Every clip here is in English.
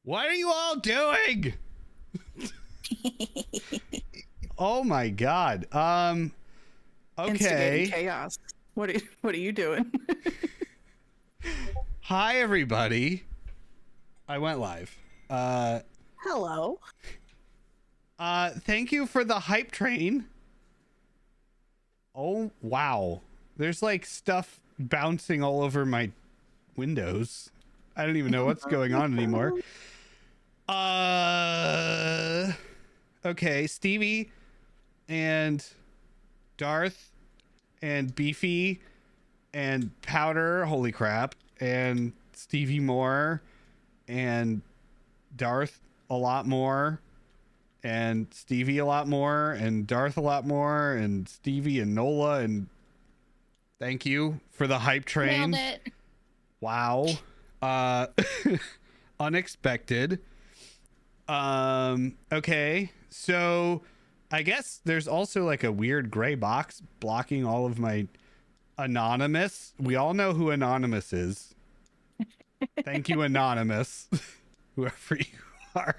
What are you all doing? Oh my God. Okay. Instigating chaos. What are you doing? Hi everybody. I went live. Hello. Thank you for the hype train. Oh wow. There's like stuff bouncing all over my windows. I don't even know what's going on anymore. Okay, Stevie and Darth and Beefy and Powder, holy crap, and Stevie more and Darth a lot more and Stevie a lot more and Darth a lot more and Stevie and Nola, and thank you for the hype train. Nailed it. Wow. Unexpected. Okay, so I guess there's also like a weird gray box blocking all of my anonymous. We all know who anonymous is. Thank you, anonymous. Whoever you are.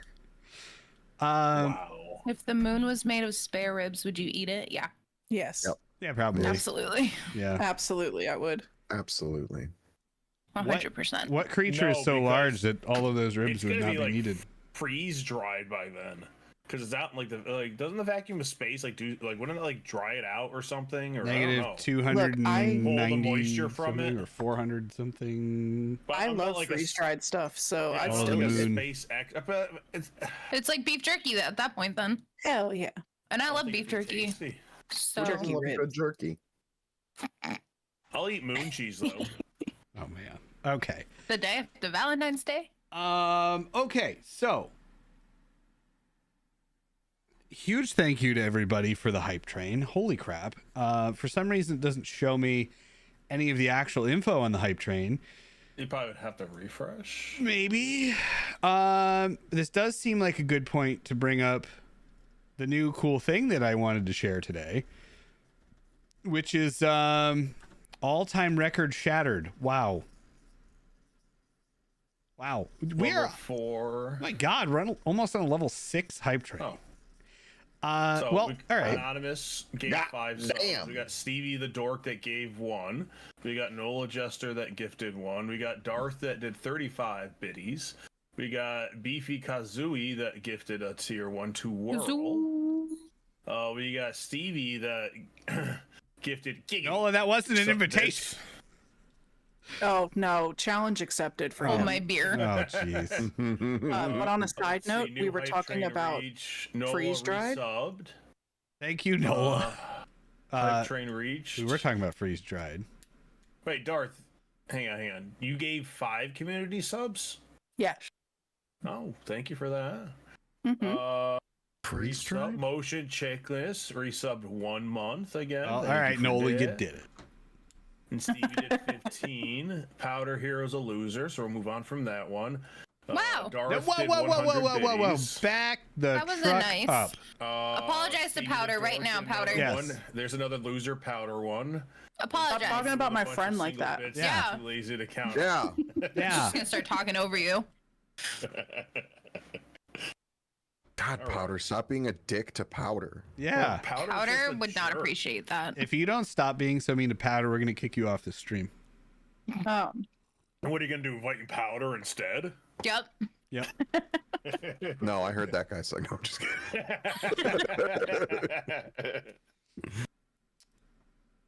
Wow. If the moon was made of spare ribs, would you eat it? Yeah, Yes. Yep. Yeah, probably. absolutely. Yeah. Absolutely, I would. Absolutely. 100%. What creature No, is so because large that all of those ribs It's would gonna not be be like needed? freeze dried by then, because it's out like doesn't the vacuum of space wouldn't it like dry it out or something, or I don't know. -290 Pull the moisture from something it. or 400 something. But I I'm not love like freeze dried stuff, so Yeah, I'd Oh, still the eat it. moon. space but it's It's like beef jerky at that point then. Hell yeah. And I don't love think beef it'd be jerky. tasty. So Jerky Love ribs. good jerky. I'll eat moon cheese though. Oh man. Okay. the day after Valentine's Day. Okay, so huge thank you to everybody for the hype train. Holy crap. For some reason it doesn't show me any of the actual info on the hype train. You probably would have to refresh. Maybe. This does seem like a good point to bring up the new cool thing that I wanted to share today, which is all-time record shattered. Wow. We Level are, 4. my God, we're almost on a level 6 hype train. Oh. Well, all right. Anonymous gave God 5 subs. damn. We got Stevie the Dork that gave 1. We got Nola Jester that gifted 1. We got Darth that did 35 biddies. We got Beefy Kazooie that gifted a tier 1 to Whirl. We got Stevie that gifted Giggity. Nola, that wasn't an So invitation. Oh no, challenge accepted for Hold him. my beer. Oh, jeez. But on a Let's side see, note, new we were hype talking train about reach. Nola freeze-dried. resubbed. Thank you, Nola. Hype train reached. We were talking about freeze dried. Wait, Darth, hang on. You gave 5 community subs? yeah. Oh, thank you for that. Mhm. Freeze Resub dried? motion checklist resubbed 1 month again. Well, all Thank you right, for Nola, you that. did it. And Stevie did 15. Powder Hero's a loser, so we'll move on from that one. Wow. Darth Whoa, did whoa, whoa, whoa, 100 whoa, whoa, whoa! biddies. Back the That was a truck nice- up. Apologize to Stevie Powder the right Dork now, did another Powder. Yes. one. There's another loser, Powder one. Apologize. Stop talking about my A bunch friend of like single that. bits, Yeah. Too lazy to count. Yeah. Yeah. Just gonna start talking over you. God, All right. Powder, stop being a dick to Powder. Yeah. Powder's Powder just a would not jerk. appreciate that. If you don't stop being so mean to Powder, we're gonna kick you off the stream. What are you gonna do? Invite Powder instead? Yep. Yep. No, I heard that guy say, no, I'm just kidding.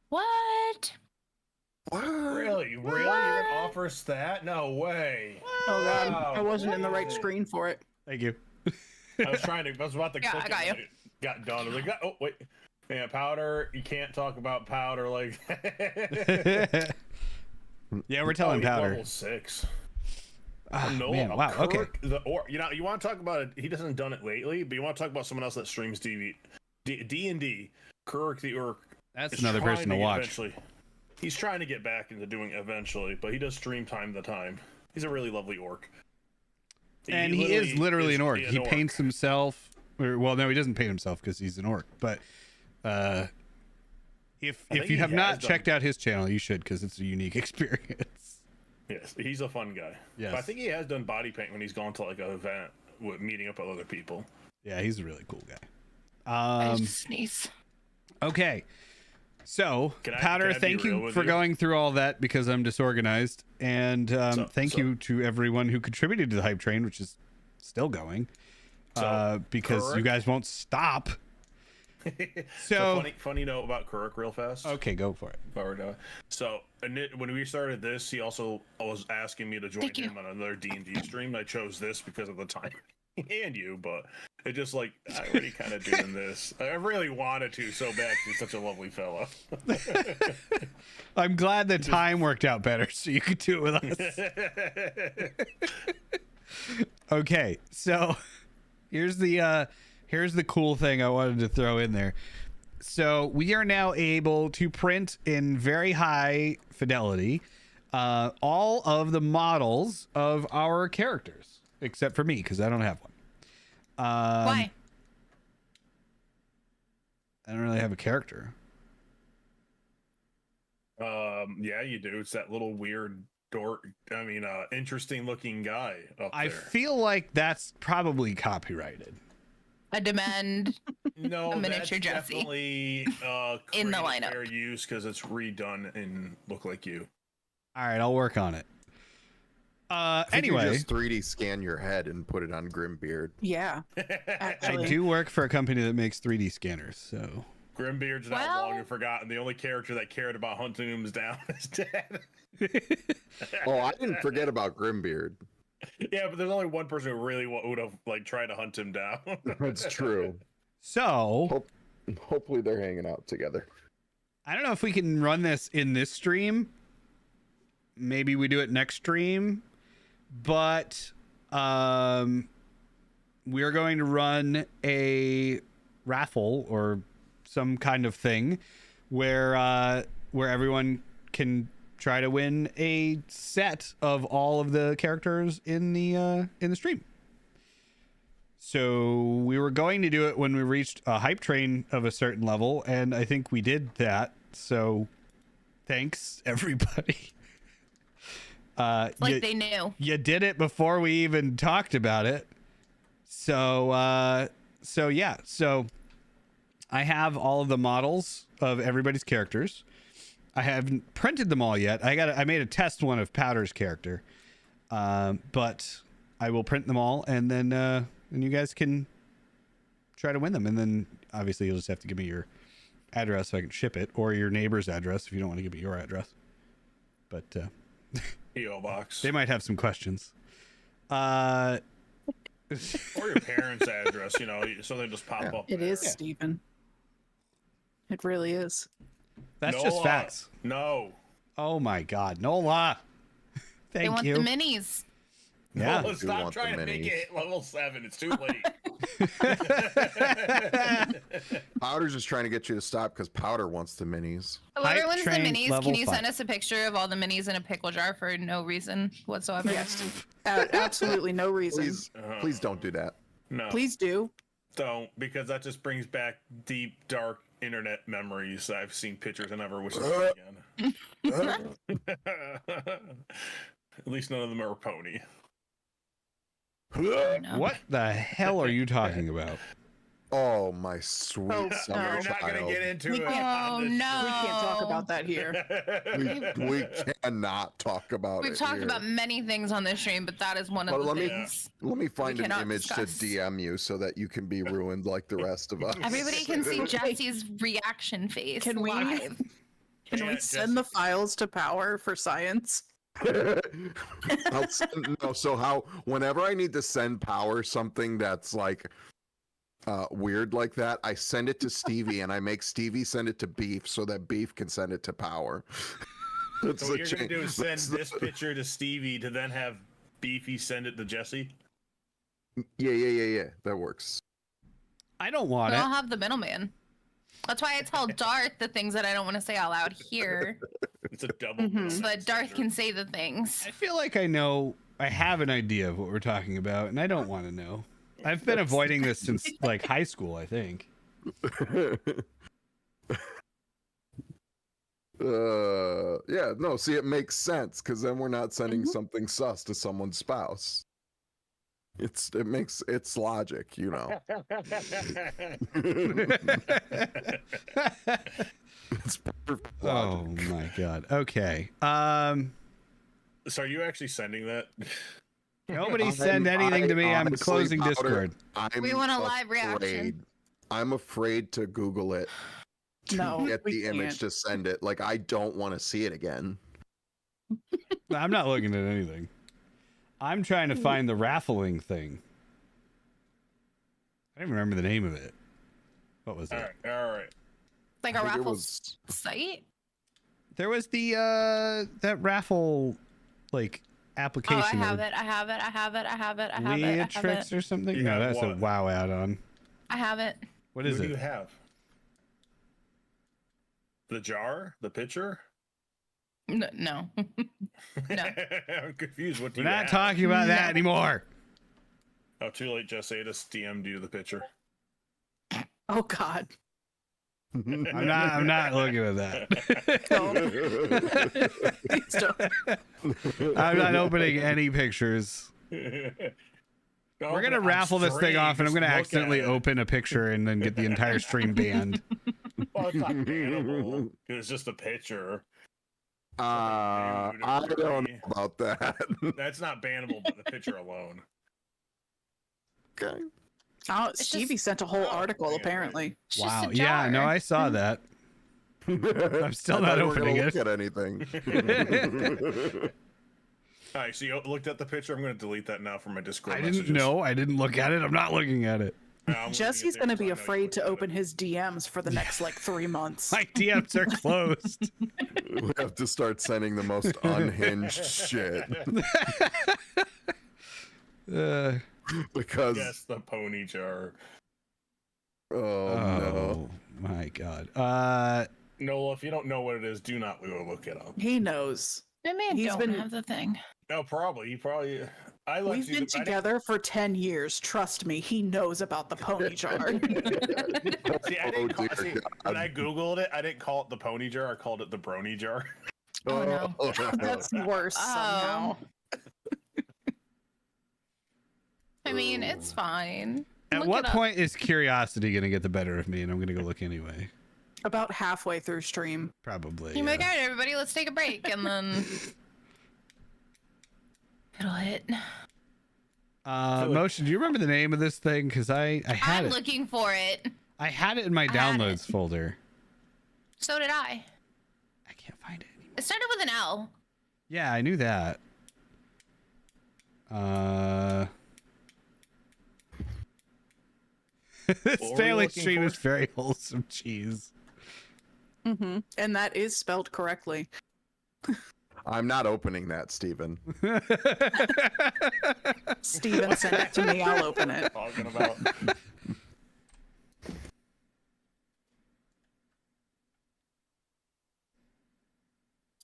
What? What? Really? You're gonna offer us that? No way. Oh god, Wow. I wasn't in the right screen for it. Thank you. I was about to Yeah, click I got it, you. but it got done. I was like, oh wait. Yeah, Powder, you can't talk about Powder like Yeah, we're telling he's Powder. level 6. Ah, No, man, wow. Okay. Kirk, you want to talk about it? He hasn't done it lately, but you want to talk about someone else that streams D&D. Kirk the Orc. That's is another trying person to get watch. Eventually, he's trying to get back into doing it eventually, but he does stream time to time. He's a really lovely orc. And he is literally an orc. an He paints himself. Or, well, no, he doesn't paint himself because he's an orc. But if think you he have not has done- checked out his channel, you should, because it's a unique experience. Yes, he's a fun guy. Yes. But I think he has done body paint when he's gone to like an event with meeting up with other people. Yeah, he's a really cool guy. I just sneeze. Okay. So, Can I Powder, be thank real you with for you? going through all that because I'm disorganized. And thank you to everyone who contributed to the hype train, which is still going. Because you Kuruk- guys won't stop. So, funny note about Kuruk real fast. okay, go for it. So when we started this, he also was asking me to join Thank you. him on another D&D stream. I chose this because of the time and you, but it just like I already kind of doing this. I really wanted to so bad 'cause he's such a lovely fella. I'm glad the time worked out better so you could do it with us. Okay, so here's the cool thing I wanted to throw in there. So we are now able to print in very high fidelity all of the models of our characters, except for me because I don't have one. Why? I don't really have a character. Yeah, you do. It's that little weird interesting looking guy up I there. feel like that's probably copyrighted. I demand No, a miniature that's Jesse. definitely In the creative lineup. fair use because it's redone and look like you. All right, I'll work on it. I think you Anyway, just 3D scan your head and put it on Grimbeard. Yeah, I actually. do work for a company that makes 3D scanners, so Grimbeard's not Well- long and forgotten. The only character that cared about hunting him down is dead. Oh, I didn't forget about Grimbeard. Yeah, but there's only one person who really would have like tried to hunt him down. That's true. so Hopefully they're hanging out together. I don't know if we can run this in this stream. Maybe we do it next stream, but we're going to run a raffle or some kind of thing where everyone can try to win a set of all of the characters in the stream. So we were going to do it when we reached a hype train of a certain level, and I think we did that. So thanks everybody. It's like they knew. You did it before we even talked about it. So yeah. So I have all of the models of everybody's characters. I haven't printed them all yet. I made a test one of Powder's character. But I will print them all and then you guys can try to win them. And then obviously you'll just have to give me your address so I can ship it, or your neighbor's address if you don't want to give me your address. But PO box they might have some questions. or your parents' address, so they just pop up. It there. is, Stephen. It really is. That's Nola, just facts. No. Oh my God, Nola. They Thank want you. the minis. Yeah. Nola, do stop want the trying to make minis. it hit level 7. It's too late. Powder's just trying to get you to stop because Powder wants the minis. Whoever Hype wins the train minis, level can you 5. send us a picture of all the minis in a pickle jar for no reason whatsoever? Yes. Absolutely no reason. Please don't do that. No. Please do. Don't, because that just brings back deep, dark internet memories. I've seen pictures and never wish to see again. At least none of them are pony. No. What the hell are you talking about? Oh, my sweet Oh, summer no. We're not going to child. get into We it. can't- Oh, on this no. We can't talk about that here. We cannot talk about We've it talked here. about many things on this stream, but that is one of Well, the let me- things. Let me find an cannot image discuss. to DM you so that you can be ruined like the rest of us. Everybody can see Jesse's reaction face Can we- live. Can Yeah, we send the files to Power for science? So whenever I need to send Power something that's like weird like that, I send it to Stevie and I make Stevie send it to Beef so that Beef can send it to Power. That's So the what you're going to do is send that's this picture to Stevie to then have Beefy send it to Jesse? Yeah. That works. I don't We want it. all have the middleman. That's why I tell Darth the things that I don't want to say out loud here, It's a double. Mhm. so that Darth can say the things. I feel like I have an idea of what we're talking about, and I don't want to know. I've been avoiding this since like high school, I think. Yeah, no, see, it makes sense because then we're not sending something sus to someone's spouse. It's logic, you know. It's perfect Oh logic. my god. Okay. So are you actually sending that? Nobody send anything to me. I'm honestly, closing Powder, Discord. We want a live reaction. I'm afraid to Google it. No, Get we the image can't. to send it. Like, I don't want to see it again. No, I'm not looking at anything. I'm trying to find the raffling thing. I don't even remember the name of it. What was it? All right. Like I a think it raffle was- site? There was the that raffle like application. Oh, I have that it. I have it. I have it. I have it. I have it. I have Leatrix it. or something? You No, have that's a what? WoW add-on. I have it. What is What do it? you have? The jar? The pitcher? No. No. No. I'm confused. What do We're you not have? talking about that No. anymore. Oh, too late, Jesse. I just DM'd you the picture. Oh God. I'm not looking at that. Please don't. I'm not opening any pictures. We're gonna raffle this thing off, and I'm gonna accidentally open a picture and then get the entire stream banned. Well, it's not bannable. It's just a picture. I don't know about that. That's not bannable, but the picture alone. Okay. Oh, It's Stevie just- sent a whole Oh, article yeah, apparently. It's just Wow. a Yeah. No, jar. I saw that. I'm still I not thought we were opening gonna it. Look at anything. All right, so you looked at the picture. I'm going to delete that now from my Discord I messages. didn't know. I didn't look at it. I'm not looking at it. Yeah, I'm looking Jesse's at gonna theirs, be so I know you afraid looked to at it. open his DMs for the next like 3 months. My DMs are closed. We have to start sending the most unhinged shit because Yes, the pony jar. no. My God. Nola, if you don't know what it is, do not go look it up. He knows. My man He's don't been- have the thing. No, probably. He probably. I looked. We've been together for 10 years. Trust me, he knows about the pony jar. See, I didn't Oh, call, see, dear when God. I googled it, I didn't call it the pony jar. I called it the brony jar. Oh, no. That's worse somehow. I mean, it's fine. At Look what it up. point is curiosity going to get the better of me and I'm going to go look anyway? About halfway through stream. Probably. You're like, yeah. all right, everybody, let's take a break, and then it'll hit. Motion, do you remember the name of this thing? Because I had I'm it. looking for it. I had it in my I had downloads it. folder. So did I. I can't find it anymore. It started with an L. Yeah, I knew that. This What were you family looking stream for? is very wholesome cheese. And that is spelled correctly. I'm not opening that, Steven. Steven sent it to me. I'll open it. Talking about.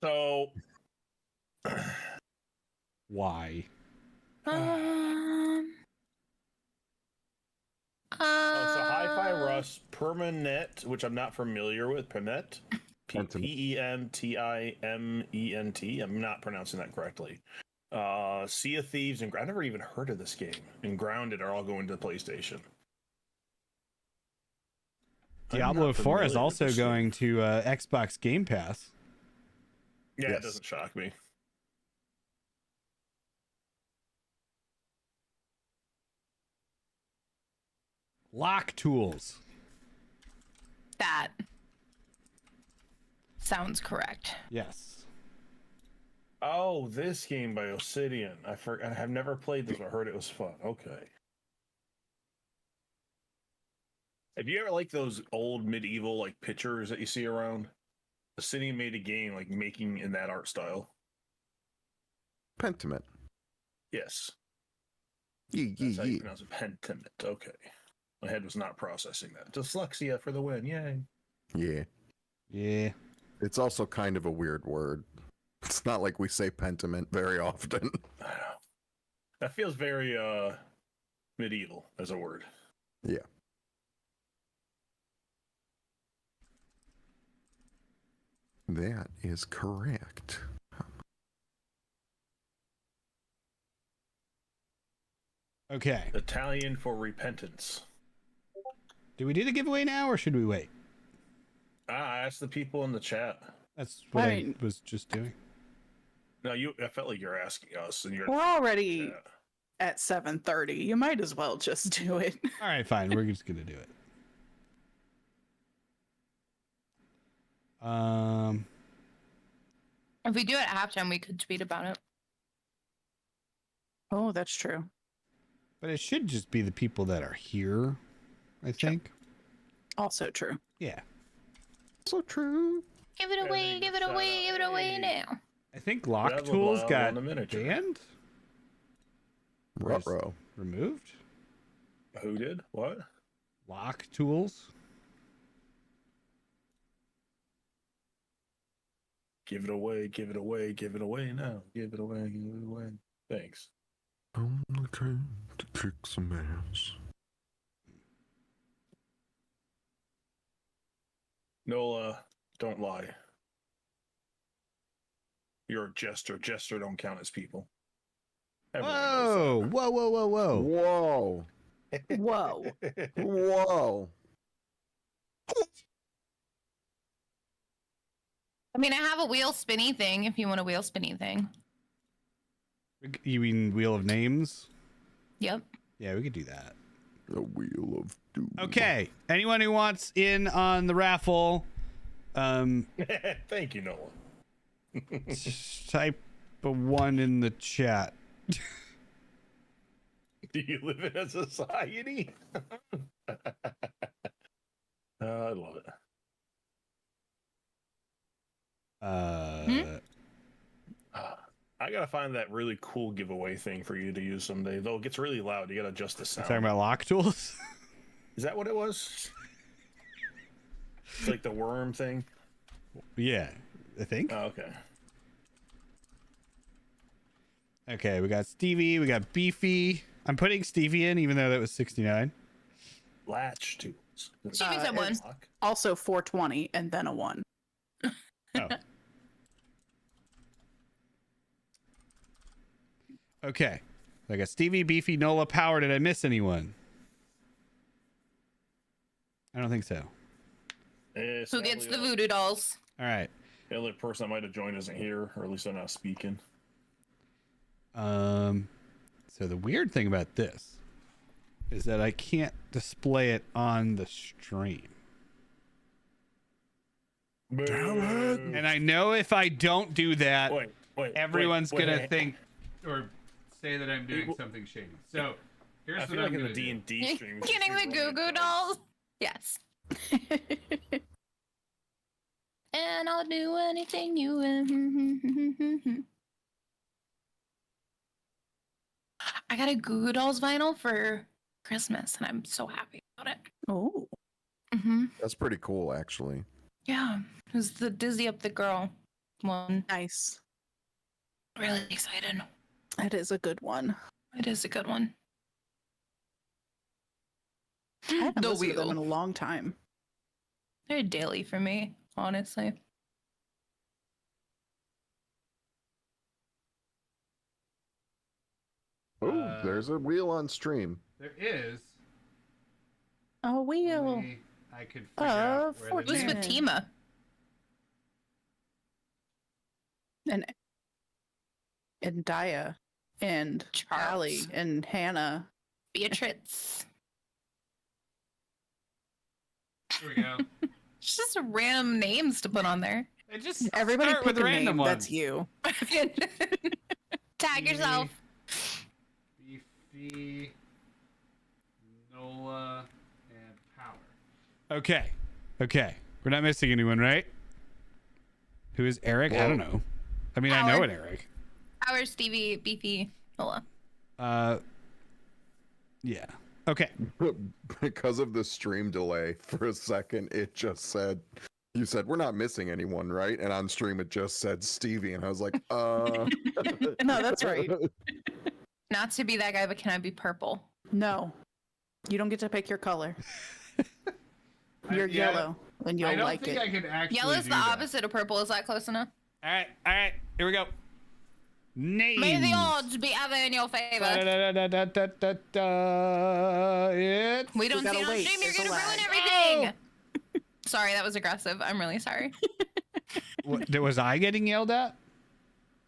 So, Why? so Hi-Fi Rush Permanet, which I'm not familiar with. Permet, P-E-N-T-I-M-E-N-T. I'm not pronouncing that correctly. Sea of Thieves and I never even heard of this game. And Grounded are all going to the PlayStation. I'm Diablo not 4 is familiar with also this game. going to Xbox Game Pass. Yeah, Yes. it doesn't shock me. Lock tools. That sounds correct. Yes. Oh, this game by Obsidian. I have never played this, but I heard it was fun. Okay. Have you ever liked those old medieval like pictures that you see around? Obsidian made a game like making in that art style. Pentiment. Yes. Yee, That's yee, how you yee. pronounce it. Pentiment. Okay. My head was not processing that. Dyslexia for the win. Yay. Yeah. Yeah. It's also kind of a weird word. It's not like we say pentiment very often. I don't know. That feels very medieval as a word. Yeah. that is correct. Okay. Italian for repentance. Do we do the giveaway now or should we wait? I asked the people in the chat. That's what I Right. was just doing. No, I felt like you're asking us, and you're. We're already Yeah. at 7:30. You might as well just do it. All right, fine. We're just gonna do it. If we do it at halftime, we could tweet about it. Oh, that's true. But it should just be the people that are here, I think. Also true. Yeah. So true. Give it away, give it away, give it away now. I think Lock Blah, blah, Tools blah got on the miniature. banned? Or is Ruh-roh. removed? Who did what? Lock Tools? Give it away, give it away, give it away now. Give it away, give it away. Thanks. I'm looking to kick some ass. Nola, don't lie. You're a jester. Jester don't count as people. Everyone knows Whoa! Whoa, whoa, whoa, whoa. Whoa. Whoa. that. Whoa. I mean, I have a wheel spinny thing if you want a wheel spinny thing. You mean Wheel of Names? Yep. Yeah, we could do that. The wheel of doom. Okay. Anyone who wants in on the raffle, Thank you, Nola. type a 1 in the chat. Do you live in a society? I love it. I gotta find that really cool giveaway thing for you to use someday. Though it gets really loud, you gotta adjust the sound. Talking about Lock Tools? Is that what it was? It's like the worm thing. Yeah, I think. Oh, okay. Okay, we got Stevie, we got Beefy. I'm putting Stevie in, even though that was 69. Latch tools. Stevie's at one. Also 420 and then a 1. Oh. Okay. I got Stevie, Beefy, Nola, Power. Did I miss anyone? I don't think so. Who gets the voodoo dolls? All right. The other person that might have joined isn't here, or at least they're not speaking. So the weird thing about this is that I can't display it on the stream. And I know if I don't do that, everyone's gonna think or say that I'm doing something shady. So here's I what feel I'm like in gonna the do. D&D stream. Getting the Goo Goo dolls? Yes. And I'll do anything you want. I got a Goo Goo Dolls vinyl for Christmas, and I'm so happy about it. Oh. That's pretty cool, actually. Yeah, it was the Dizzy Up the Girl one. Nice. Really excited. That is a good one. It is a good one. I haven't The listened to them wheel. in a long time. They're daily for me, honestly. Oh, there's a wheel on stream. There is. A wheel. Only I could figure out where It was the with Tima. And Daya. And Charles. Allie. And Hannah. Beatrice. Here we go. It's just random names to put on there. I just Everybody start pick with a random name. ones. That's you. Tag yourself. Beefy, Nola, and Power. Okay. Okay. We're not missing anyone, right? Who is Eric? I don't know. I mean, I know Power. an Eric. Power, Stevie, Beefy, Nola. Yeah. Okay. Because of the stream delay, for a second, it just said, you said, we're not missing anyone, right? And on stream, it just said Stevie. And I was like, No, that's right. Not to be that guy, but can I be purple? No. You don't get to pick your color. You're yellow. And you'll I don't like think it. I can actually. Yellow's do the that. opposite of purple. Is that close enough? All right. Here we go. Names. May the odds be ever in your favor. It's We don't We gotta see on wait. stream. You're There's a gonna ruin lag. everything. Sorry, that was aggressive. I'm really sorry. Was I getting yelled at?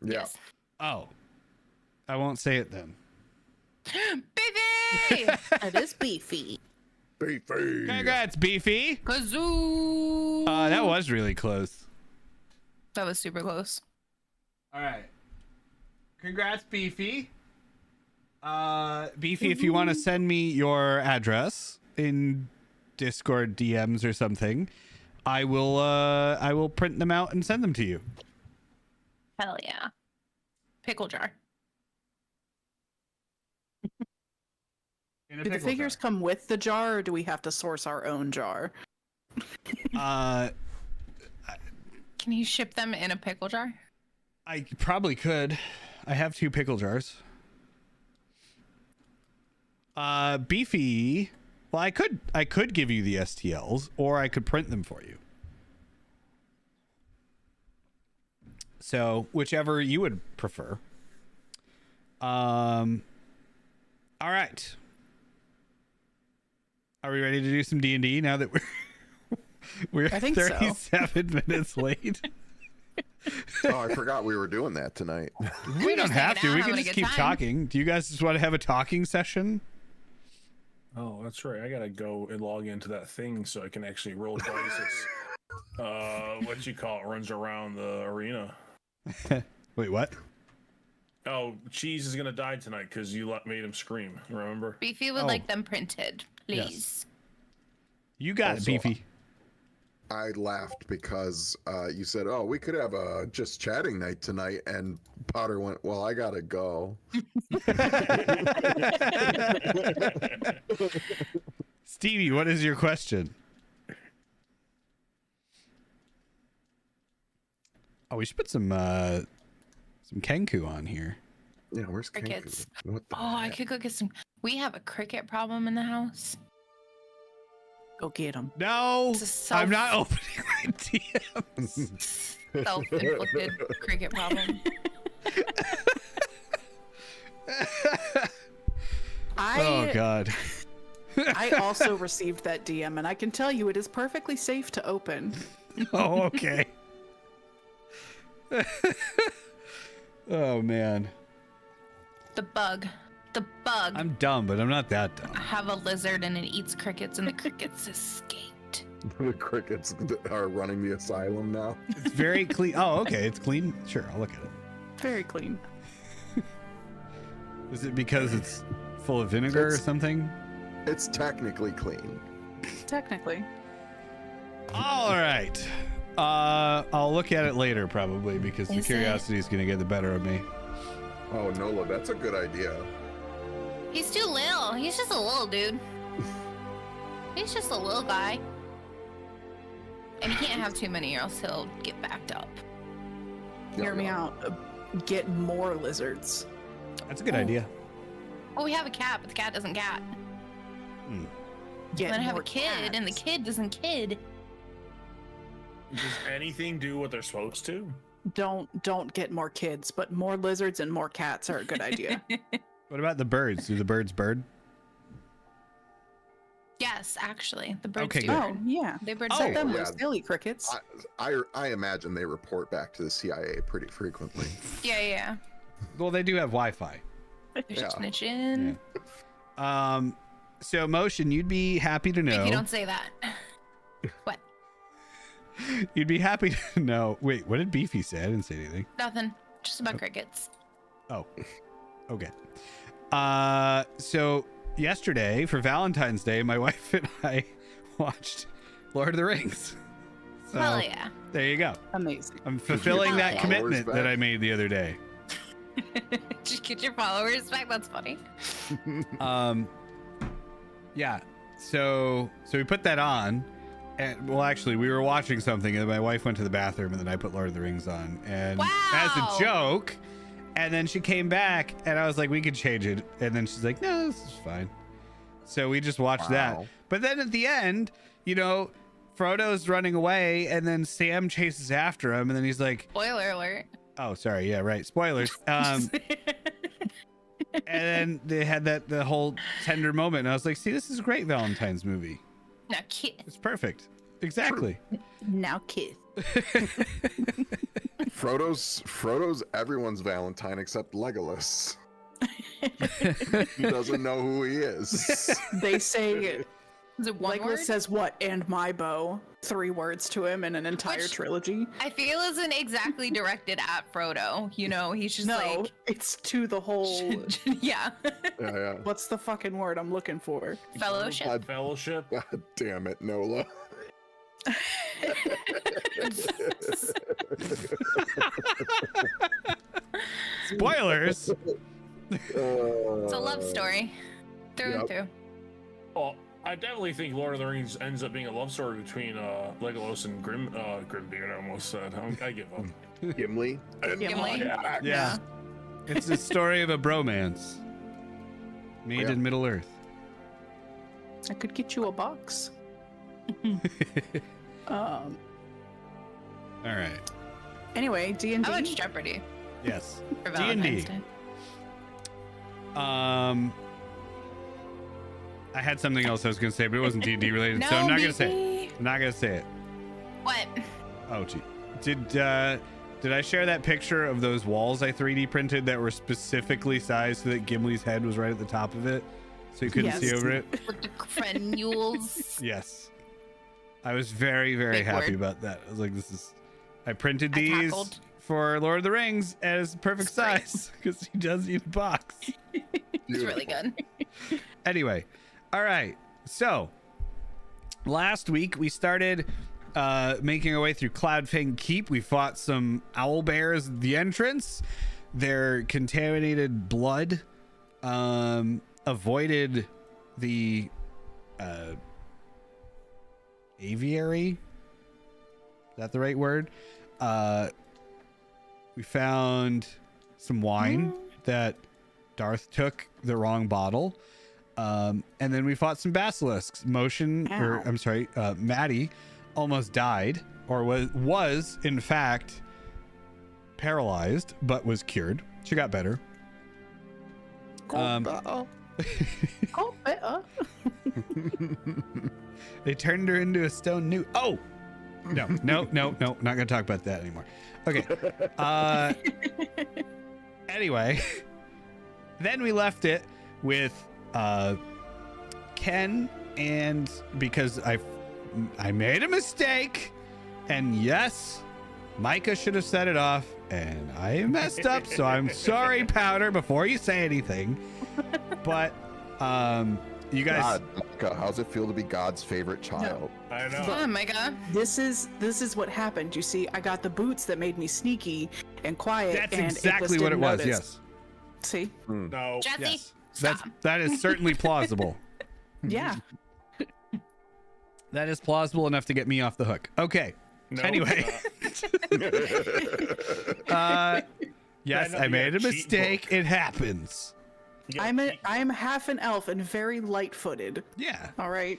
Yeah. Yes. Oh, I won't say it then. Beefy! It is beefy. Beefy. Congrats, Beefy. Kazoo! That was really close. That was super close. All right. Congrats, Beefy. Beefy, if you want to send me your address in Discord DMs or something, I will print them out and send them to you. Hell yeah. Pickle jar. In a Do the pickle figures jar. come with the jar, or do we have to source our own jar? Uh, Can you ship them in a pickle jar? I probably could. I have 2 pickle jars. Beefy. Well, I could give you the STLs, or I could print them for you. So whichever you would prefer. All right. Are we ready to do some D&D now that we're I think so. 37 minutes late? Oh, I forgot we were doing that tonight. We don't just have hanging to. out, We having can a just good keep time. talking. Do you guys just want to have a talking session? Oh, that's right. I gotta go and log into that thing so I can actually roll dice. What you call it runs around the arena. Wait, what? Oh, Cheese is gonna die tonight because you made him scream. Remember? Beefy would Oh. like them printed, Yes. please. You got Also, it, Beefy. I laughed because you said, "Oh, we could have a just chatting night tonight," and Potter went, "Well, I gotta go." Stevie, what is your question? Oh, we should put some Kenku on here. Yeah, where's Crickets. Kenku? What the Oh, I heck? could go get some. We have a cricket problem in the house. Go get them. No, It's a I'm not opening my DMs. Self-inflicted cricket problem. Oh God. I also received that DM, and I can tell you it is perfectly safe to open. Oh, okay. Oh man. The bug. The bug. I'm dumb, but I'm not that dumb. I have a lizard and it eats crickets, and the crickets escaped. The crickets are running the asylum now. It's very clean. Oh, okay. It's clean. Sure, I'll look at it. Very clean. Is it because it's full of vinegar or It's- something? It's technically clean. Technically. All right. I'll look at it later probably because the Is it? curiosity is going to get the better of me. Oh, Nola, that's a good idea. He's too little. He's just a little dude. He's just a little guy. And he can't have too many or else he'll get backed up. Hear me out. Get more lizards. That's a good Oh. idea. Well, we have a cat, but the cat doesn't cat. Get And then I have more a kid, and the cats. kid doesn't kid. Does anything do what they're supposed to? Don't get more kids, but more lizards and more cats are a good idea. What about the birds? Do the birds bird? Yes, actually, the birds Okay, do. good. Oh yeah. They birds Set do. them yeah. loose. They'll eat crickets. I imagine they report back to the CIA pretty frequently. Yeah. Well, they do have Wi-Fi. They're Yeah. snitching. So Motion, you'd be happy to know. If you don't say that. What? You'd be happy to know. Wait, what did Beefy say? I didn't say anything. Nothing. Just about crickets. Oh, okay. So yesterday for Valentine's Day, my wife and I watched Lord of the Rings. So Hell yeah. there you go. Amazing. I'm fulfilling that Hell yeah. commitment Followers that back. I made the other day. Just get your followers back. That's funny. Yeah. So we put that on. And, well, actually, we were watching something, and my wife went to the bathroom, and then I put Lord of the Rings on, and as Wow. a joke. And then she came back, and I was like, "We could change it." And then she's like, "No, this is fine." So we just watched that. Wow. But then at the end, you know, Frodo's running away, and then Sam chases after him, and then he's like, Spoiler alert. "Oh, sorry, yeah, right, spoilers." And then they had the whole tender moment, and I was like, "See, this is a great Valentine's movie. Now kiss. It's perfect, exactly." Now kiss. Frodo's everyone's Valentine except Legolas. He doesn't know who he is. They say, Is it one Legolas word? says what? And my bow. 3 words to him in an entire Which- trilogy. I feel isn't exactly directed at Frodo. You know, he's just No, like, it's to the whole. yeah, Yeah. What's the fucking word I'm looking for? fellowship. Fellowship. God damn it, Nola. Spoilers. It's a love story through and Yep. through. Well, I definitely think Lord of the Rings ends up being a love story between Legolas and Grimbeard. I almost said. I give up. Gimli. Gimli. Yeah. It's the story of a bromance made Yeah. in Middle Earth. I could get you a box. All right. Anyway, D&D. How much Jeopardy Yes. for D&D. Valentine's Day? I had something else I was gonna say, but it wasn't D&D related, so No, I'm not gonna say it. baby. I'm not gonna say it. What? Oh, gee. Did I share that picture of those walls I 3D printed that were specifically sized so that Gimli's head was right at the top of it, so you couldn't see Yes. over it? With the crenules. Yes. I was very, very Big happy word. about that. I was like, I printed I these cackled. for Lord of the Rings as perfect It's great. size because he does need a box. It's really good. Anyway, all right. So last week we started making our way through Cloudfang Keep. We fought some owl bears at the entrance. Their contaminated blood avoided the aviary. Is that the right word? We found some wine that Darth took the wrong bottle. And then we fought some basilisks. Ow. Maddie almost died, or was in fact paralyzed, but was cured. She got better. Oh, better. They turned her into a stone new. Oh, no, not gonna talk about that anymore. Okay. Anyway, then we left it with Ken, and because I made a mistake, and yes, Micah should have set it off, and I messed up, so I'm sorry, Powder, before you say anything. But you guys, God, how's it feel to be God's favorite child? I know. Oh my god. This is what happened. You see, I got the boots that made me sneaky and quiet. that's and exactly just what it didn't was. notice. Yes, See? No. Jesse, yes, stop. that is certainly plausible. Yeah. That is plausible enough to get me off the hook. Okay. No, Anyway. Yes, Yeah, no, I you made a got a cheat mistake. book. It happens. I'm half an elf and very light-footed. Yeah. All right.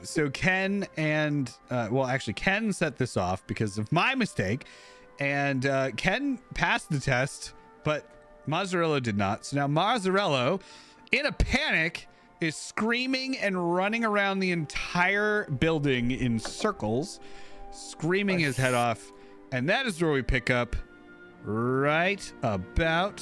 So Ken and actually Ken set this off because of my mistake, and Ken passed the test, but Mazzarello did not. So now Mazzarello, in a panic, is screaming and running around the entire building in circles, screaming his head off, and that is where we pick up right about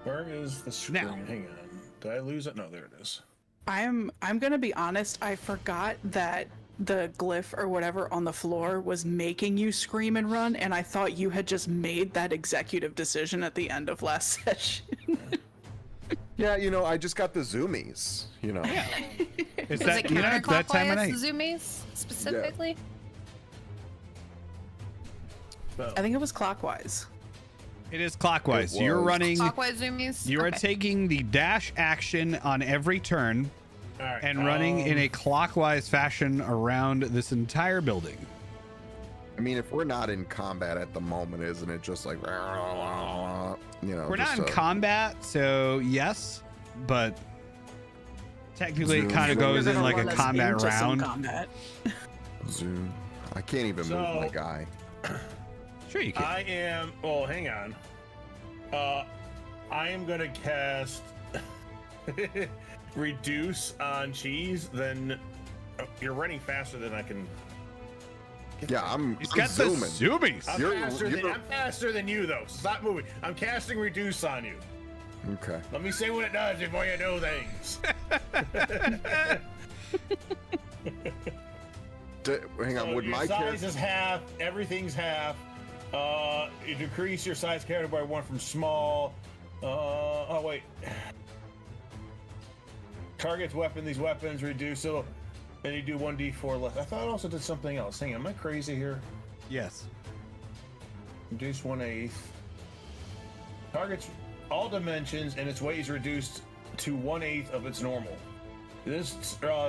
Where is the screen? Now. Hang on. Did I lose it? No, there it is. I'm gonna be honest. I forgot that the glyph or whatever on the floor was making you scream and run, and I thought you had just made that executive decision at the end of last session. Yeah, I just got the zoomies. Yeah. Is Is that it it's that time of counterclockwise night? zoomies specifically? So, I think it was clockwise. It is clockwise. It So you're was. running. Clockwise zoomies? You are Okay. taking the dash action on every turn all right, and running in a clockwise fashion around this entire building. I mean, if we're not in combat at the moment, isn't it just like, We're just not in a- combat, so yes, but technically it Zoom. kind of You're goes You're in gonna like a run us combat into some round. combat. Zoom. I can't even move my So- guy. Sure you can. I am. Oh, hang on. I am gonna cast reduce on cheese. Then you're running faster than I can. Yeah, I'm He's got the zooming. zoomies. I'm faster than you, though. Stop moving. I'm casting reduce on you. Okay. Let me see what it does before you do things. Hang on. So Would your my size character? is half. Everything's half. You decrease your size character by 1 from small. Oh wait. Target's weapon. These weapons reduce. So then you do 1d4 less. I thought it also did something else. Hang on. Am I crazy here? Yes. Reduce 1/8. Target's all dimensions and its weight is reduced to 1/8 of its normal. This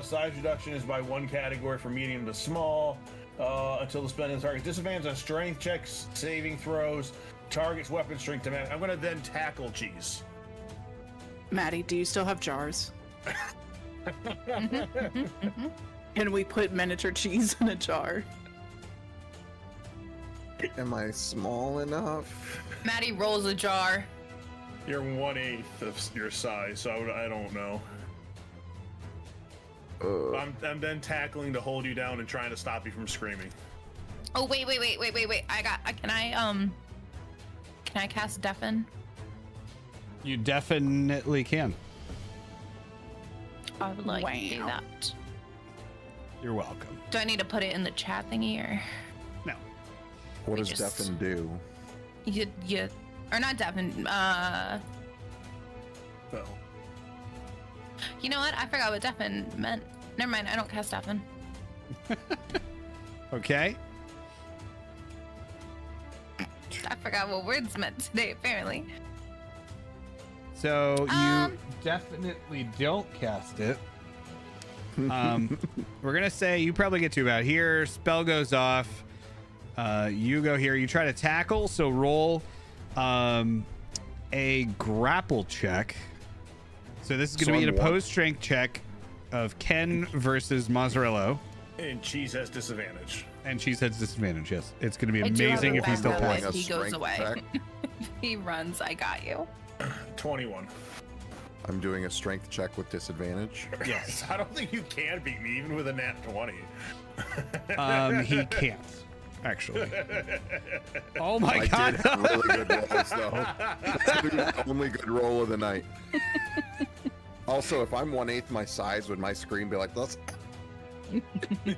size reduction is by 1 category from medium to small until the spend of the target. Disadvantage on strength checks, saving throws, target's weapon strength to match. I'm going to then tackle cheese. Maddie, do you still have jars? Can we put miniature cheese in a jar? Am I small enough? Maddie rolls a jar. You're 1/8 of your size, so I don't know. I'm then tackling to hold you down and trying to stop you from screaming. Oh wait. Can I cast deafen? You definitely can. I would like to do Wow. that. You're welcome. Do I need to put it in the chat thingy or No. What We does just- Deafen do? you or not deafen? Well, You know what? I forgot what deafen meant. Never mind. I don't cast deafen. Okay. I forgot what words meant today. Apparently. So you Um. definitely don't cast it. We're gonna say you probably get to about here. Spell goes off. You go here. You try to tackle. So roll a grapple check. So this is gonna So be an I'm one- opposed strength check of Ken versus Mazzarello, and cheese has disadvantage. and she says disadvantage. Yes, it's gonna be I do have amazing a if he still backup rolling passes. a if he goes strength away. check. If he runs, I got you. 21. I'm doing a strength check with disadvantage. Yes. I don't think you can beat me even with a nat 20. He can't actually. Oh my I god! did have really good rolls though. The only good roll of the night. Also, if I'm 1/8 my size, would my scream be like this?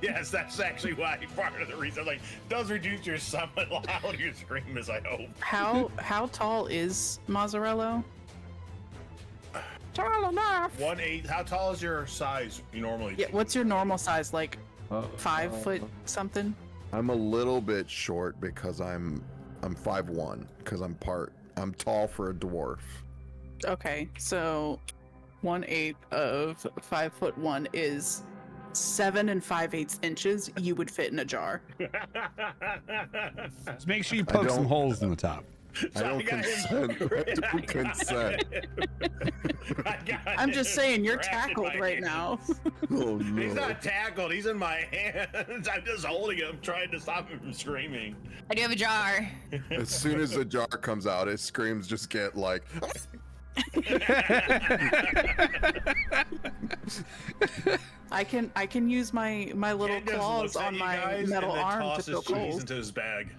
Yes, that's actually why part of the reason. Like, does reduce your somewhat loud your scream is, I hope. How tall is Mazzarello? Tall enough. 1/8. How tall is your size normally? Yeah, what's your normal size? Like 5 foot something? I'm a little bit short because I'm 5'1", because I'm tall for a dwarf. Okay, so 1/8 of 5'1" is 7 5/8 inches. You would fit in a jar. Just make sure you poke some don't- holes in the top. I don't consent. I don't consent. I'm just saying, you're tackled right now. Oh He's no. not tackled. He's in my hands. I'm just holding him, trying to stop him from screaming. I do have a jar. As soon as the jar comes out, his screams just get like. I can use my little Ken just claws looks at on you my guys metal and then arm to tosses poke cheese holes. into his bag.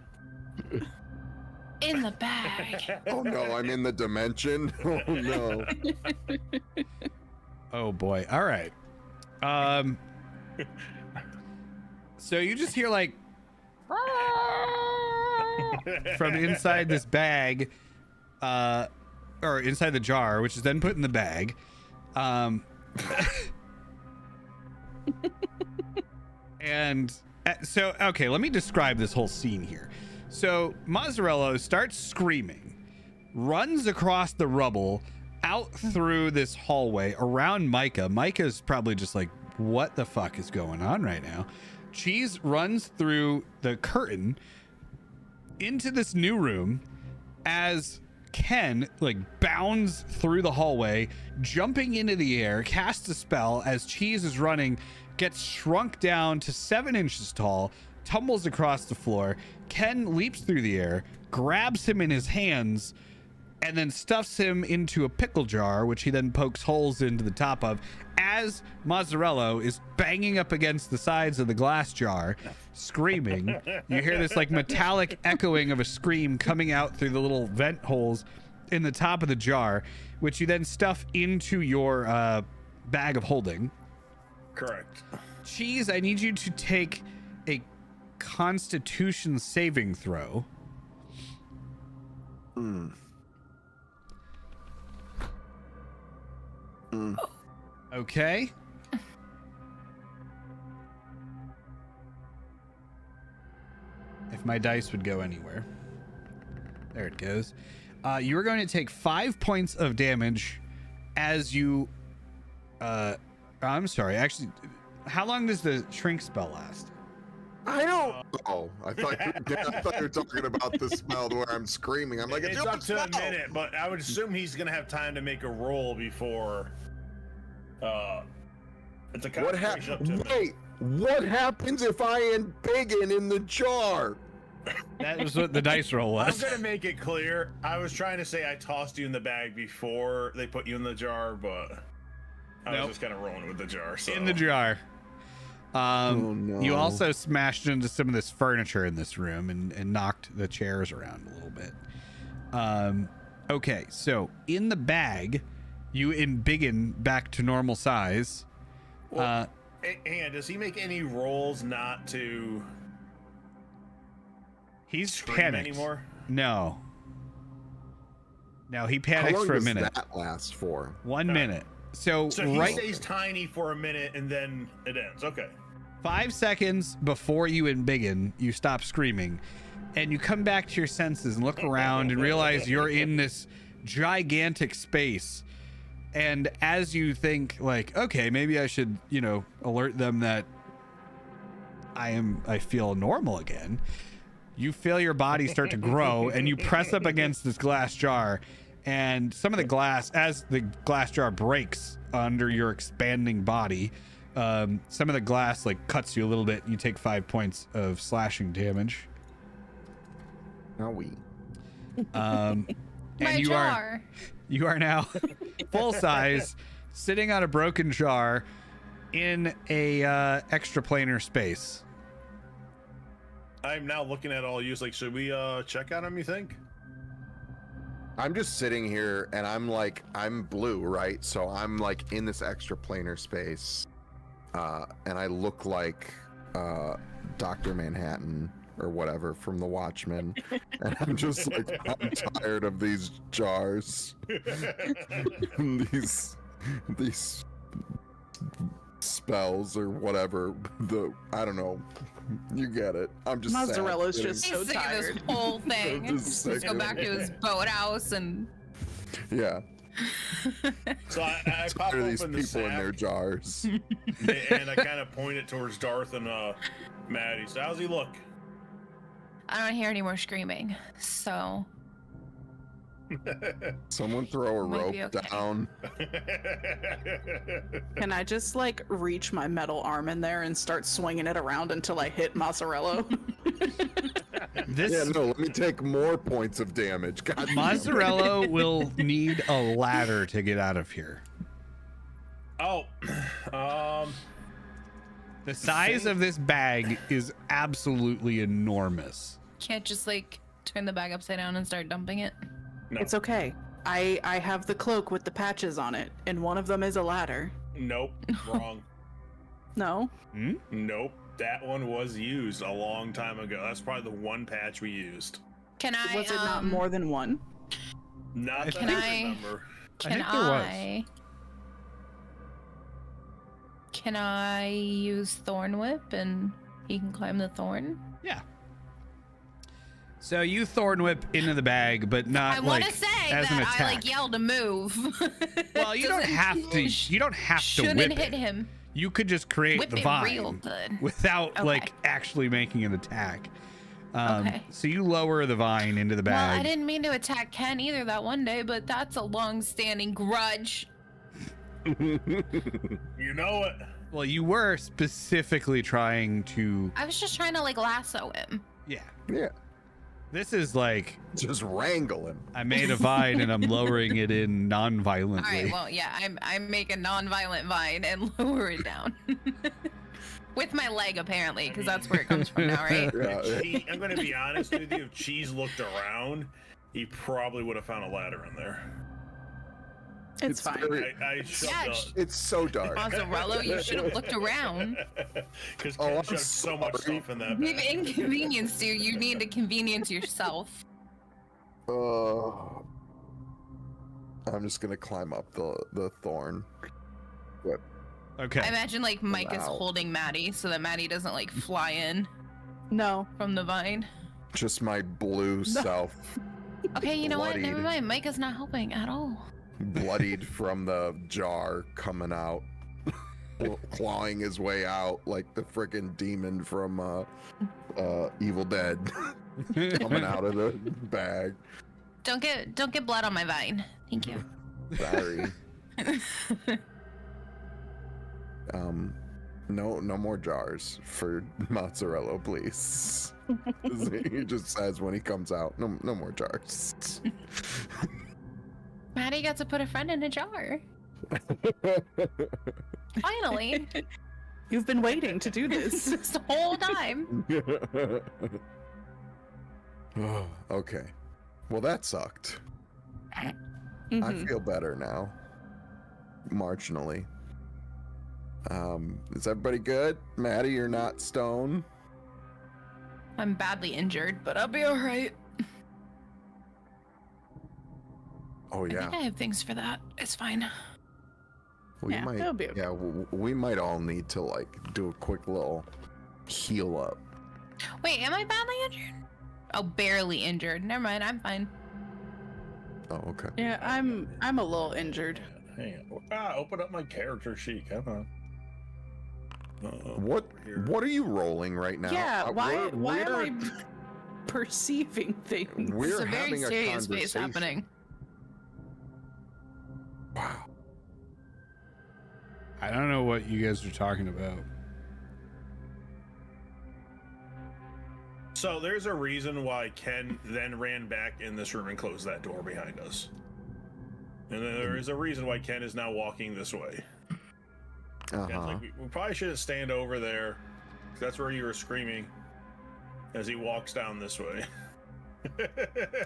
In the bag. Oh no, I'm in the dimension. Oh no. Oh boy. All right. So you just hear like from inside this bag, or inside the jar, which is then put in the bag. And so, okay, let me describe this whole scene here. So Mazzarello starts screaming, runs across the rubble, out through this hallway around Micah. Micah's probably just like, what the fuck is going on right now? Cheese runs through the curtain into this new room as Ken like bounds through the hallway, jumping into the air, casts a spell as Cheese is running gets shrunk down to 7 inches tall, tumbles across the floor. Ken leaps through the air, grabs him in his hands, and then stuffs him into a pickle jar, which he then pokes holes into the top of. As Mozzarella is banging up against the sides of the glass jar, screaming, you hear this like metallic echoing of a scream coming out through the little vent holes in the top of the jar, which you then stuff into your bag of holding. Correct. Cheese, I need you to take a Constitution saving throw. Okay. If my dice would go anywhere. There it goes. You are going to take 5 points of damage as you... I'm sorry. Actually, how long does the shrink spell last? I don't. Oh, I thought you were talking about the spell where I'm screaming. I'm like, It's up to a minute, but I would assume he's gonna have time to make a roll before. It's a What concentration up to a minute. Wait, what happens if I embiggen in the jar? That was what the dice roll I'm was. gonna make it clear. I was trying to say I tossed you in the bag before they put you in the jar, but I was Nope. just kind of rolling with the jar. So. In the jar. No. You also smashed into some of this furniture in this room and knocked the chairs around a little bit. Okay, so in the bag, you embiggen back to normal size. Well, hang on, does he make any rolls not to He's scream panicked. anymore? No, he How panics long for a does minute. that last for? 1 minute. So he right stays tiny for a minute and then it ends. Okay. 5 seconds before you embiggen, you stop screaming, and you come back to your senses and look around and realize you're in this gigantic space. And as you think, like, okay, maybe I should, alert them that I feel normal again, you feel your body start to grow, and you press up against this glass jar, and some of the glass, as the glass jar breaks under your expanding body, some of the glass like cuts you a little bit. You take 5 points of slashing damage. Now we. And My jar. you are now full size, sitting on a broken jar in a extraplanar space. I'm now looking at all you. Like, should we check on him? You think? I'm just sitting here and I'm blue, right? So I'm like in this extraplanar space. And I look like Dr. Manhattan or whatever from The Watchmen. And I'm just like, I'm tired of these jars. these spells or whatever. I don't know. You get it. I'm just sad. Mozzarella's just He's so sick of tired. this whole thing. I'm just Just sick go of back it. to his boathouse and. Yeah. So I pop Tired of these open the people in their sack jars. and I kind of point it towards Darth and Maddie. So how's he look? I don't hear any more screaming, so Someone throw a Might rope be okay. down. Can I just like reach my metal arm in there and start swinging it around until I hit Mozzarella? This Yeah, no, let me take more points of damage. God damn it. Mozzarella will need a ladder to get out of here. Oh, The size of this bag is absolutely enormous. can't just like turn the bag upside down and start dumping it. no. It's okay. I have the cloak with the patches on it, and one of them is a ladder. Nope, wrong. No? Nope, that one was used a long time ago. That's probably the one patch we used. Can I? Was it not more than one? Not that Can I remember. Can think there was. Can I use Thorn Whip and he can climb the thorn? Yeah. So you thorn whip into the bag, but not I want like to say as an that attack. I like yelled to move. Well, you don't Doesn't- have to. You don't have to Shouldn't whip hit it. him. You could just create Whip the it vine real good. without Okay. like actually making an attack. Okay. So you lower the vine into the Well, bag. I didn't mean to attack Ken either that one day, but that's a long-standing grudge. You know it. Well, you were specifically trying to. I was just trying to like lasso him. Yeah. Yeah. This is like Just wrangle him. I made a vine and I'm lowering it in non-violently. All right, well, yeah, I make a non-violent vine and lower it down. With my leg, apparently, because that's where it comes from now, right? Yeah. I'm going to be honest with you. If Cheese looked around, he probably would have found a ladder in there. It's fine. very- I shoved Yeah, up. It's so dark. Mazzarello, you should have looked around. Because Oh, Ken I'm shoved so much sorry. stuff in that We've bag. inconvenienced you. You need to convenience yourself. I'm just gonna climb up the thorn. Okay. I imagine like Mike is Wow. holding Maddie so that Maddie doesn't like fly in No. from the vine. Just my blue self, Okay, you know what? Never Bloodied. mind. Mike is not helping at all. bloodied from the jar, coming out, clawing his way out like the freaking demon from Evil Dead, coming out of the bag. Don't get blood on my vine. Thank you. Sorry. No more jars for mozzarella, please. He just says when he comes out, no more jars. Maddie got to put a friend in a jar. Finally. You've been waiting to do this. This whole time. Okay. Well, that sucked. I Mhm. feel better now. Marginally. Is everybody good? Maddie, you're not stone. I'm badly injured, but I'll be alright. Oh I yeah. think I have things for that. It's fine. We Yeah, might. it'll be okay. Yeah, we might all need to like do a quick little heal up. Wait, am I badly injured? Oh, barely injured. Never mind, I'm fine. Oh, okay. Yeah, I'm a little injured. Hang on. Open up my character sheet. Come on. What over here. What are you rolling right now? Yeah, why we're- am I perceiving things? We're It's a very having a serious phase conversation. happening. Wow. I don't know what you guys are talking about. So there's a reason why Ken then ran back in this room and closed that door behind us. And then there is a reason why Ken is now walking this way. Ken's like, we probably shouldn't stand over there. 'Cause that's where you were screaming as he walks down this way.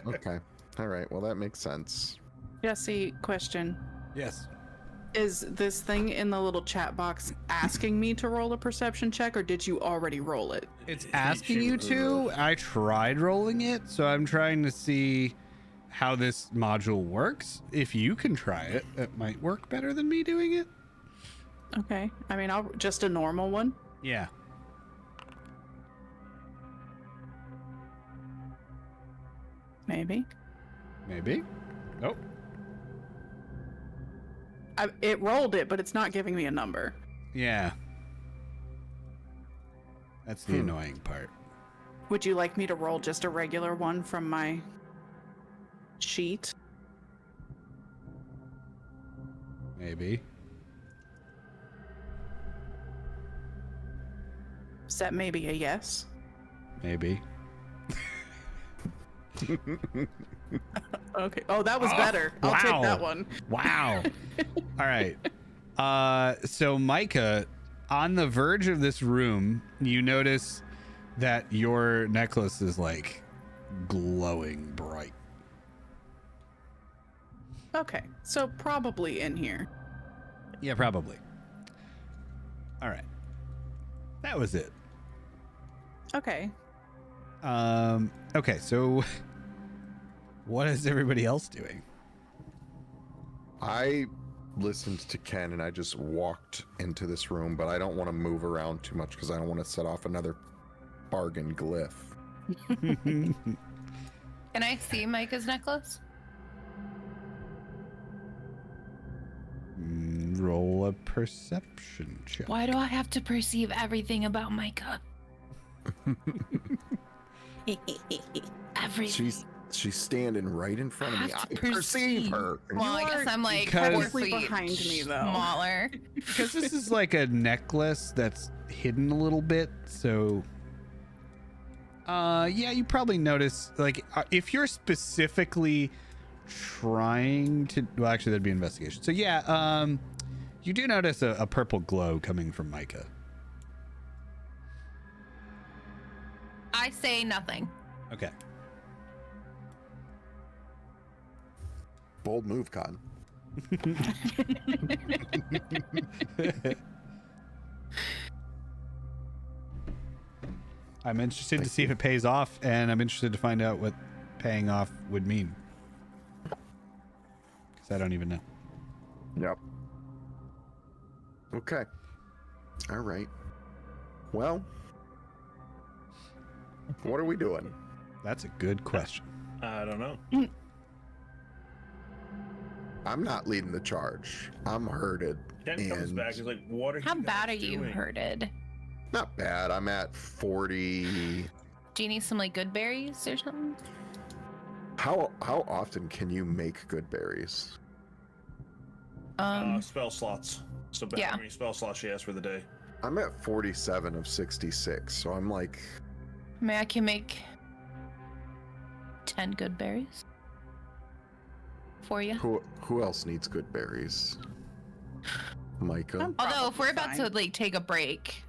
Okay. All right. Well, that makes sense. Jesse, question. Yes. Is this thing in the little chat box asking me to roll a perception check, or did you already roll it? It's asking you to. I tried rolling it, so I'm trying to see how this module works. If you can try it, it might work better than me doing it. Okay. I mean, I'll just a normal one. Yeah. Maybe. Maybe. Nope. It rolled it, but it's not giving me a number. Yeah. That's the annoying part. Would you like me to roll just a regular one from my sheet? Maybe. Is that maybe a yes? Maybe. Okay. Oh, that was Oh, better. I'll wow. take that one. Wow. All right. So Micah, on the verge of this room, you notice that your necklace is like glowing bright. Okay. So probably in here. Yeah, probably. All right. That was it. Okay. Okay, so what is everybody else doing? I listened to Ken and I just walked into this room, but I don't want to move around too much because I don't want to set off another bargain glyph. Can I see Micah's necklace? Roll a perception check. Why do I have to perceive everything about Micah? Everything. She's standing right in front of me. have I to perceive her. Well, I guess I'm like Because- 4 Technically feet behind me, though. smaller. Because this is like a necklace that's hidden a little bit, so yeah, you probably notice, like, if you're specifically trying to, well, actually that'd be investigation. So yeah, you do notice a purple glow coming from Micah. I say nothing. Okay. Bold move, Con. I'm interested to see if it pays off, and I'm interested to find out what paying off would mean. Because I don't even know. Yep. Okay. All right. Well, what are we doing? That's a good question. I don't know. I'm not leading the charge. I'm herded. Ken comes back. He's like, "What are How you bad are guys you doing?" hurted? Not bad. I'm at 40. Do you need some like good berries or something? How often can you make good berries? Spell slots. So Yeah. how many spell slots she has for the day? I'm at 47 of 66, so I'm like, I mean, I can make 10 good berries for you. who else needs good berries? Micah. Although, if we're about Fine. to like take a break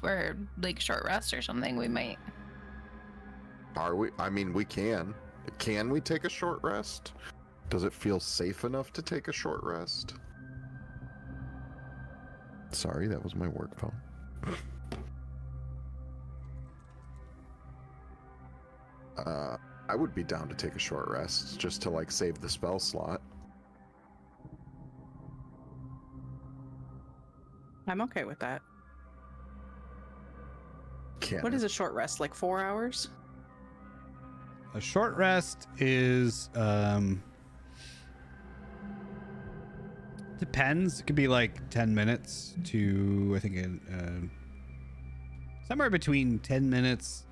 or like short rest or something, we might. Are we? I mean, we can. Can we take a short rest? Does it feel safe enough to take a short rest? Sorry, that was my work phone. I would be down to take a short rest just to like save the spell slot. I'm okay with that. Can't. What is a short rest? Like 4 hours? A short rest is depends. It could be like 10 minutes to, I think, somewhere between 10 minutes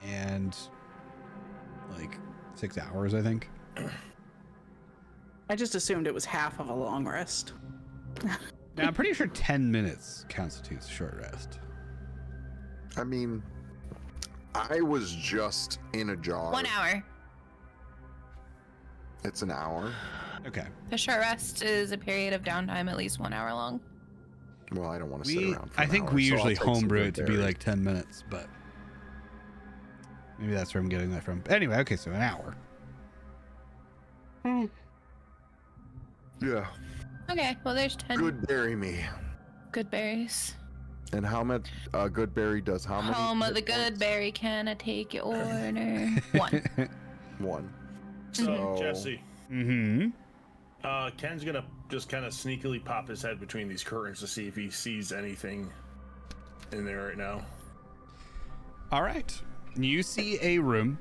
and like 6 hours, I think. I just assumed it was half of a long rest. Now, I'm pretty sure 10 minutes constitutes a short rest. I mean, I was just in a jar. 1 hour. It's an hour. Okay. A short rest is a period of downtime at least 1 hour long. Well, I don't want to sit around for I an think hour, we so I'll usually take some homebrew good it to be berries. like 10 minutes, but maybe that's where I'm getting that from. Anyway, okay, so an hour. Yeah. Okay, well, there's 10 Good berry me. good berries. And how much good berry does how many? Home of hit the good points? berry, can I take your order? 1. One. So So- Jesse, Mm-hmm. Ken's gonna just kind of sneakily pop his head between these curtains to see if he sees anything in there right now. All right. You see a room.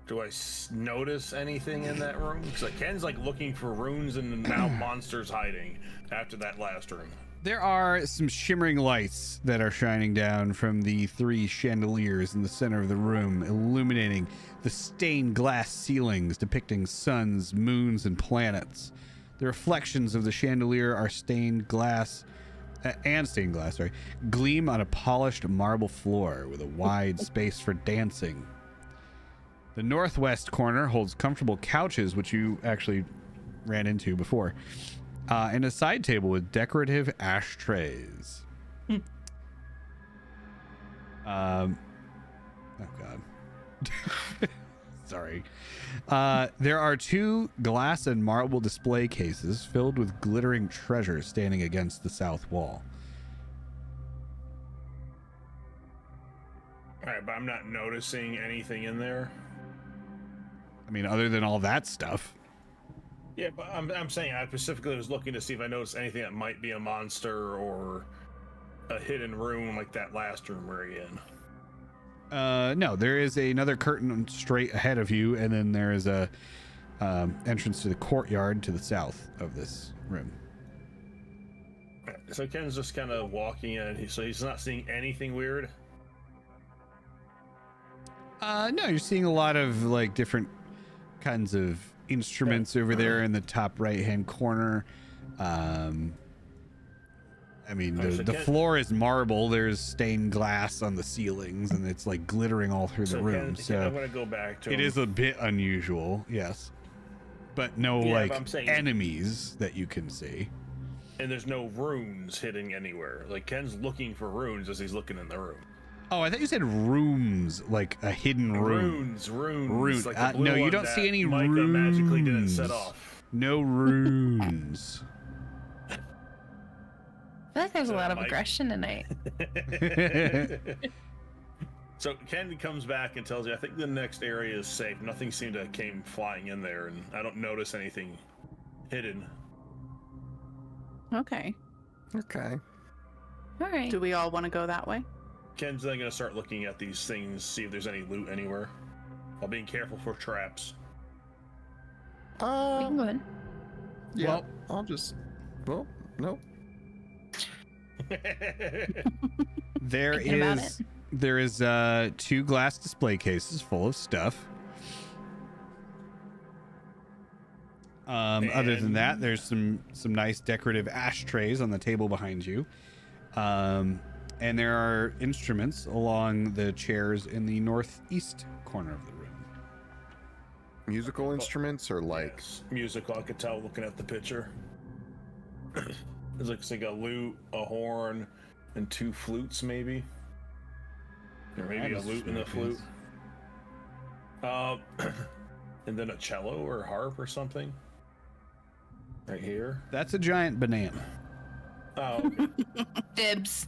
Do I notice anything in that room? Because like, Ken's like looking for runes and now monsters hiding after that last room. There are some shimmering lights that are shining down from the 3 chandeliers in the center of the room, illuminating the stained glass ceilings depicting suns, moons, and planets. The reflections of the chandelier are stained glass, gleam on a polished marble floor with a wide space for dancing. The northwest corner holds comfortable couches, which you actually ran into before, and a side table with decorative ashtrays. Oh God. Sorry. There are 2 glass and marble display cases filled with glittering treasure standing against the south wall. All right, but I'm not noticing anything in there. I mean, other than all that stuff. Yeah, but I'm saying I specifically was looking to see if I noticed anything that might be a monster or a hidden room like that last room we're in. No, there is another curtain straight ahead of you, and then there is a entrance to the courtyard to the south of this room. So Ken's just kind of walking in, so he's not seeing anything weird. No, you're seeing a lot of like different kinds of instruments over there in the top right-hand corner. I mean, the floor is marble. There's stained glass on the ceilings, and it's like glittering all through the room. So I'm gonna go back to it him. is a bit unusual, yes, but no Yeah, like but I'm saying- enemies that you can see. And there's no runes hidden anywhere. Like Ken's looking for runes as he's looking in the room. Oh, I thought you said rooms, like a hidden room. Runes. Runes. Like the blue No, you one don't that see any Micah runes. magically didn't set off. No runes. I feel like there's a lot of Mike? aggression tonight. So Ken comes back and tells you, I think the next area is safe. Nothing seemed to came flying in there, and I don't notice anything hidden. Okay. Okay. All right. Do we all want to go that way? Ken's then going to start looking at these things, see if there's any loot anywhere, while being careful for traps. We can go in. Yeah. Well- I'll just. Well, no. There Thinking about is 2 glass display cases full of stuff. Other than that, there's some nice decorative ashtrays on the table behind you. And there are instruments along the chairs in the northeast corner of the room. Musical instruments or like. Yes, musical, I could tell looking at the picture. It looks like a lute, a horn, and 2 flutes, maybe. Or maybe a lute and a flute. And then a cello or harp or something. Right here. That's a giant banana. Oh, okay. Dibs.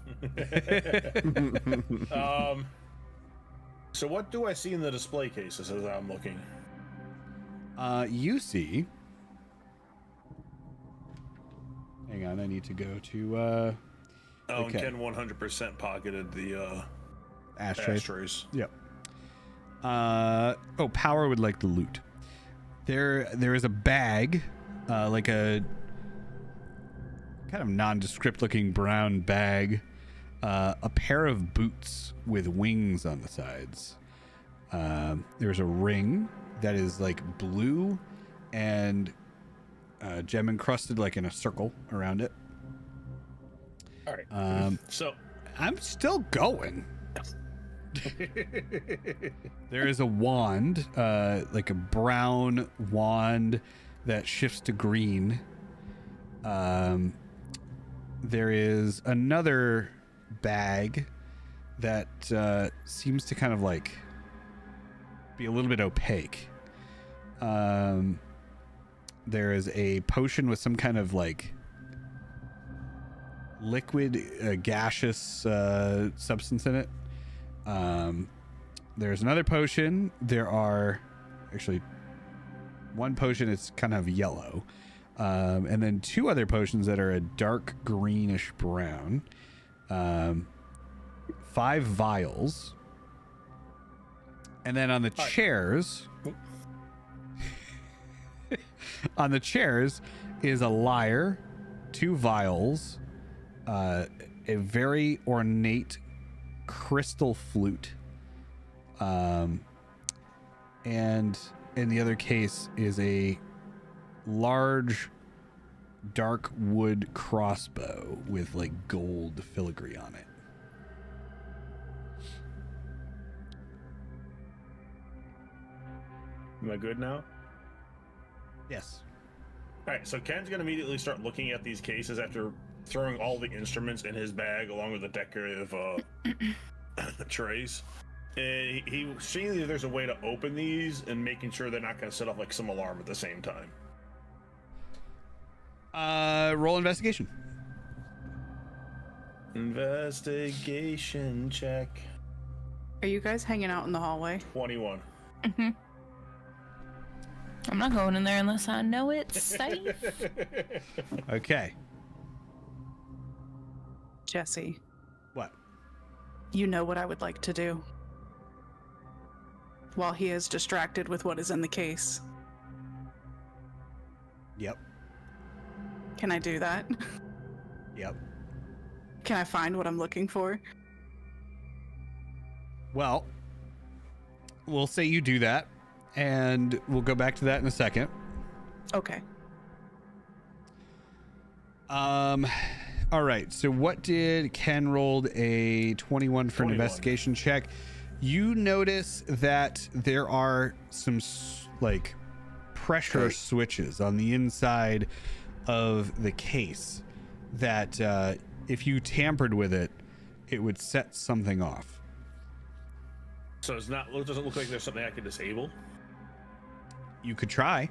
So what do I see in the display cases as I'm looking? You see. Hang on, I need to go to Oh, Okay. and Ken 100% pocketed the ashtrays. ashtrays. Yep. Power would like the loot. There is a bag, like a kind of nondescript looking brown bag, a pair of boots with wings on the sides. There's a ring that is like blue and gem encrusted, like in a circle around it. All right. So I'm still going. There is a wand, like a brown wand that shifts to green. There is another bag that seems to kind of like be a little bit opaque. There is a potion with some kind of like liquid, gaseous substance in it. There's another potion. There are actually one potion that's kind of yellow. And then 2 other potions that are a dark greenish brown. 5 vials. And then on the chairs... on the chairs is a lyre, 2 vials, a very ornate crystal flute, and in the other case is a large dark wood crossbow with like gold filigree on it. am I good now? Yes. All right, so Ken's gonna immediately start looking at these cases after throwing all the instruments in his bag along with the decorative trays. And he seeing if there's a way to open these and making sure they're not gonna set off like some alarm at the same time. Roll investigation. Investigation check. Are you guys hanging out in the hallway? 21. I'm not going in there unless I know it's safe. Okay. Jesse, What? you know what I would like to do. While he is distracted with what is in the case. Yep. Can I do that? Yep. Can I find what I'm looking for? Well, we'll say you do that, and we'll go back to that in a second. Okay. All right. So what did Ken rolled a 21 for an 21. investigation check? You notice that there are some like pressure switches on the inside of the case that if you tampered with it, it would set something off. So it doesn't look like there's something I could disable. You could try.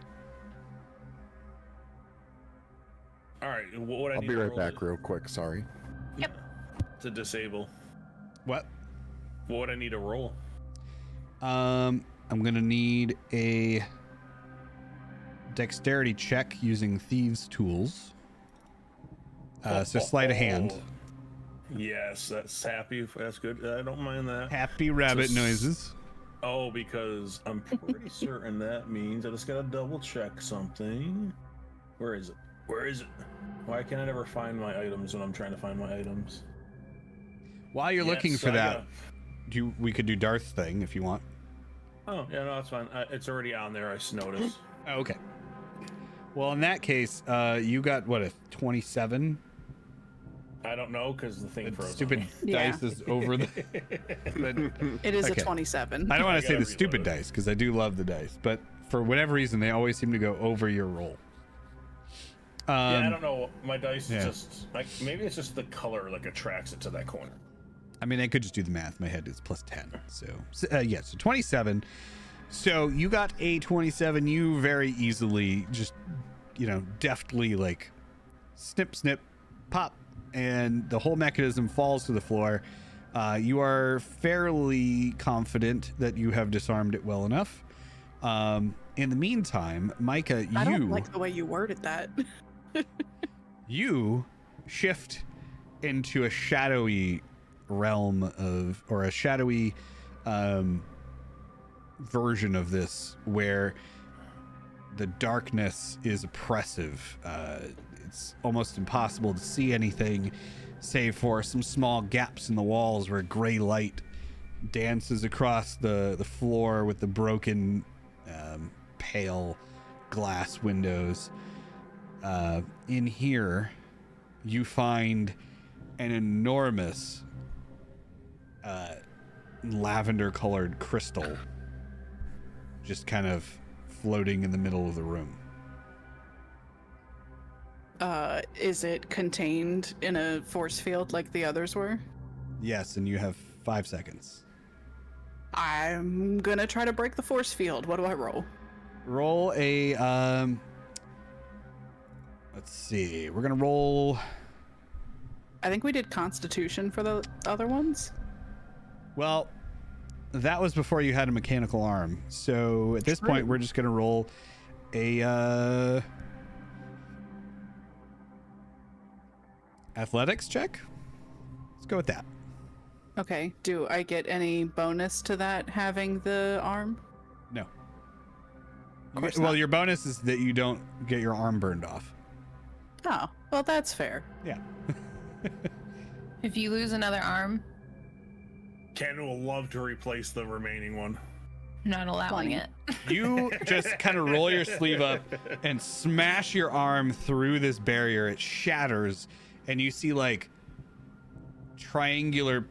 All right, what would I I'll need be to right roll back real quick. Sorry. to disable? What? What would I need to roll? I'm gonna need a dexterity check using thieves' tools. So sleight of hand. Yes, that's happy. That's good. I don't mind that. Happy rabbit Just- noises. Oh, because I'm pretty certain that means I just gotta double check something. Where is it? Where is it? Why can't I never find my items when I'm trying to find my items? While you're looking Yes, for I that, we could do Darth's thing if you want. Oh, yeah, no, that's fine. It's already on there. I just noticed. Oh, okay. Well, in that case, you got what, a 27? I don't know because the thing The froze. stupid on me. Yeah. dice is over the. But It is Okay. a 27. I don't want I to say gotta the stupid reload it. dice because I do love the dice, but for whatever reason, they always seem to go over your roll. Yeah, I don't know. My dice yeah. is just like maybe it's just the color like attracts it to that corner. I mean, I could just do the math. My head is plus 10. So yeah, so 27. So you got a 27. You very easily just, deftly like snip, snip, pop, and the whole mechanism falls to the floor. You are fairly confident that you have disarmed it well enough. In the meantime, Micah, I don't like the way you worded that. you shift into a shadowy realm or a shadowy version of this where the darkness is oppressive. It's almost impossible to see anything save for some small gaps in the walls where gray light dances across the floor with the broken pale glass windows. In here you find an enormous lavender colored crystal just kind of floating in the middle of the room. Is it contained in a force field like the others were? Yes, and you have 5 seconds. I'm gonna try to break the force field. What do I roll? Roll a let's see, we're gonna roll. I think we did Constitution for the other ones. Well, that was before you had a mechanical arm, so at this point we're just gonna roll a athletics check. Let's go with that. Okay. Do I get any bonus to that having the arm? No. course Well, not. your bonus is that you don't get your arm burned off. Oh, well, that's fair. Yeah. If you lose another arm, Ken will love to replace the remaining one. not allowing Fine. it. You just kind of roll your sleeve up and smash your arm through this barrier. It shatters, and you see like triangular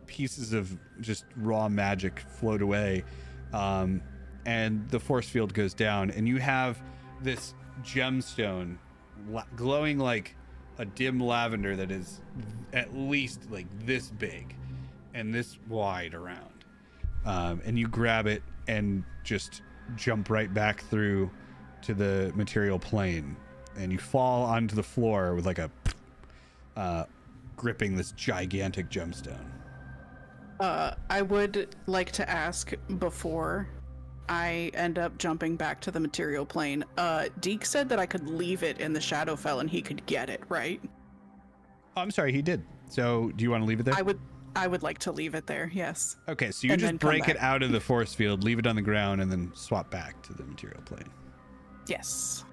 pieces of just raw magic float away. And the force field goes down, and you have this gemstone glowing like a dim lavender that is at least like this big and this wide around. And you grab it and just jump right back through to the material plane, and you fall onto the floor with like a gripping this gigantic gemstone. I would like to ask before I end up jumping back to the material plane. Deke said that I could leave it in the Shadowfell and he could get it, right? Oh, I'm sorry, he did. So do you want to leave it there? I would like to leave it there, yes. Okay, so you and just then come break it back. out of the force field, leave it on the ground, and then swap back to the material plane. Yes.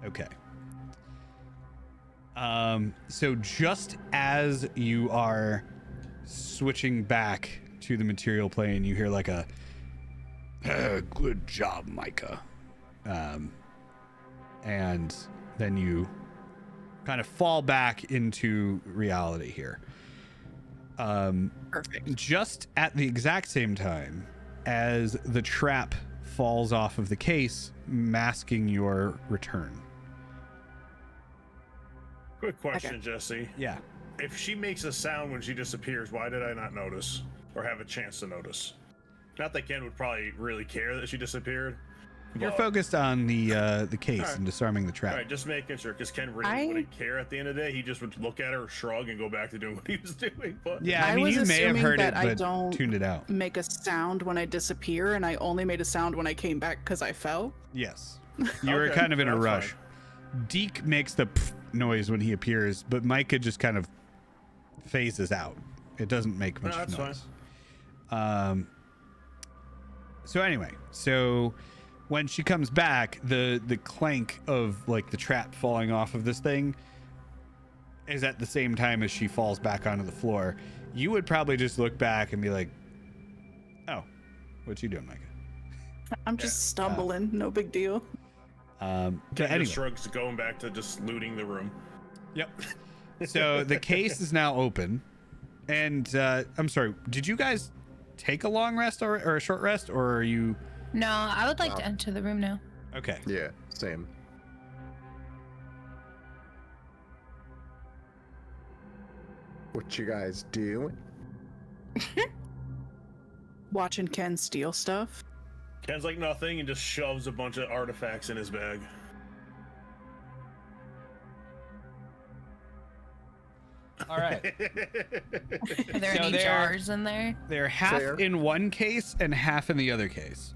Okay. So just as you are switching back to the material plane, you hear like a Good job, Micah. And then you kind of fall back into reality here. Perfect. Just at the exact same time as the trap falls off of the case, masking your return. Quick question, Okay. Jesse. Yeah. If she makes a sound when she disappears, why did I not notice or have a chance to notice? Not that Ken would probably really care that she disappeared. You're but- focused on the case Alright. and disarming the trap. All right, just making sure, because Ken really wouldn't care at the end of the day. He just would look at her, shrug, and go back to doing what he was doing. But Yeah, I I mean, was you may have assuming heard it, that I but don't tuned it out. make a sound when I disappear, and I only made a sound when I came back because I fell. Yes. You were Okay, kind of in a that's rush. Deke makes the pff noise when he appears, but Micah just kind of phases out. It doesn't make much that's noise. fine. So anyway, when she comes back, the clank of like the trap falling off of this thing is at the same time as she falls back onto the floor. You would probably just look back and be like, "Oh, what you doing, Micah?" I'm just stumbling, no big deal. But Ken anyway, just shrugs, going back to just looting the room. yep. So the case is now open, and I'm sorry. Did you guys take a long rest or a short rest, or are you? No, I would like to enter the room now. Okay. Yeah, same. What you guys doing? Watching Ken steal stuff. Ken's like nothing and just shoves a bunch of artifacts in his bag. All right. Are there So any there- jars in there? They're half Fair. in one case and half in the other case.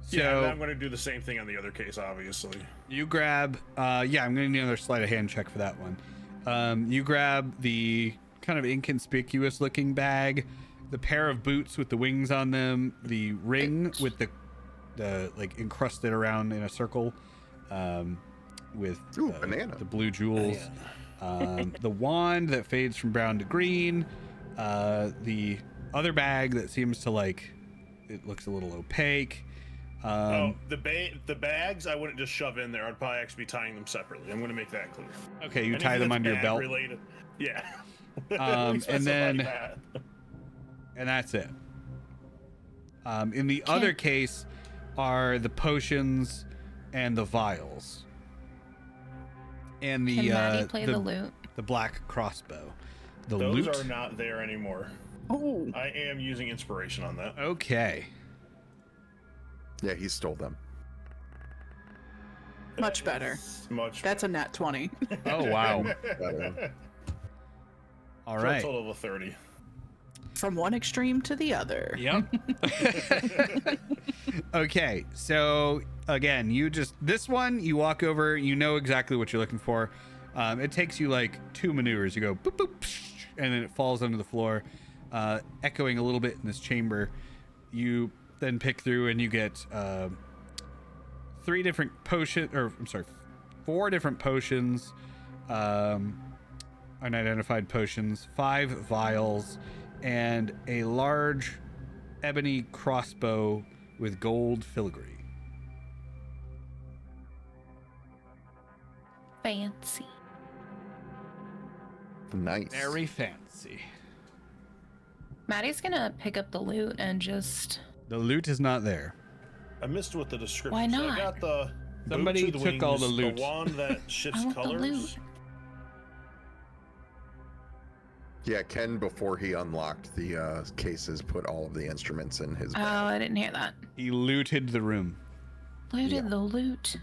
So Yeah, I'm going to do the same thing on the other case, obviously. you grab. Yeah, I'm gonna need another sleight of hand check for that one. You grab the kind of inconspicuous looking bag, the pair of boots with the wings on them, the ring with the like encrusted around in a circle, with Ooh, banana. the blue jewels, the wand that fades from brown to green, the other bag that seems to like it looks a little opaque. The bags I wouldn't just shove in there. I'd probably actually be tying them separately. I'm going to make that clear. Okay, you Anything tie them that's under your bag belt, Related. Yeah. And We specify then- that. and that's it. In the other case are the potions and the vials, and the Can Maddie play the loot? the black crossbow. The Those loot. are not there anymore. Oh, I am using inspiration on that. Okay. Yeah, he stole them. much better. Much That's a nat 20. Oh wow. Better. All for a right. total of a 30. From one extreme to the other. Yep. Okay, so again, this one you walk over, you know exactly what you're looking for. It takes you like 2 maneuvers. You go boop boop, psh, and then it falls onto the floor, echoing a little bit in this chamber. You then pick through and you get 4 different potions, unidentified potions, 5 vials, and a large ebony crossbow with gold filigree. Fancy. Nice. Very fancy. Maddie's gonna pick up the loot and just. The loot is not there. I missed what the description Why said. not? I got the Somebody boots with took all the wings, loot. The wand that shifts I want the colors. loot. Yeah, Ken, before he unlocked the cases, put all of the instruments in his Oh, bag. I didn't hear that. He looted the room. Looted the loot.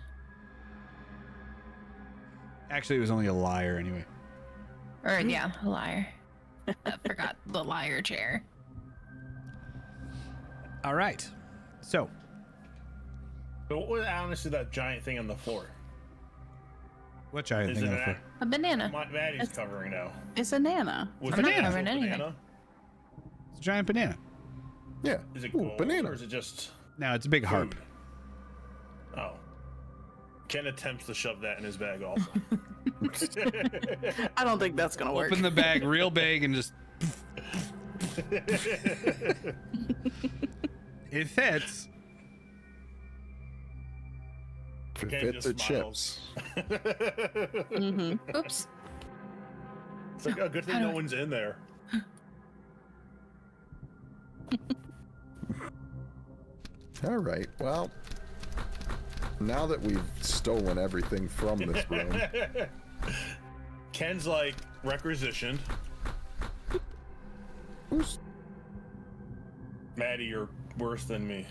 Actually, it was only a liar anyway. Or yeah, a liar. I forgot the liar chair. All right. So, But what was honestly that giant thing on the floor? what giant Is thing it on the an floor? A banana. Maddie's It's- covering now. It's a Nana. Was I'm it not an covering actual anything. banana? It's a giant banana. Yeah. Is it Ooh, gold banana. or is it just No, it's a big harp. food? Oh. Ken attempts to shove that in his bag also. I don't think that's gonna work. Open the bag real big and just. It fits. Ken Fit just the smiles. Mm-hmm. Oops. It's like, oh, good thing no one's in there. All right. Well, now that we've stolen everything from this room, Ken's like requisitioned. Maddie, you're worse than me.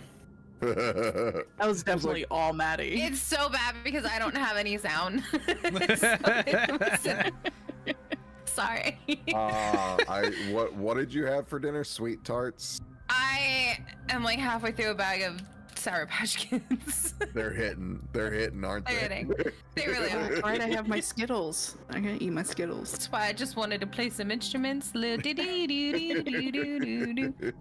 That was definitely all Maddie. It's so bad because I don't have any sound. Sorry. what did you have for dinner? Sweet tarts. I am like halfway through a bag of Sour Patch Kids. They're hitting, aren't they? They're hitting. They really are. All right, I have my Skittles. I'm gonna eat my Skittles. That's why I just wanted to play some instruments. Little dee dee dee dee dee dee dee.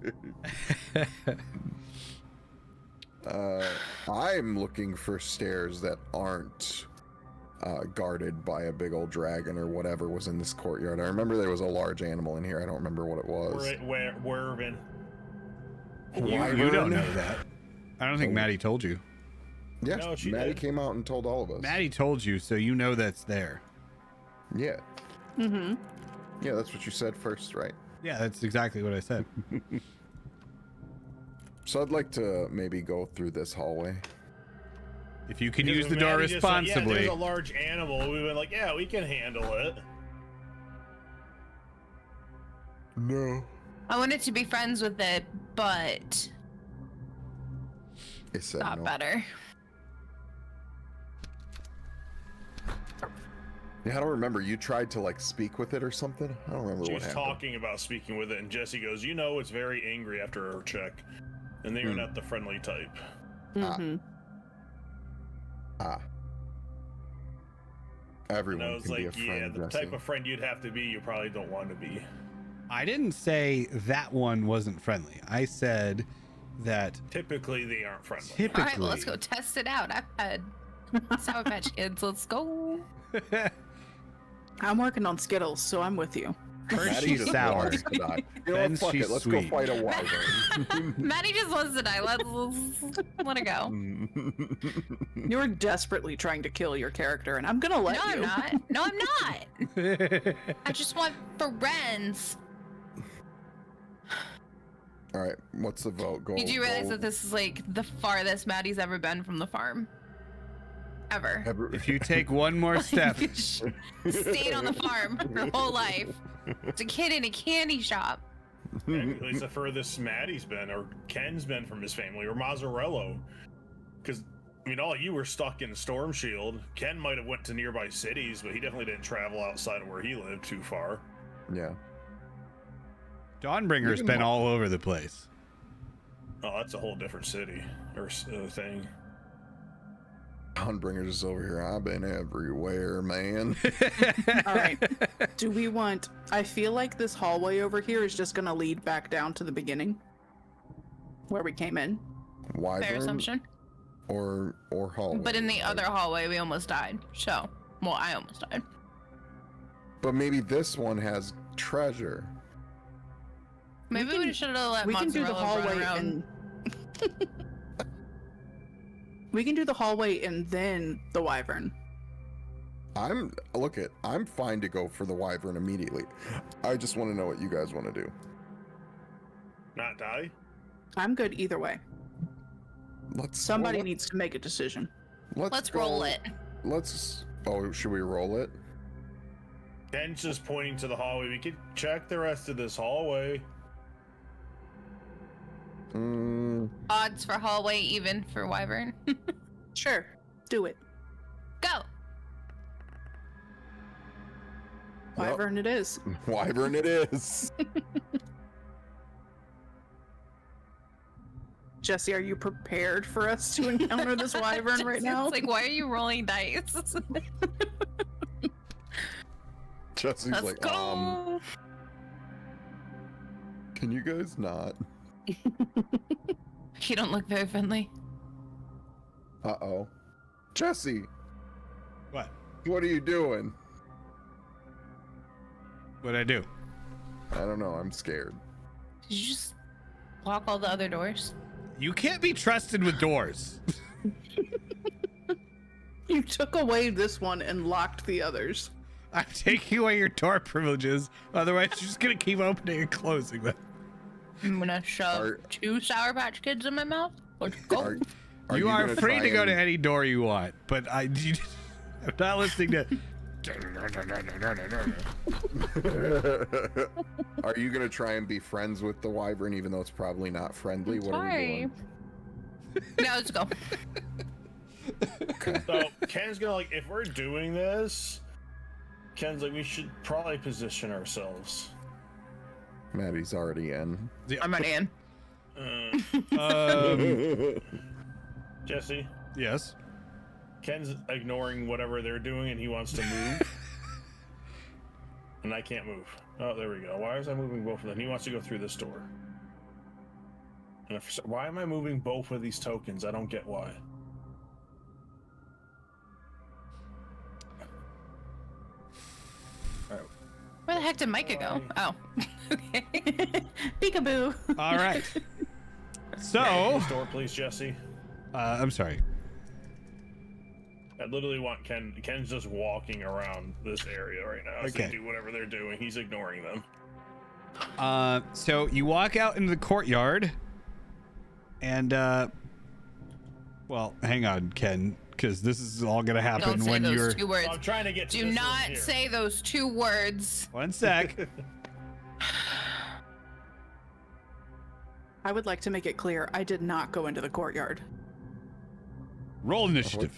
I'm looking for stairs that aren't guarded by a big old dragon or whatever was in this courtyard. I remember there was a large animal in here. I don't remember what it was. Where in? You don't know that. I don't think Maddie told you. Yeah, No, she Maddie did. came out and told all of us. Maddie told you, so you know that's there. Yeah. Mm-hmm. Yeah, that's what you said first, right? Yeah, that's exactly what I said. So I'd like to maybe go through this hallway. If you can Because use the when door Maddie just said, responsibly. yeah, there's a large animal. We went like, yeah, we can handle it. No. I wanted to be friends with it, but It said got no. better. Yeah, I don't remember. You tried to like speak with it or something? I don't remember She what was happened. talking about speaking with it, and Jesse goes, you know, it's very angry after her check. And they are not the friendly type. Mm-hmm. Ah. And Everyone I was can be a like, friend, yeah, the Jesse. type of friend you'd have to be, you probably don't want to be. I didn't say that one wasn't friendly. I said that Typically, they aren't friendly. typically. All right, well, let's go test it out. I've had Sour Patch Kids. Let's go. I'm working on Skittles, so I'm with you. First Maddie she's just sour. wants to die. You know Then what? Fuck she's it. Let's sweet. go fight a wyvern. Maddie just wants to die. Let's let it go. You're desperately trying to kill your character, and I'm gonna let No, you. I'm not. No, I'm not. I just want friends. All right, what's the vote? Go. Did you realize go. that this is like the farthest Maddie's ever been from the farm? Ever. If you take one more step, Stayed on the farm her whole life. It's a kid in a candy shop. At least the furthest Maddie's been, or Ken's been from his family, or Mazzarello. Because, I mean, all you were stuck in Storm Shield. Ken might have went to nearby cities, but he definitely didn't travel outside of where he lived too far. Yeah. Dawnbringer's Even been more- all over the place. Oh, that's a whole different city, or thing. Dawnbringer's is over here. I've been everywhere, man. All right. Do we want? I feel like this hallway over here is just gonna lead back down to the beginning, where we came in. Wyvern Fair assumption. or hallway. But in the other hallway, we almost died. So, well, I almost died. But maybe this one has treasure. Maybe we should have let We can do the Mozzarella run hallway around. and. We can do the hallway and then the wyvern. I'm fine to go for the wyvern immediately. I just want to know what you guys want to do. Not die? I'm good either way. Somebody needs to make a decision. Let's roll it. Let's. Oh, should we roll it? Ken's just pointing to the hallway. We could check the rest of this hallway. Odds for hallway, even for Wyvern. Sure, do it. Go. Wyvern it is. Wyvern it is. Jesse, are you prepared for us to encounter this wyvern right now? It's like, why are you rolling dice? Jesse's Let's like, go. can you guys not? You don't look very friendly. Uh-oh. Jesse, What? what are you doing? What'd I do? I don't know. I'm scared. Did you just lock all the other doors? You can't be trusted with doors. You took away this one and locked the others. I'm taking away your door privileges. Otherwise, you're just gonna keep opening and closing them. I'm gonna shove 2 Sour Patch Kids in my mouth. Let's go. You are gonna free try to go to and- any door you want, but I'm not listening to. Are you gonna try and be friends with the wyvern, even though it's probably not friendly? What are we doing? Yeah, let's go. So Ken's gonna like, if we're doing this, Ken's like, we should probably position ourselves. Maddie's already in. I'm already in. Jesse, Yes. Ken's ignoring whatever they're doing and he wants to move. And I can't move. Oh, there we go. Why is I moving both of them? He wants to go through this door. And why am I moving both of these tokens? I don't get why. Where the heck did Micah go? Oh. Okay. Peekaboo. All right. So, This door, please, Jesse. I'm sorry. I literally want Ken. Ken's just walking around this area right now as Okay. they do whatever they're doing. He's ignoring them. So you walk out into the courtyard, and well, hang on, Ken, because this is all gonna happen Don't say when those you're. 2 words. I'm trying to get to Do this not room here. say those 2 words. One sec. I would like to make it clear I did not go into the courtyard. Roll initiative.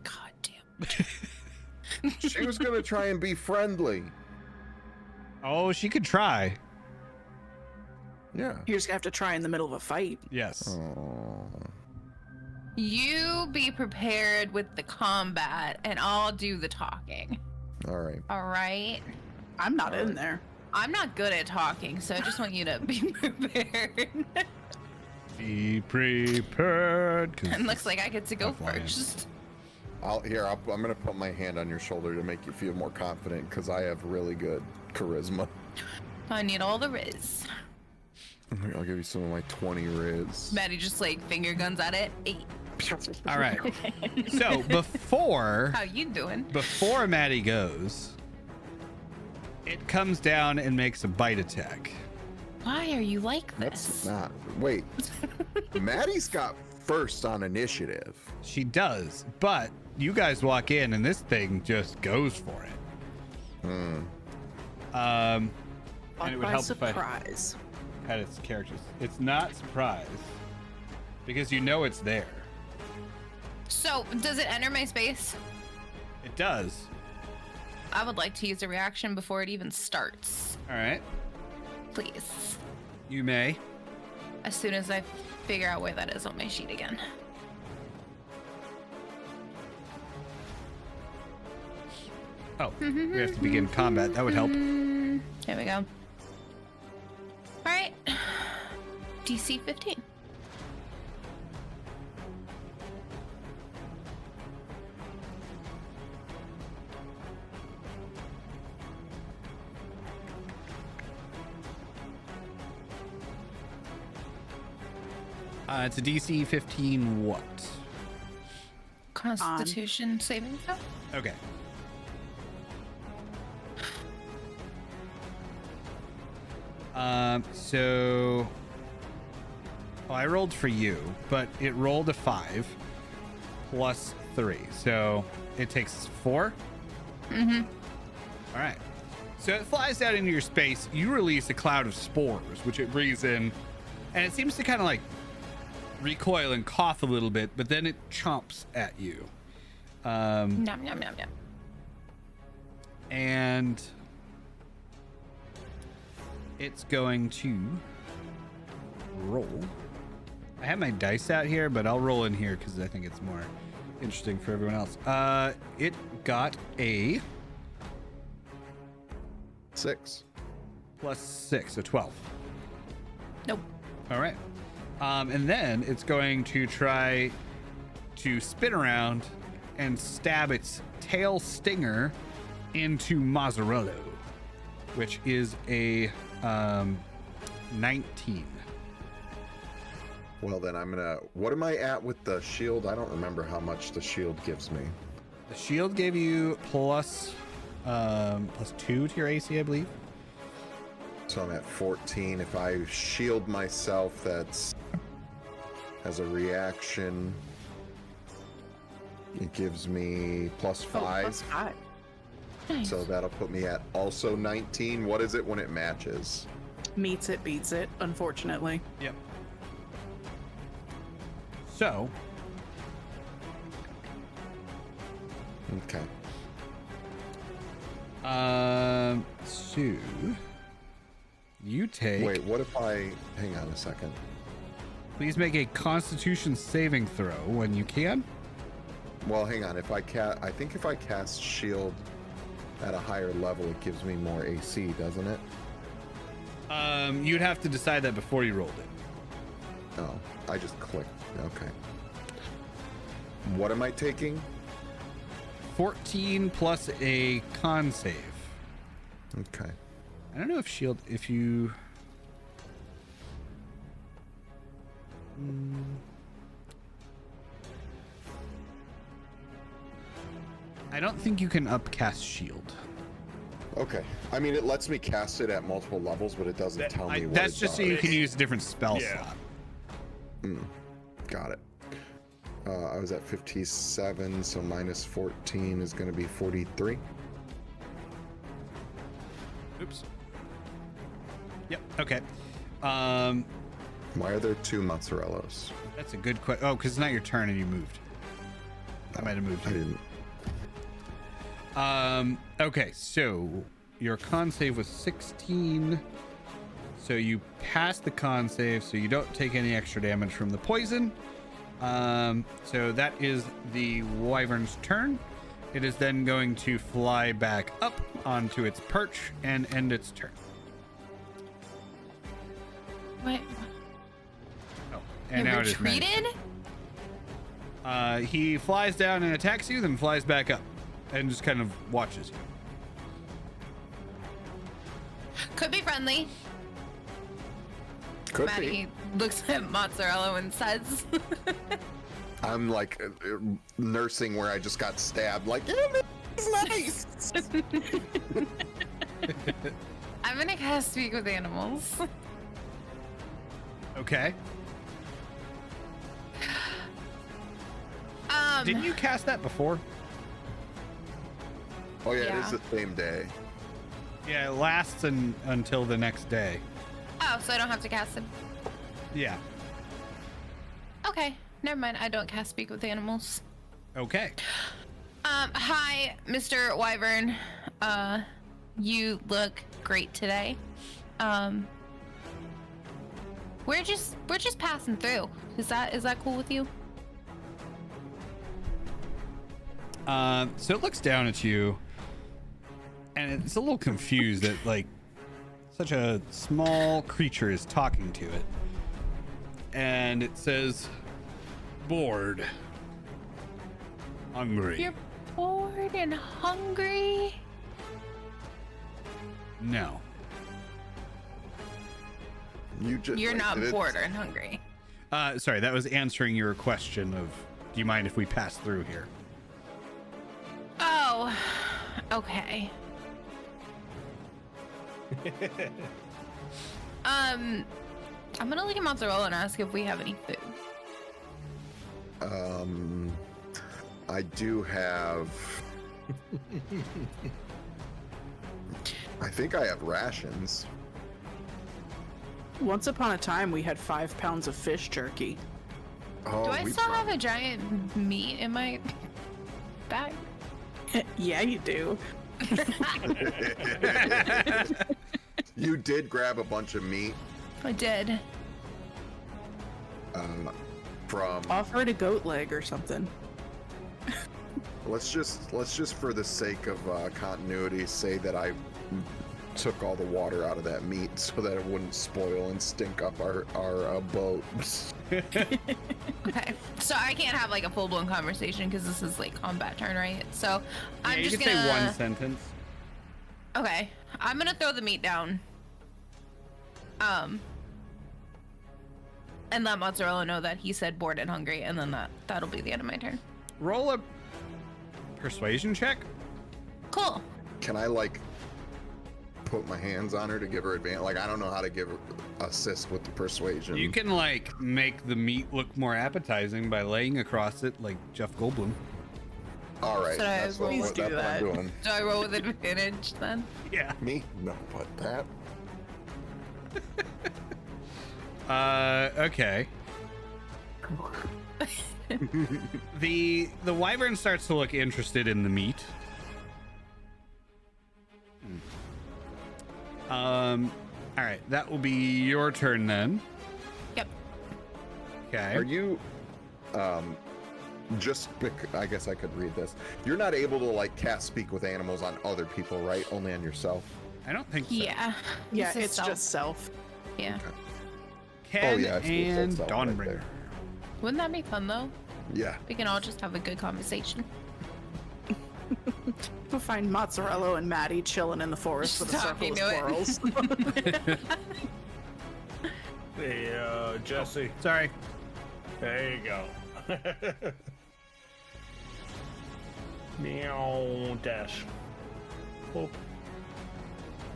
God damn. She was gonna try and be friendly. Oh, she could try. Yeah. You're just gonna have to try in the middle of a fight. Yes. Oh. You be prepared with the combat, and I'll do the talking. All right. All right? I'm not in there. I'm not good at talking, so I just want you to be prepared. Be prepared. 'Cause And looks like I get to go Tough line. first. I'm gonna put my hand on your shoulder to make you feel more confident because I have really good charisma. I need all the riz. I'll give you some of my 20 riz. Maddie just like finger guns at it. 8. all right. So before How you doing? Maddie goes, it comes down and makes a bite attack. Why are you like That's this? not. Wait. Maddie's got first on initiative. She does, but you guys walk in and this thing just goes for it. And it would By help if I surprise. had its characters. It's not surprise because you know it's there. So, does it enter my space? It does. I would like to use a reaction before it even starts. All right. Please. You may. As soon as I figure out where that is on my sheet again. Oh, we have to begin combat. That would help. There we go. Alright. DC 15. It's a DC 15 what? Constitution saving throw? Okay. So I rolled for you, but it rolled a 5 plus 3. So it takes 4? Mm-hmm. All right. So it flies out into your space. You release a cloud of spores, which it breathes in, and it seems to kind of like recoil and cough a little bit, but then it chomps at you. Nom, nom, nom, nom. And it's going to roll. I have my dice out here, but I'll roll in here because I think it's more interesting for everyone else. It got a 6. plus 6, so 12. Nope. All right. And then it's going to try to spin around and stab its tail stinger into Mazzarello, which is a 19. Well, then I'm gonna. What am I at with the shield? I don't remember how much the shield gives me. The shield gave you plus 2 to your AC, I believe. So I'm at 14. If I shield myself, that's as a reaction. It gives me plus 5. Plus 5. Nice. So that'll put me at also 19. What is it when it matches? Meets it, beats it, unfortunately. Yep. So, Okay. Sue, you take. Wait, what if I. Hang on a second. Please make a Constitution saving throw when you can. Well, hang on. If I think if I cast shield at a higher level, it gives me more AC, doesn't it? You'd have to decide that before you rolled it. Oh, I just clicked. Okay. What am I taking? 14 plus a con save. Okay. I don't know if shield, if you. I don't think you can upcast shield. Okay. I mean, it lets me cast it at multiple levels, but it doesn't tell me what That's it just so does. you can use a different spell Yeah. slot. Got it. I was at 57, so minus 14 is going to be 43. Oops. Yep. Okay. Why are there 2 mozzarellas? That's a good question. Oh, because it's not your turn and you moved. I might have moved I you. didn't. Okay, so your con save was 16. So you passed the con save, so you don't take any extra damage from the poison. So that is the wyvern's turn. It is then going to fly back up onto its perch and end its turn. What? Oh, You and now it is managed. retreated? He flies down and attacks you, then flies back up and just kind of watches you. Could be friendly. Could Maddie looks at mozzarella and says, I'm like nursing where I just got stabbed. Like, yeah, it's nice. I'm gonna cast Speak with Animals. Okay. Didn't you cast that before? Oh yeah, it Yeah. is the same day. Yeah, it lasts until the next day. Oh, so I don't have to cast it. Yeah. Okay, never mind. I don't cast Speak with Animals. Okay. Hi, Mr. Wyvern. You look great today. We're just passing through. Is that cool with you? So it looks down at you, and it's a little confused that like such a small creature is talking to it, and it says, "Bored, hungry." You're bored and hungry. No. You're not bored and hungry. Sorry, that was answering your question of, do you mind if we pass through here? Oh, okay. I'm gonna look at mozzarella and ask if we have any food. I do have. I think I have rations. Once upon a time, we had 5 pounds of fish jerky. Oh, Do I still have a giant meat in my bag? Yeah, you do. You did grab a bunch of meat I did. from. Offer it a goat leg or something. Let's just for the sake of continuity say that I took all the water out of that meat so that it wouldn't spoil and stink up our boat. Okay, so I can't have like a full-blown conversation because this is like combat turn, right? So I'm you just can gonna say one sentence. Okay, I'm gonna throw the meat down. And let Mozzarella know that he said bored and hungry, and then that'll be the end of my turn. Roll a persuasion check. Cool. Can I like put my hands on her to give her advantage? Like I don't know how to give her assist with the persuasion. You can like make the meat look more appetizing by laying across it like Jeff Goldblum. All right, Should I that's what, roll- that's do what I'm that? doing. Do I roll with advantage then? Yeah. Me? No, but that. Okay. The wyvern starts to look interested in the meat. All right, that will be your turn then. Yep. Okay. Are you, I guess I could read this. You're not able to like cast speak with animals on other people, right? Only on yourself. I don't think so. Yeah. Yeah, This is it's just self. Yeah. Ken Oh, yeah, I see it and says self right Dawnbringer. there. Wouldn't that be fun though? Yeah. We can all just have a good conversation. We'll find Mozzarella and Maddie chilling in the forest with a circle Talking of to it. squirrels. Hey, Jesse. Sorry. There you go. Meow dash. Oh,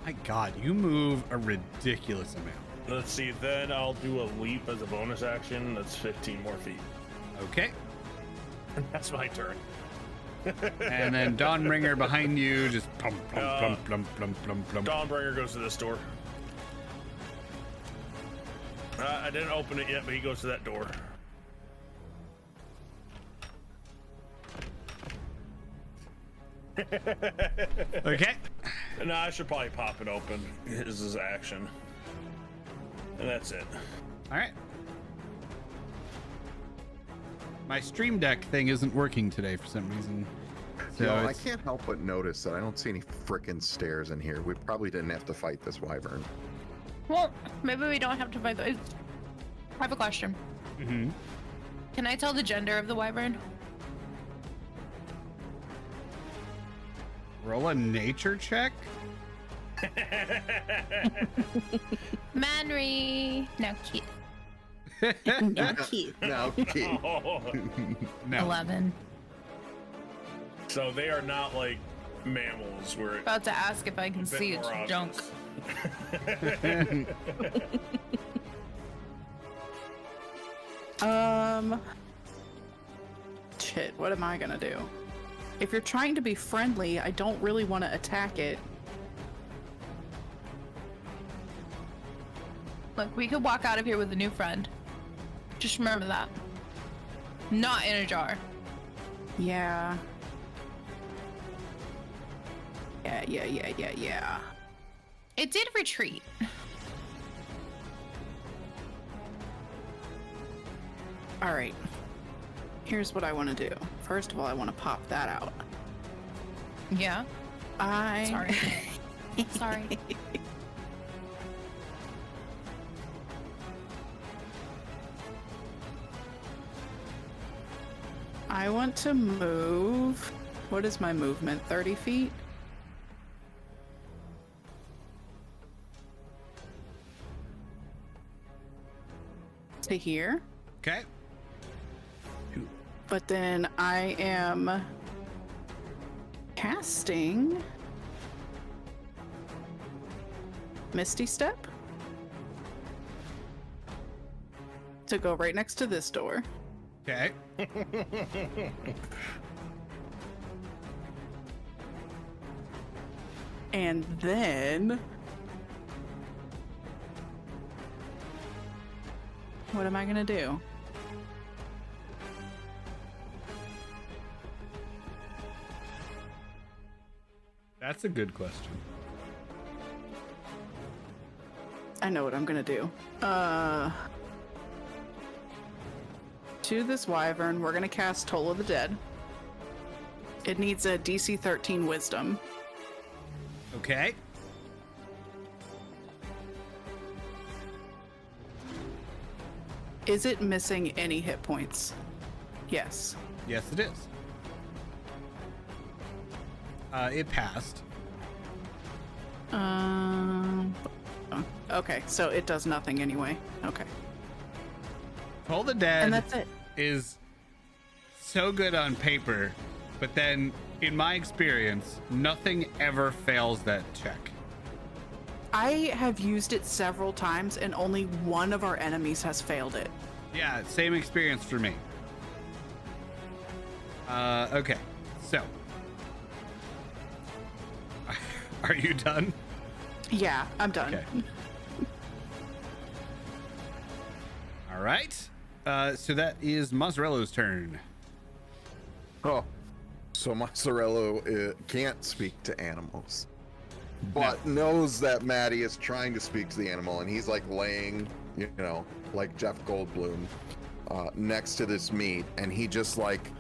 My God, you move a ridiculous amount. let's see. Then I'll do a leap as a bonus action. That's 15 more feet. Okay. That's my turn. And then Dawnbringer behind you, just plump, plump, plump, plump, plump, plump, plump. Dawnbringer goes to this door. I didn't open it yet, but he goes to that door. Okay. No, I should probably pop it open. This is action. And that's it. All right. My Stream Deck thing isn't working today for some reason. So I it's- can't help but notice that I don't see any frickin' stairs in here. We probably didn't have to fight this wyvern. Well, maybe we don't have to fight those. I have a question. Mhm. Can I tell the gender of the wyvern? Roll a nature check. Manry. No, cute. Keith. Now, Keith. Oh. No. 11. So they are not like mammals where it's About to ask if I can a bit see its more junk. Um. Shit, what am I gonna do? If you're trying to be friendly, I don't really want to attack it. Look, we could walk out of here with a new friend. Just remember that. Not in a jar. Yeah. Yeah. It did retreat. All right. Here's what I want to do. First of all, I want to pop that out. Yeah. Sorry. Sorry. I want to move. What is my movement? 30 feet? To here. Okay. But then I am casting Misty Step to go right next to this door. Okay. And then what am I gonna do? That's a good question. I know what I'm gonna do. To this wyvern, we're gonna cast Toll of the Dead. It needs a DC 13 Wisdom. Okay. Is it missing any hit points? Yes. Yes, it is. It passed. Okay, so it does nothing anyway. Okay. Toll the Dead And that's it. is so good on paper, but then in my experience, nothing ever fails that check. I have used it several times, and only one of our enemies has failed it. Yeah, same experience for me. Okay, so are you done? Yeah, I'm done. Okay. All right. So that is Mozzarello's turn. Oh, so Mozzarella can't speak to animals, but knows that Maddie is trying to speak to the animal, and he's like laying, you know, like Jeff Goldblum, next to this meat, and he just like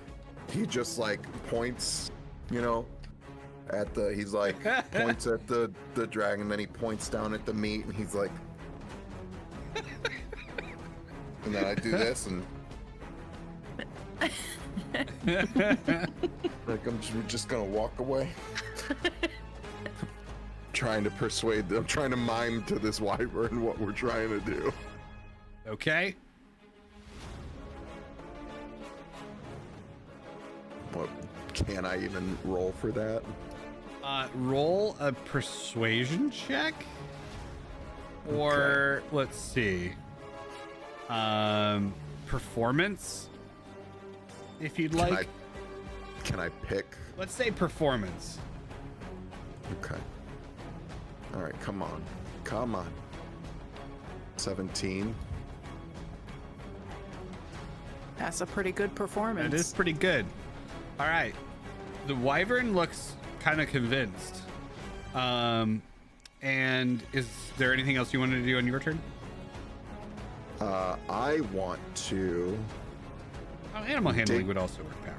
points, you know, at the, he's like points at the dragon, then he points down at the meat, and he's like, and then I do this, and like we're just gonna walk away. Trying to persuade them, trying to mime to this wyvern what we're trying to do. Okay. What, can I even roll for that? Roll a persuasion check. Or let's see. Performance. If you'd like. Can I pick? Let's say performance. Okay. All right, come on. Come on. 17. That's a pretty good performance. It is pretty good. All right. The wyvern looks kind of convinced. And is there anything else you wanted to do on your turn? I want to Animal handling would also work power.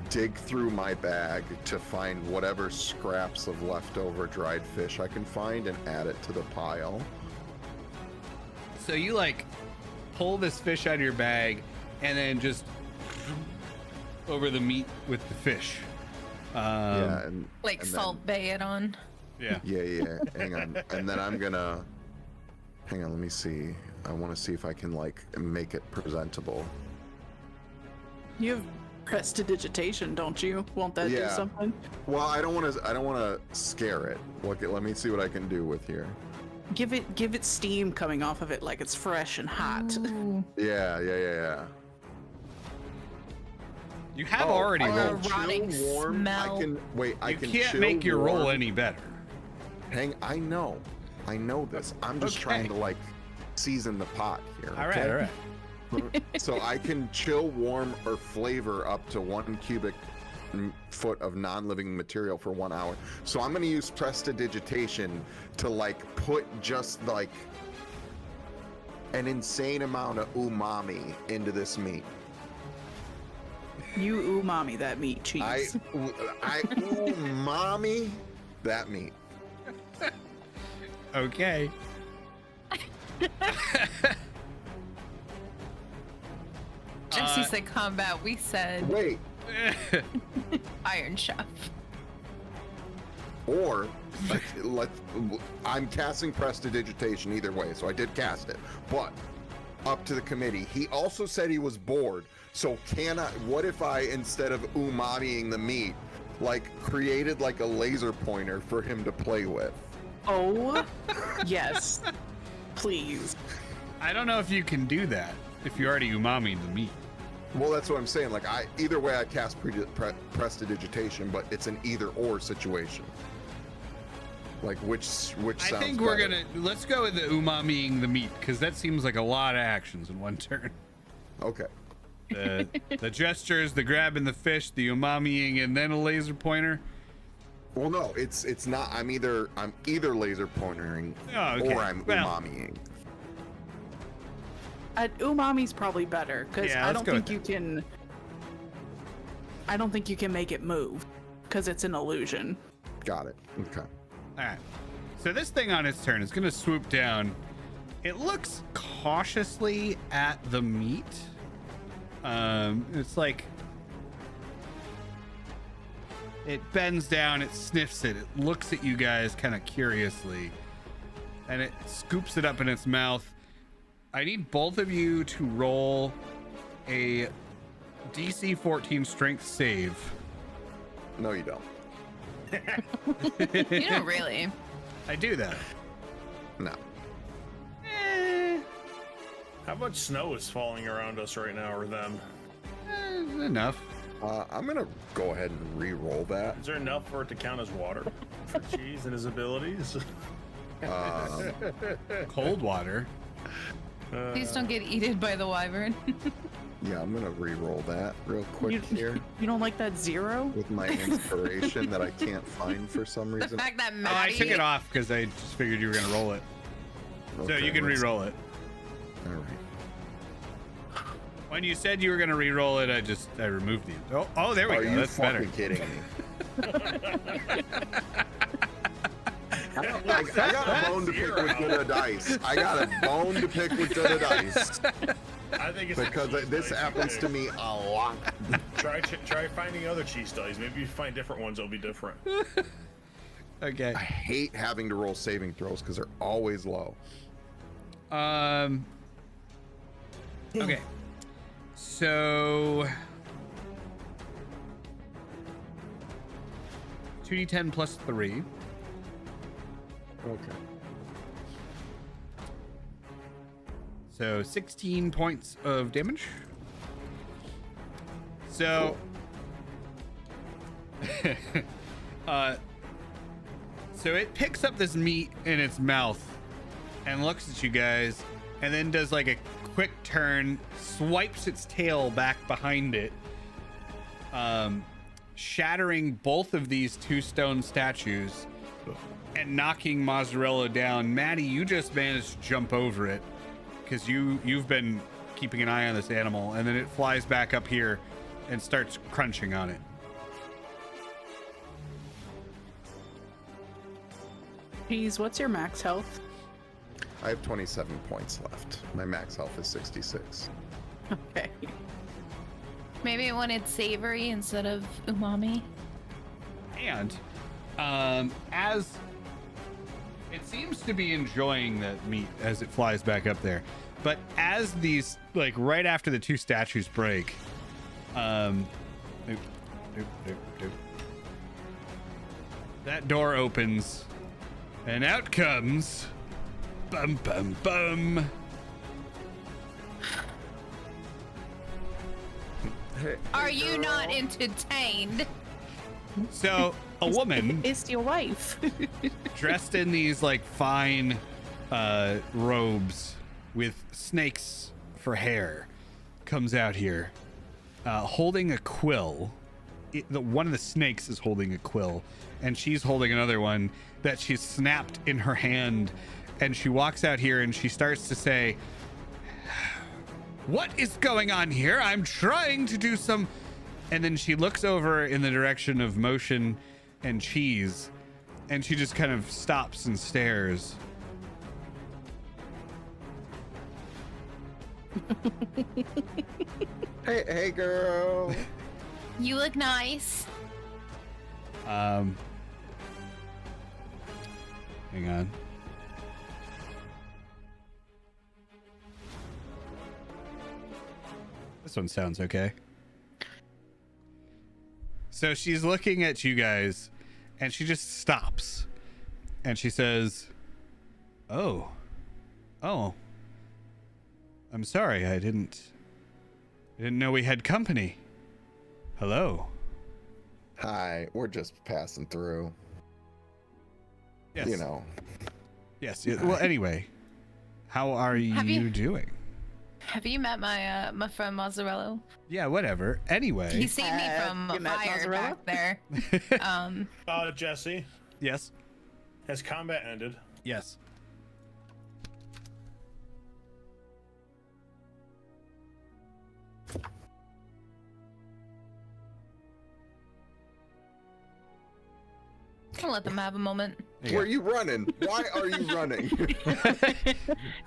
dig through my bag to find whatever scraps of leftover dried fish I can find and add it to the pile. So you like pull this fish out of your bag and then just over the meat with the fish. Yeah, and Like and Salt Bay it on. Yeah. Yeah. Hang on, and then I'm gonna. Hang on, let me see. I want to see if I can like make it presentable. You have prestidigitation, don't you? Won't that do Yeah. something? Well, I don't want to scare it. Look, let me see what I can do with here. Give it steam coming off of it like it's fresh and hot. Ooh. Yeah. You have Oh, already I Or rolled. a rotting chill warm. smell. I can wait. I You can can't chill make your roll warm. any better. I know this. I'm just Okay. trying to like season the pot here. All right. So I can chill, warm, or flavor up to 1 cubic foot of non-living material for 1 hour. So I'm going to use prestidigitation to like put just like an insane amount of umami into this meat. You umami that meat cheese. I umami that meat. Okay. Jesse said combat. We said Wait, Iron Chef. or I'm casting prestidigitation either way, so I did cast it. But up to the committee, he also said he was bored. So what if I, instead of umamiing the meat, like created like a laser pointer for him to play with? Oh, yes. Please. I don't know if you can do that if you already umami the meat. Well, that's what I'm saying. Like, either way I cast prestidigitation, but it's an either or situation. Like, which sounds I think we're better? let's go with the umamiing the meat because that seems like a lot of actions in one turn. Okay. The gestures, the grabbing the fish, the umamiing, and then a laser pointer. Well, no, it's not. I'm either laser pointering Oh, okay. or I'm Well- umamiing. Umami's probably better because Yeah, I let's don't go think with you can. I don't think you can make it move because it's an illusion. Got it. Okay. All right. So this thing on its turn is going to swoop down. It looks cautiously at the meat. It's like it bends down, it sniffs it, it looks at you guys kind of curiously, and it scoops it up in its mouth, I need both of you to roll a DC 14 strength save. No, you don't. You don't really. I do that. No. How much snow is falling around us right now, or them? Enough. I'm gonna go ahead and re-roll that. Is there enough for it to count as water for Cheese and his abilities? Cold water. Please don't get eaten by the wyvern. Yeah, I'm gonna re-roll that real quick here You don't like that 0? with my inspiration that I can't find for some The reason. fact that Oh, I Maddie. took it off because I just figured you were gonna roll it. So Okay, you can let's- re-roll it. All right. When you said you were gonna re-roll it, I removed the. Oh, there we Are go. you That's better. fucking kidding me? I got a bone to pick with good dice. I got a bone to pick with good dice I think it's because cheese this dice happens to thing. me a lot. Try finding other cheese dice. Maybe if you find different ones, they'll be different. Okay. I hate having to roll saving throws because they're always low. Okay. So 2d10 plus 3. Okay. So 16 points of damage. So so it picks up this meat in its mouth and looks at you guys and then does like a quick turn, swipes its tail back behind it, shattering both of these 2 stone statues and knocking Mozzarella down. Maddie, you just managed to jump over it because you've been keeping an eye on this animal, and then it flies back up here and starts crunching on it. Cheese, what's your max health? I have 27 points left. My max health is 66. Okay. Maybe it wanted savory instead of umami. And as it seems to be enjoying that meat as it flies back up there, but as these, like right after the 2 statues break, that door opens and out comes bum bum bum Are you not entertained? so a woman It's your wife. dressed in these like fine robes with snakes for hair comes out here holding a quill. One of the snakes is holding a quill and she's holding another one that she's snapped in her hand, and she walks out here and she starts to say, "What is going on here? I'm trying to do some," and then she looks over in the direction of Motion and Cheese, and she just kind of stops and stares. Hey, girl. You look nice. Hang on. This one sounds okay. So she's looking at you guys and she just stops and she says, Oh, I'm sorry. I didn't know we had company. Hello. Hi, we're just passing through. Yes. You know. Yes. Well, anyway, how are you doing? Have you met my friend Mozzarella? Yeah, whatever. Anyway. He saved me from you a met fire Mozzarella? back there. Jesse, Yes. has combat ended? Yes. I'll let them have a moment. There you Where are you running? Why are you running?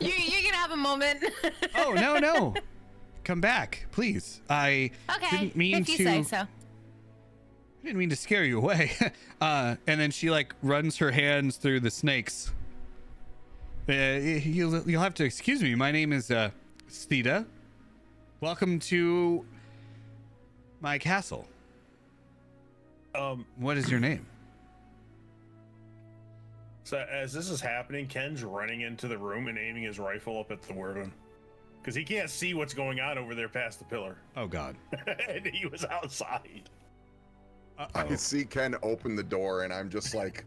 You can have a moment. Oh, no. Come back, please. I Okay, didn't mean if you to say so. I didn't mean to scare you away. And then she like runs her hands through the snakes You'll have to excuse me. My name is Stida. Welcome to my castle. What is your name? So as this is happening, Ken's running into the room and aiming his rifle up at the warden. Because he can't see what's going on over there past the pillar. Oh, God. And he was outside. I see Ken open the door, and I'm just like,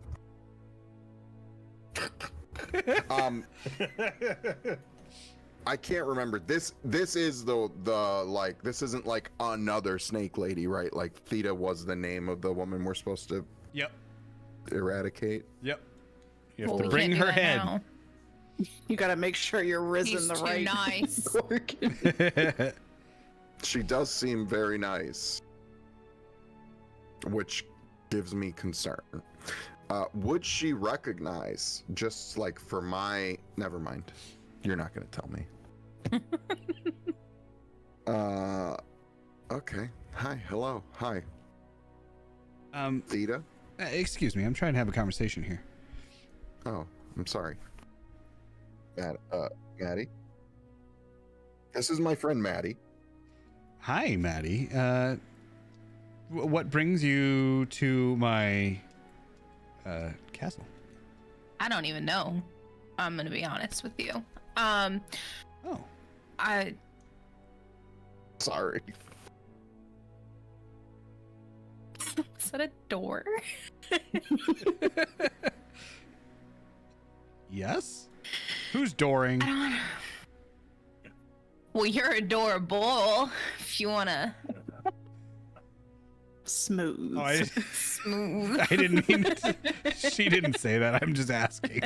I can't remember. This is the like, this isn't like another snake lady, right? Like Theta was the name of the woman we're supposed to Yep. eradicate. Yep. You have Well, to we bring can't do her that head. now. You gotta make sure you're risen He's the too right. nice. organ. She does seem very nice, which gives me concern. Would she recognize, just like for my, never mind, you're not going to tell me. Okay. Hi. Hello. Hi. Theta? Excuse me. I'm trying to have a conversation here. Oh, I'm sorry. Maddie? This is my friend Maddie. Hi, Maddie. What brings you to my castle? I don't even know. I'm gonna be honest with you. Oh. I Sorry. is that a door? Yes? Who's dooring? I don't. Well, you're adorable. If you wanna Smooth. Oh, I smooth. didn't mean to. She didn't say that. I'm just asking.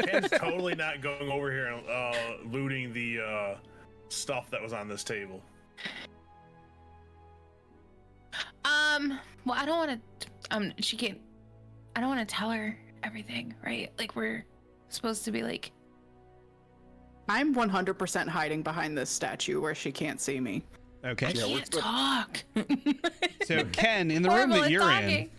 Ken's totally not going over here and looting the stuff that was on this table. Well, I don't want to. She can't. I don't want to tell her everything, right? Like we're supposed to be like. I'm 100% hiding behind this statue where she can't see me. Okay. Yeah, Can't talk. So Ken, in the room Horrible that at you're talking.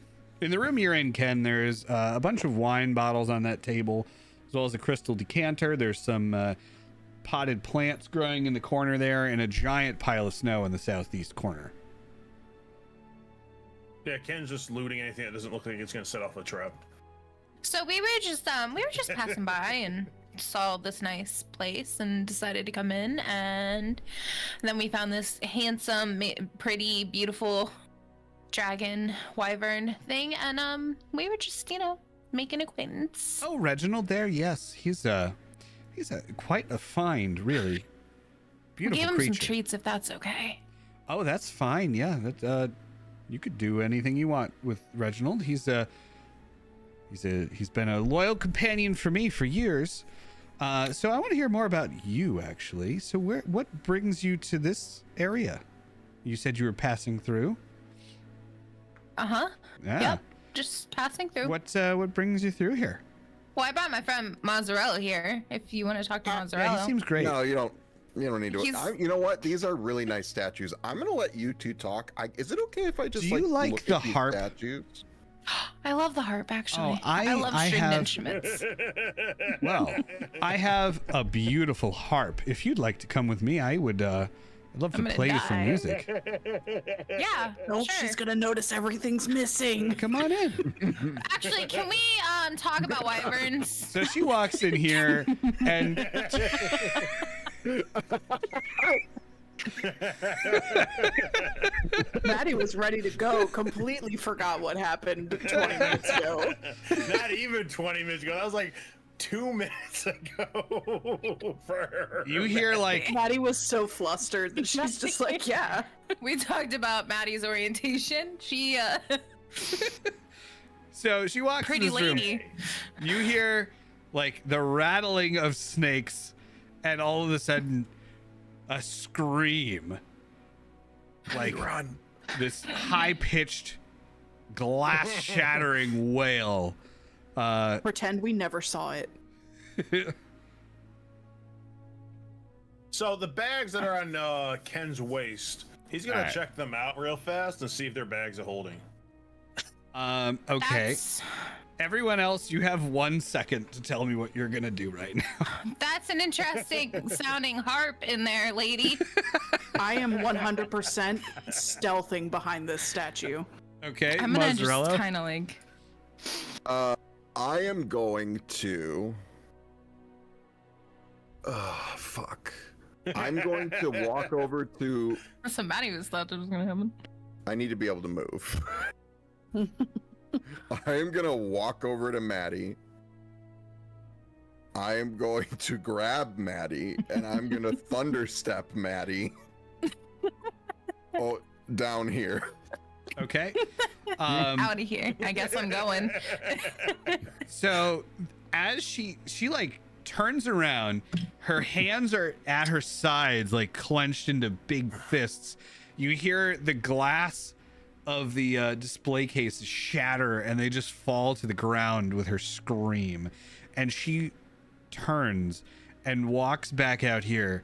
in the room you're in, Ken, there's a bunch of wine bottles on that table, as well as a crystal decanter. There's some potted plants growing in the corner there, and a giant pile of snow in the southeast corner. Yeah, Ken's just looting anything that doesn't look like it's going to set off a trap. So we were just passing by and saw this nice place and decided to come in, and then we found this handsome, pretty, beautiful dragon wyvern thing, and we were just making acquaintance. Oh, Reginald there, yes, he's quite a find, really. We'll Beautiful give him creature. some treats if that's okay. Oh, that's fine. Yeah, that you could do anything you want with Reginald. He's been a loyal companion for me for years. So I want to hear more about you, actually. So what brings you to this area? You said you were passing through. Uh-huh. Yeah. Yep. Just passing through. What brings you through here? Well, I brought my friend Mozzarella here. If you want to talk to Mozzarella. Yeah, he seems great. No, you don't need to. He's- You know what? These are really nice statues. I'm gonna let you two talk. Is it okay if I just Do you like look the at these harp? statues? I love the harp, actually. Oh, I love stringed have- instruments. Well, I have a beautiful harp. If you'd like to come with me, I'd love to I'm gonna play you some die. music. Yeah. Oh, sure. she's gonna notice everything's missing. Come on in. Actually, can we talk about wyverns? So she walks in here and Maddie was ready to go, completely forgot what happened 20 minutes ago. Not even 20 minutes ago. That was like 2 minutes ago for her. you hear like Maddie was so flustered that she's just like, yeah. We talked about Maddie's orientation. She so she walks pretty in this room. lady. You hear like the rattling of snakes, and all of a sudden a scream, like Run. this high-pitched glass-shattering wail. Pretend we never saw it. So the bags that are on Ken's waist, he's going All to right. check them out real fast and see if they're bags of holding. Okay. That's Everyone else, you have 1 second to tell me what you're gonna do right now. That's an interesting sounding harp in there, lady. I am 100% stealthing behind this statue. Okay, I'm gonna Mozzarella. just kind of like. I am going to. Fuck. I'm going to walk over to. Somebody was thought it was gonna happen. I need to be able to move. I am gonna walk over to Maddie. I am going to grab Maddie and I'm gonna thunderstep Maddie. Oh, down here. Okay. Out of here. I guess I'm going. So as she like turns around, her hands are at her sides, like clenched into big fists. You hear the glass of the display case shatter and they just fall to the ground with her scream. And she turns and walks back out here.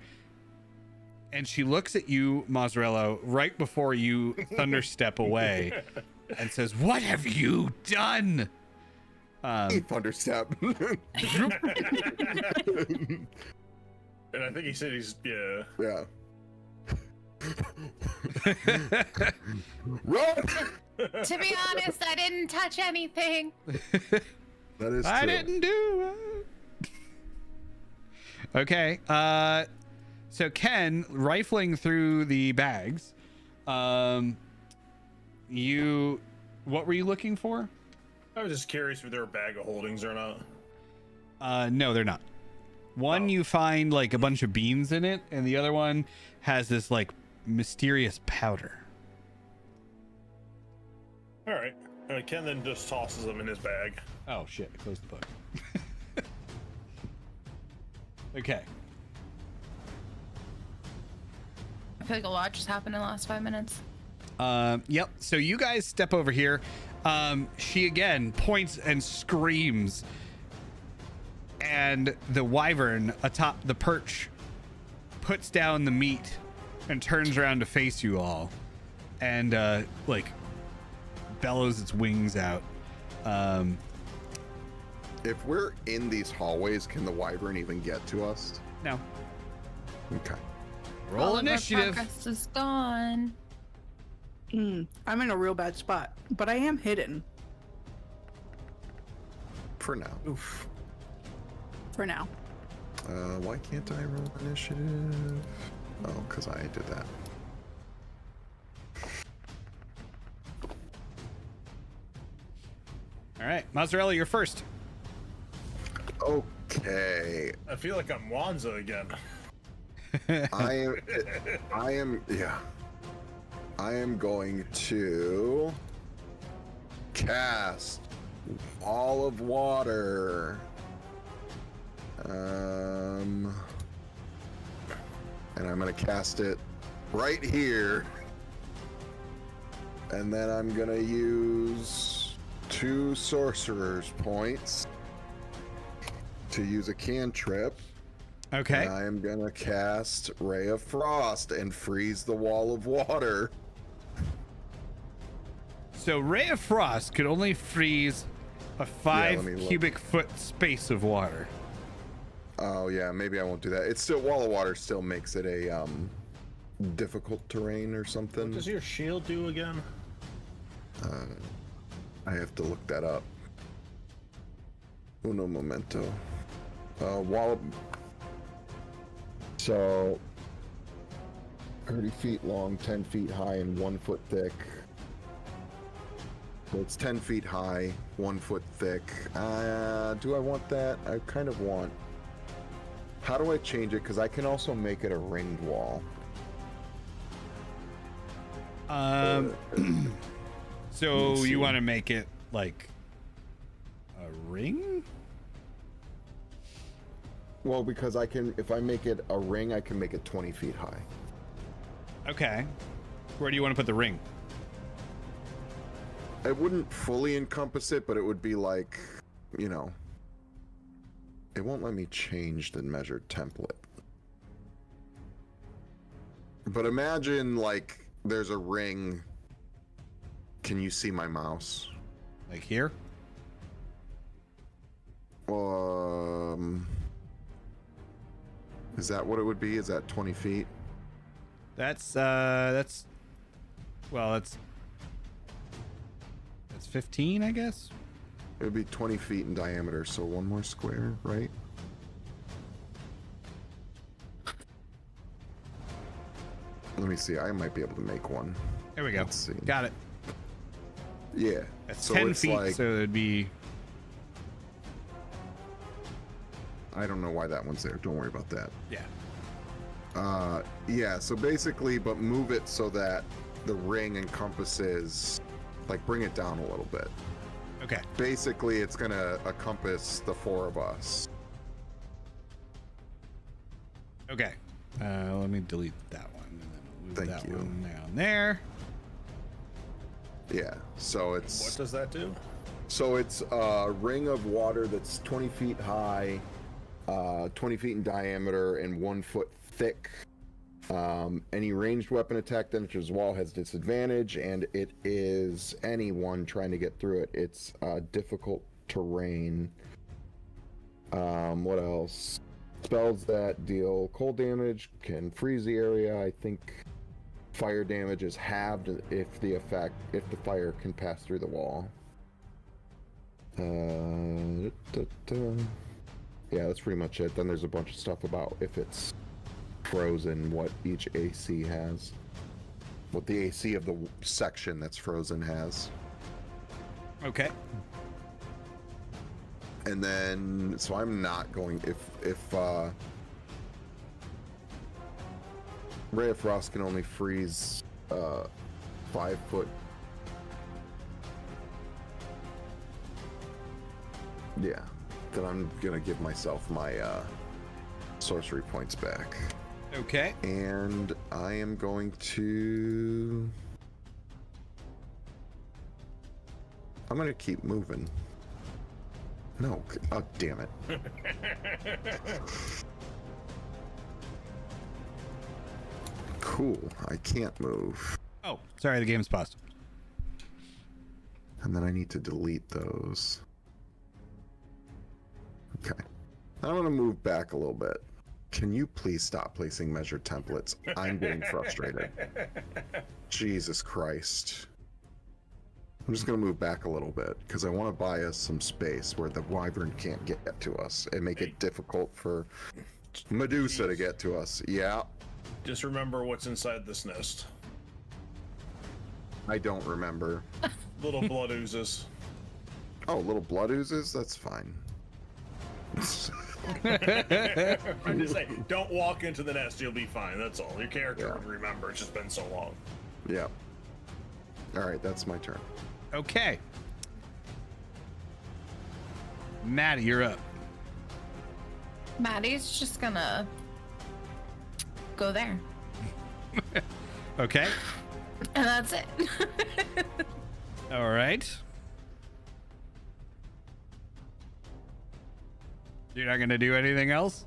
And she looks at you, Mozzarella, right before you thunderstep away and says, "What have you done?" Thunderstep. And I think he said he's yeah. Yeah. Run! To be honest, I didn't touch anything. That is I true. didn't do it. Okay. So Ken, rifling through the bags, what were you looking for? I was just curious if they're a bag of holdings or not. No, they're not. One, you find like a bunch of beans in it, and the other one has this like mysterious powder. All right. Ken then just tosses them in his bag. Oh shit! I closed the book. Okay. I feel like a lot just happened in the last 5 minutes. Yep. So you guys step over here. She again points and screams, and the wyvern atop the perch puts down the meat and turns around to face you all, and like bellows its wings out. If we're in these hallways, can the wyvern even get to us? No. Okay. Roll All of our initiative. progress is gone. I'm in a real bad spot, but I am hidden For now. Oof. for now. Why can't I roll initiative? Oh, because I did that. All right, Mozzarella, you're first. Okay. I feel like I'm Wanza again. I am going to cast Wall of Water. And I'm gonna cast it right here. And then I'm gonna use 2 sorcerer's points to use a cantrip. Okay. And I am gonna cast Ray of Frost and freeze the wall of water. So Ray of Frost could only freeze a 5 let me look. cubic foot space of water. Oh yeah, maybe I won't do that. It's still wall of water still makes it a difficult terrain or What something. does your shield do again? I have to look that up. Uno momento. Wall. So 30 feet long, 10 feet high, and 1 foot thick. So it's 10 feet high, 1 foot thick. Do I want that? I kind of want. How do I change it? Because I can also make it a ringed wall. So Let's see. you want to make it like a ring? Well, because I can, if I make it a ring, I can make it 20 feet high. Okay. Where do you want to put the ring? It wouldn't fully encompass it, but it would be like, you know, it won't let me change the measured template. But imagine like there's a ring. Can you see my mouse? Like here? Is that what it would be? Is that 20 feet? That's 15, I guess. It would be 20 feet in diameter, so one more square, right? Let me see. I might be able to make one. There we go. Let's see. Got it. Yeah. That's so 10 it's feet, like, so it'd be. I don't know why that one's there. Don't worry about that. Yeah. Yeah, so basically, but move it so that the ring encompasses, like bring it down a little bit. Okay. Basically, it's going to encompass the four of us. Okay. Let me delete that one and then I'll move Thank that you. one down there. Yeah, so it's... What does that do? So it's a ring of water that's 20 feet high, 20 feet in diameter, and 1 foot thick. Any ranged weapon attack that enters the wall has disadvantage, and it is anyone trying to get through it. It's difficult terrain. What else? Spells that deal cold damage can freeze the area. I think fire damage is halved if the fire can pass through the wall. Yeah, that's pretty much it. Then there's a bunch of stuff about if it's frozen, what each AC has, what the AC of the section that's frozen has. Okay. And then, so I'm not going, if Ray of Frost can only freeze 5 foot. Yeah, then I'm gonna give myself my sorcery points back. Okay. And I am going to... I'm gonna keep moving. No, oh damn it. Cool, I can't move. Oh, sorry, the game's paused. And then I need to delete those. Okay. I'm gonna move back a little bit. Can you please stop placing measure templates? I'm getting frustrated. Jesus Christ. I'm just gonna move back a little bit because I want to buy us some space where the wyvern can't get to us and make it difficult for Medusa to get to us. Yeah. Just remember what's inside this nest. I don't remember. Little blood oozes. Oh, little blood oozes? That's fine. I'm just saying, don't walk into the nest, you'll be fine. That's all. Your character would remember. It's just been so long. Yeah. All right, that's my turn. Okay. Maddie, you're up. Maddie's just gonna go there. Okay. And that's it. All right. You're not gonna do anything else?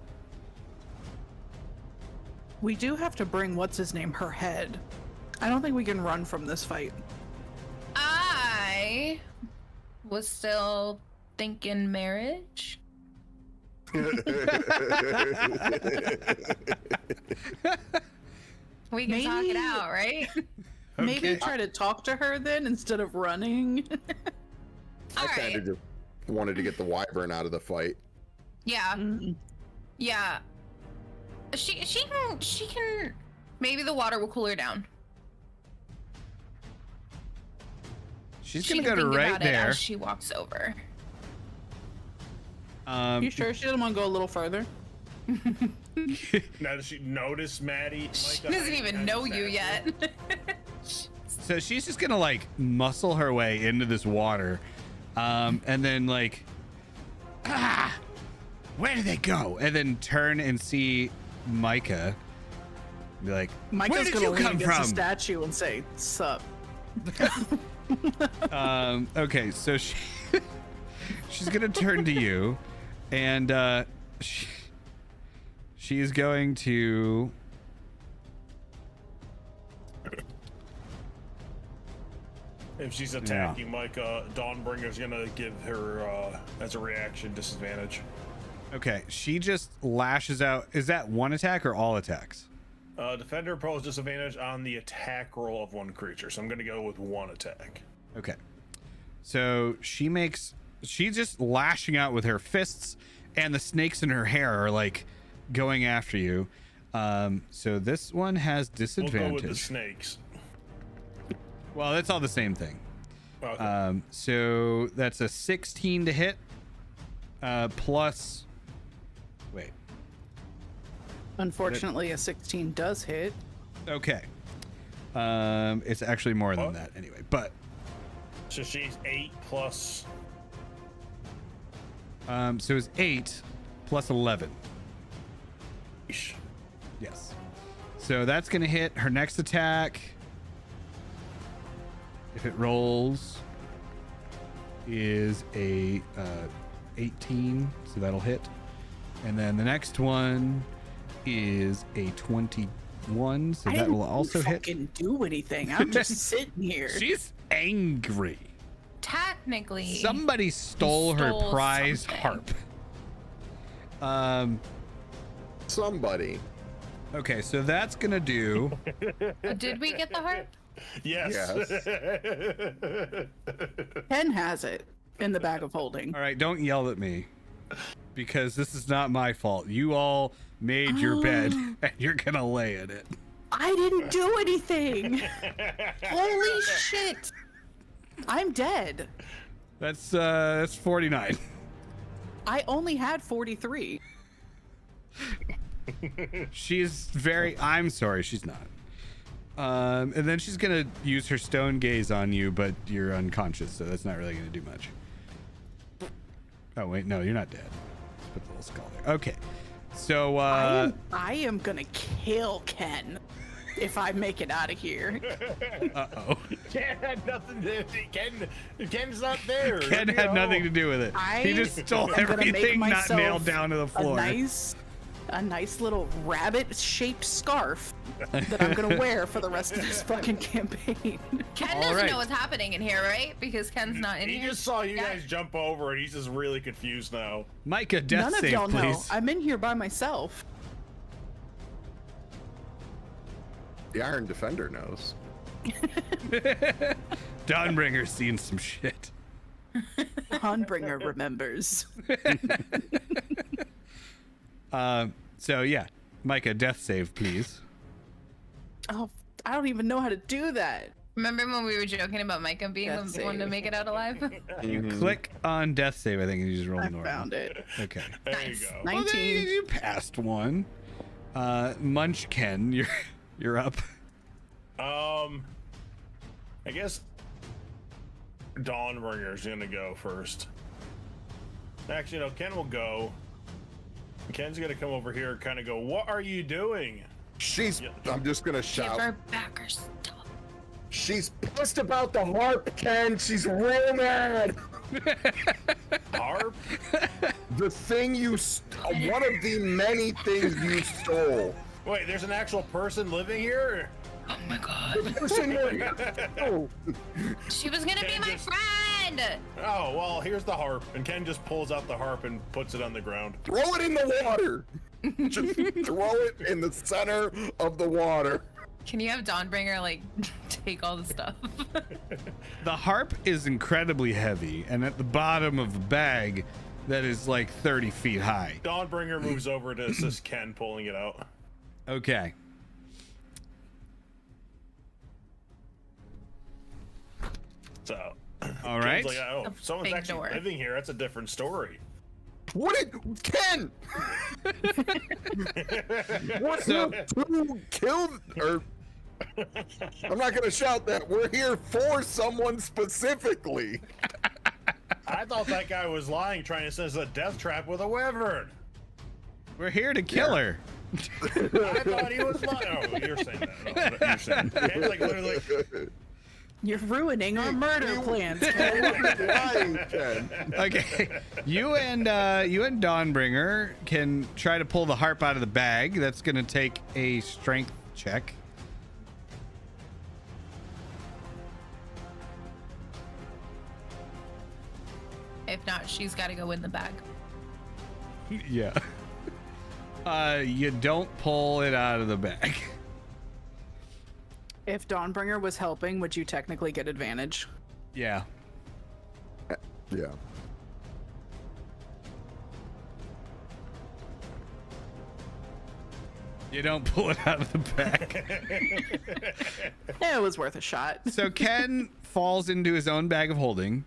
We do have to bring what's his name her head. I don't think we can run from this fight. I was still thinking marriage. We can talk it Maybe- out, right? Maybe Okay. try to talk to her then instead of running. I All kind right. of just wanted to get the wyvern out of the fight. Yeah. Yeah. She can maybe the water will cool her down. She's She gonna can go to think right about it there. as she walks over. You sure she doesn't want to go a little further? Now, does she notice Maddie? She Micah, doesn't even know you yet. So she's just gonna like muscle her way into this water, and then like, where did they go? And then turn and see Micah. Be like, where Micah's did gonna you lean come against the from? statue and say, "Sup." Okay, so she's gonna turn to you, and she's going to. If she's attacking Micah, Dawnbringer's gonna give her, as a reaction, disadvantage. Okay, she just lashes out. Is that one attack or all attacks? Defender imposes disadvantage on the attack roll of one creature, so I'm gonna go with one attack. Okay. So she's just lashing out with her fists, and the snakes in her hair are like going after you. So this one has disadvantage. We'll go with the snakes. Well, that's all the same thing. Okay. So that's a 16 to hit, plus. Wait. Unfortunately, a 16 does hit. Okay. It's actually more than that anyway, but. So she's 8 plus. So it's 8 plus 11. Eesh. Yes. So that's gonna hit her next attack. If it rolls, is a 18, so that'll hit. And then the next one is a 21, so that will also hit. I didn't do anything. I'm just sitting here. She's angry. Technically, Somebody stole her stole prized something. harp. Somebody. Okay, so that's gonna do. Did we get the harp? Yes. Ken has it in the bag of holding. All right, don't yell at me, because this is not my fault. You all made your bed, and you're gonna lay in it. I didn't do anything. Holy shit! I'm dead. That's 49. I only had 43. She's very. I'm sorry, she's not. And then she's gonna use her stone gaze on you, but you're unconscious, so that's not really gonna do much. Oh wait, no, you're not dead. Let's put the little skull there. Okay, so I am gonna kill Ken if I make it out of here. uh-oh. Ken had nothing to Ken's not there. Ken had nothing to do with it. He just stole am gonna make everything, not myself nailed down to the floor. A nice little rabbit-shaped scarf that I'm gonna wear for the rest of this fucking campaign. Ken All doesn't right. know what's happening in here, right? Because Ken's not in He here. just saw you Yeah. guys jump over, and he's just really confused now. Micah, death None of save, y'all know. please. I'm in here by myself. The Iron Defender knows. Dawnbringer's seen some shit. Dawnbringer remembers. So yeah, Micah, death save, please. Oh, I don't even know how to do that. Remember when we were joking about Micah being Death the one to save. make it out alive? You click on death save, I think, and you just roll I normal. found it. Okay. There Nice. you go. Well, then 19. you passed one. Munchkin, you're up. I guess Dawnbringer's gonna go first. Actually, no, Ken will go. Ken's gonna come over here and kind of go, "What are you doing?" I'm just gonna Give shout. her back her stuff. She's pissed about the harp, Ken. She's real mad. Harp? The thing one of the many things you stole. Wait, there's an actual person living here? Oh my god. Oh, She was gonna be my friend! Oh, well, here's the harp. And Ken just pulls out the harp and puts it on the ground. throw it in the water. Just throw it in the center of the water. Can you have Dawnbringer, like, take all the stuff? The harp is incredibly heavy, and at the bottom of the bag, that is like 30 feet high. Dawnbringer moves over to assist Ken pulling it out. Okay. So, All right. Ken's like, oh, A if someone's big actually door. living here, that's a different story. What did Ken? What So- who killed or? I'm not gonna shout that. We're here for someone specifically. I thought that guy was lying, trying to set us a death trap with a wyvern. We're here to kill her. I thought he was lying. Oh, you're saying that. Oh, you're saying that. Ken's like literally, You're ruining our murder plans, Ken. Lying, Ken. Okay. You and Dawnbringer can try to pull the harp out of the bag. That's gonna take a strength check. not, she's got to go in the bag. Yeah. You don't pull it out of the bag. If Dawnbringer was helping, would you technically get advantage? Yeah. Yeah. You don't pull it out of the bag. It was worth a shot. So Ken falls into his own bag of holding,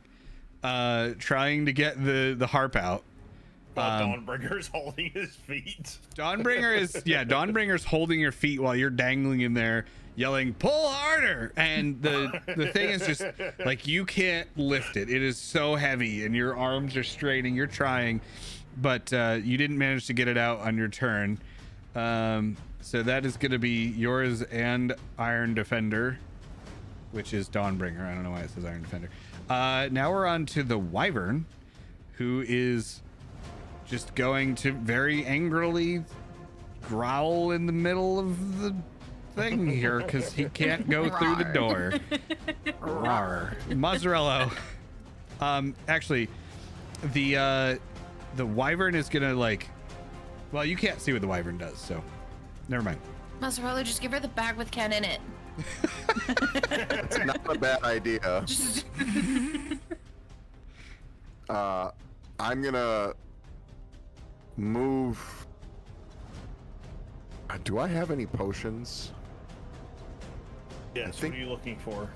trying to get the harp out. Dawnbringer's holding his feet. Dawnbringer's holding your feet while you're dangling in there, yelling, "Pull harder!" And the thing is just like you can't lift it. It is so heavy, and your arms are straining. You're trying, but you didn't manage to get it out on your turn. So that is going to be yours and Iron Defender, which is Dawnbringer. I don't know why it says Iron Defender. Now we're on to the Wyvern, who is just going to very angrily growl in the middle of the thing here because he can't go through the door. Rawr. Mozzarella. Actually, the Wyvern is gonna well, you can't see what the Wyvern does, so never mind. Mozzarella, just give her the bag with Ken in it. It's not a bad idea. I'm gonna move. Do I have any potions? Yes, what are you looking for?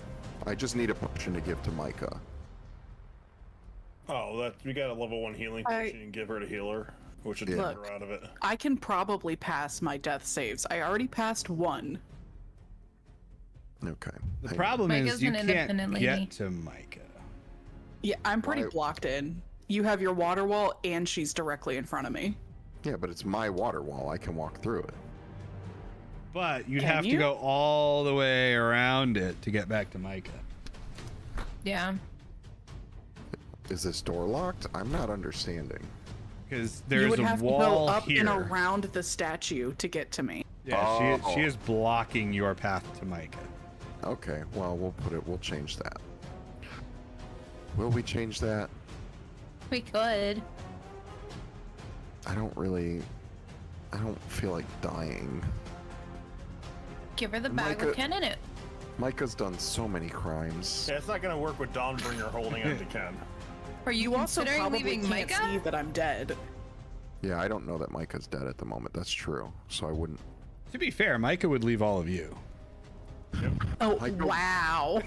I just need a potion to give to Micah. Oh, we got a level 1 healing potion and give her to healer, which would take her out of it. I can probably pass my death saves. I already passed one. Okay. The problem is Micah's you an can't independent lady. get to Micah. Yeah, I'm pretty Why- blocked in. You have your water wall, and she's directly in front of me. Yeah, but it's my water wall. I can walk through it. But you'd Can have to you? go all the way around it to get back to Micah. Yeah. Is this door locked? I'm not understanding. Because You there's would a have to wall go up here. and around the statue to get to me. Yeah, Oh. she is blocking your path to Micah. Okay, well, we'll change that. Will we change that? We could. I don't feel like dying. Give her the bag Micah- with Ken in it. Micah's done so many crimes. Yeah, it's not gonna work with Dawnbringer holding it to Ken. Are you, You also considering probably leaving can't Micah? see that I'm dead. Yeah, I don't know that Micah's dead at the moment. That's true. So I wouldn't. To be fair, Micah would leave all of you. Oh, Micah- wow.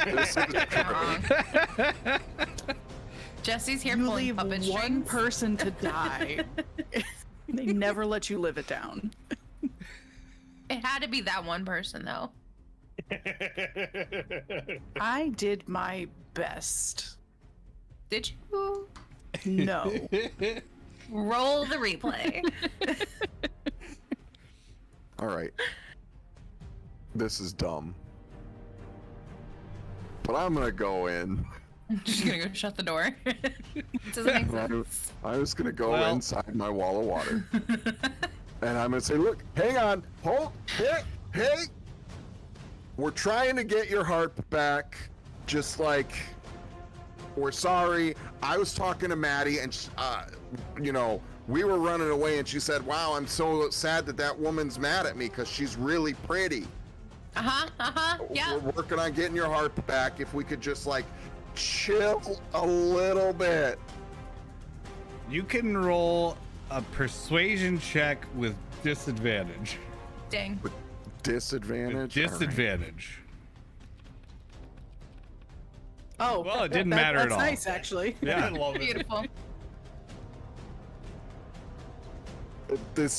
This is true. Jesse's here You pulling leave puppet one strings. person to die. They never let you live it down. It had to be that one person, though. I did my best. Did you? No. Roll the replay. All right. This is dumb. But I'm gonna go in. Just gonna go shut the door. Doesn't make sense. I was gonna go Well- inside my wall of water. And I'm gonna say, look, hang on, hold, hey, we're trying to get your heart back. Just like, we're sorry. I was talking to Maddie, and we were running away, and she said, "Wow, I'm so sad that woman's mad at me because she's really pretty." Yeah. We're working on getting your heart back. If we could just chill a little bit. You can roll a persuasion check with disadvantage. Dang. Disadvantage. All right. Disadvantage. Oh, Well, it didn't matter at that's all. nice, actually. I Yeah. love it. Beautiful.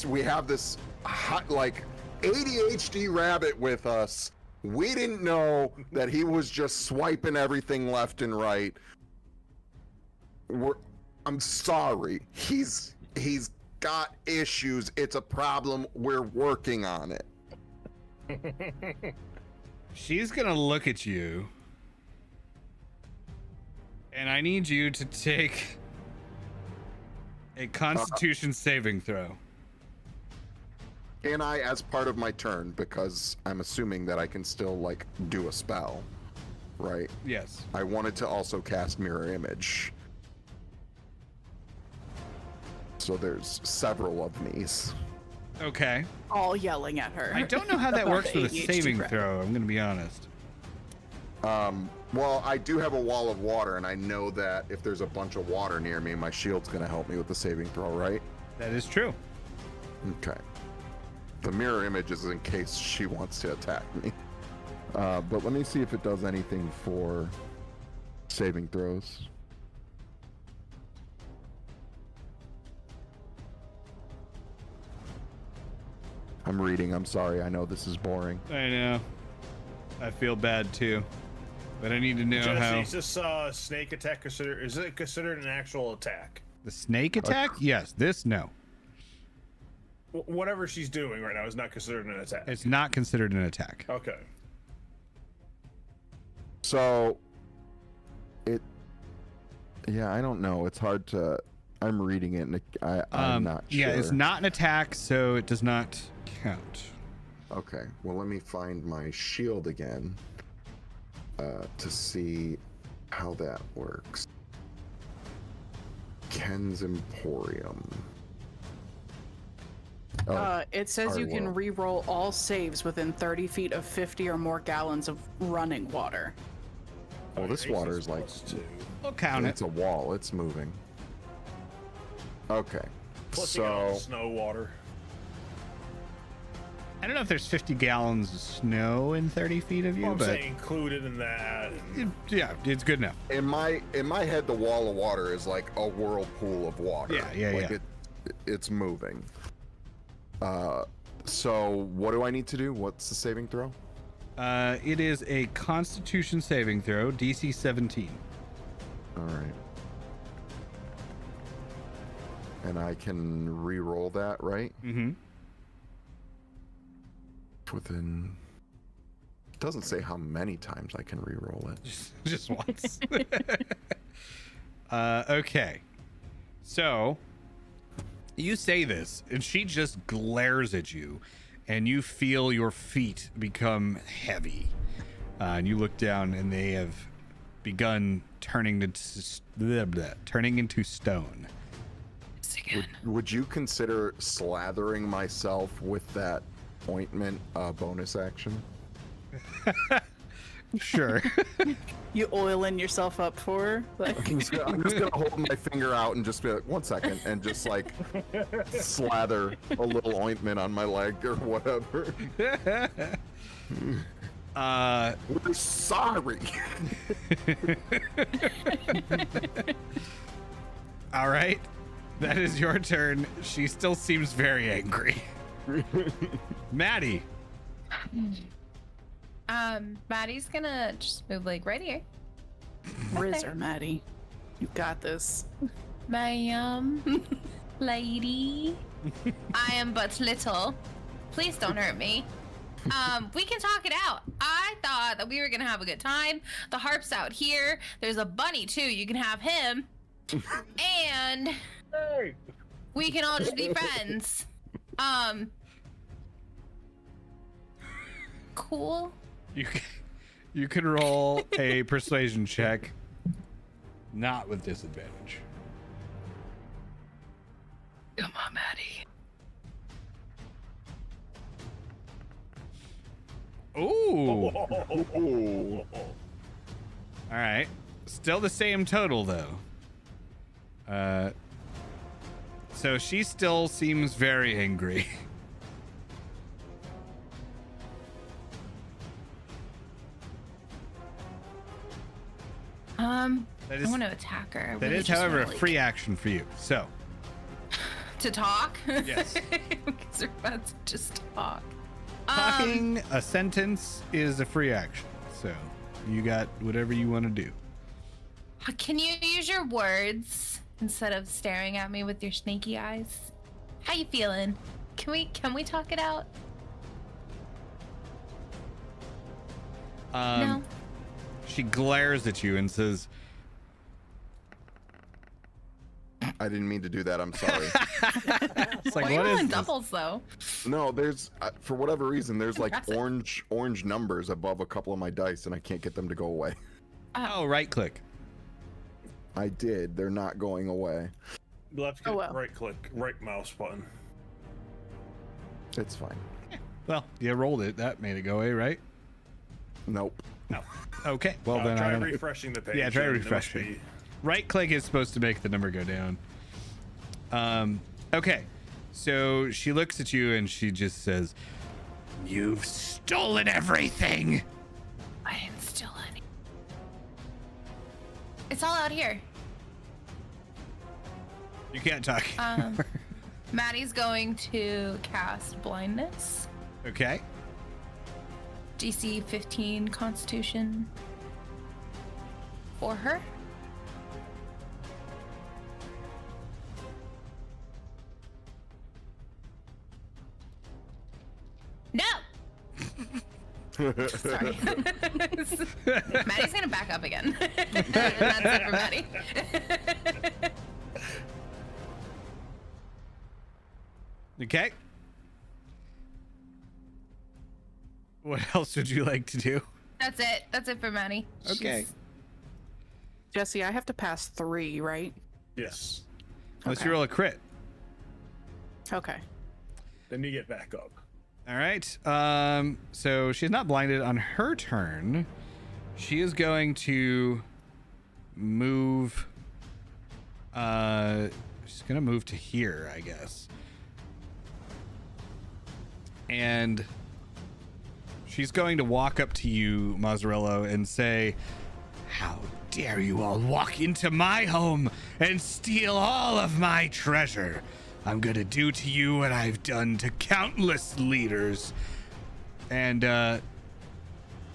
We have this hot, ADHD rabbit with us. We didn't know that he was just swiping everything left and right. I'm sorry. He's got issues. It's a problem. We're working on it. She's gonna look at you, and I need you to take a Constitution saving throw. Can I, as part of my turn, because I'm assuming that I can still do a spell, right? Yes. I wanted to also cast Mirror Image. So there's several of these. Okay. All yelling at her. I don't know how that about works the with a ADHD saving crap. throw. I'm gonna be honest. Well, I do have a wall of water, and I know that if there's a bunch of water near me, my shield's gonna help me with the saving throw, right? That is true. Okay. The mirror image is in case she wants to attack me. But let me see if it does anything for saving throws. I'm reading, I'm sorry, I know this is boring. I know. I feel bad too, but I need to know Jesse, how. is this snake attack is it considered an actual attack? The snake attack? Yes. This no. Whatever she's doing right now is not considered an attack. It's not considered an attack. Okay. So, yeah, I don't know. It's hard to. I'm reading it, and I'm not sure. Yeah, it's not an attack, so it does not count. Okay, well, let me find my shield again to see how that works. Ken's Emporium. Oh, It says you can Arlo. re-roll all saves within 30 feet of 50 or more gallons of running water. well, this water is like +2. We'll count it. it's a wall. It's moving. Okay, Plus you got all so the snow water. I don't know if there's 50 gallons of snow in 30 feet of you, Well, I'm but saying included in that. yeah, it's good enough. in my head, the wall of water is like a whirlpool of water. Yeah, like yeah. it's moving. So what do I need to do? What's the saving throw? It is a Constitution saving throw, DC 17. All right. And I can re-roll that, right? Mm-hmm. Within. It doesn't say how many times I can re-roll it. Just once. Okay. So you say this, and she just glares at you, and you feel your feet become heavy. And you look down, and they have begun turning into stone. Would you consider slathering myself with that ointment bonus action? Sure. You oiling yourself up for her? Like, I'm just gonna hold my finger out and just be like, 1 second, and just like slather a little ointment on my leg or whatever. We're sorry. All right. That is your turn. She still seems very angry. Maddie. Maddie's gonna just move like right here. Rizzer, Maddie. You got this. My lady. I am but little. Please don't hurt me. We can talk it out. I thought that we were gonna have a good time. The harp's out here. There's a bunny too. You can have him. And we can all just be friends. Cool. You can roll a persuasion check, not with disadvantage. Come on, Maddie. Ooh. Ooh. All right. Still the same total though. So she still seems very angry. That I is, want to attack her. I that really is just however, a wanna, like, free action for you. So, to talk. Yes. Because we're about to just talk. talking a sentence is a free action. So, you got whatever you want to do. Can you use your words instead of staring at me with your snaky eyes? How you feeling? Can we talk it out? No. She glares at you and says, I didn't mean to do that. I'm sorry. "It's like Why what are you is on this?" doubles though? No, there's for whatever reason there's like Impressive. orange numbers above a couple of my dice, and I can't get them to go away. Oh, right click. I did. They're not going away. Left click, right click, right mouse button. It's fine. Well, you rolled it. That made it go away, right? Nope. No. Okay. Well, then try I don't know. refreshing the page. Yeah, try and it must refreshing. be- Right click is supposed to make the number go down. Okay. So she looks at you and she just says, "You've stolen everything." I didn't steal any. It's all out here. You can't talk. Maddie's going to cast blindness. Okay. DC 15 Constitution for her. No. Sorry. Maddie's gonna back up again. That's it for Maddie. Okay. What else would you like to do? That's it. That's it for Maddie. Okay. She's- Jesse, I have to pass 3, right? Yes. Unless Okay. you roll a crit. Okay. Then you get back up. All right. So she's not blinded on her turn. She is going to move. She's gonna move to here, I guess. And she's going to walk up to you, Mazzarello, and say, "How dare you all walk into my home and steal all of my treasure? I'm gonna do to you what I've done to countless leaders." And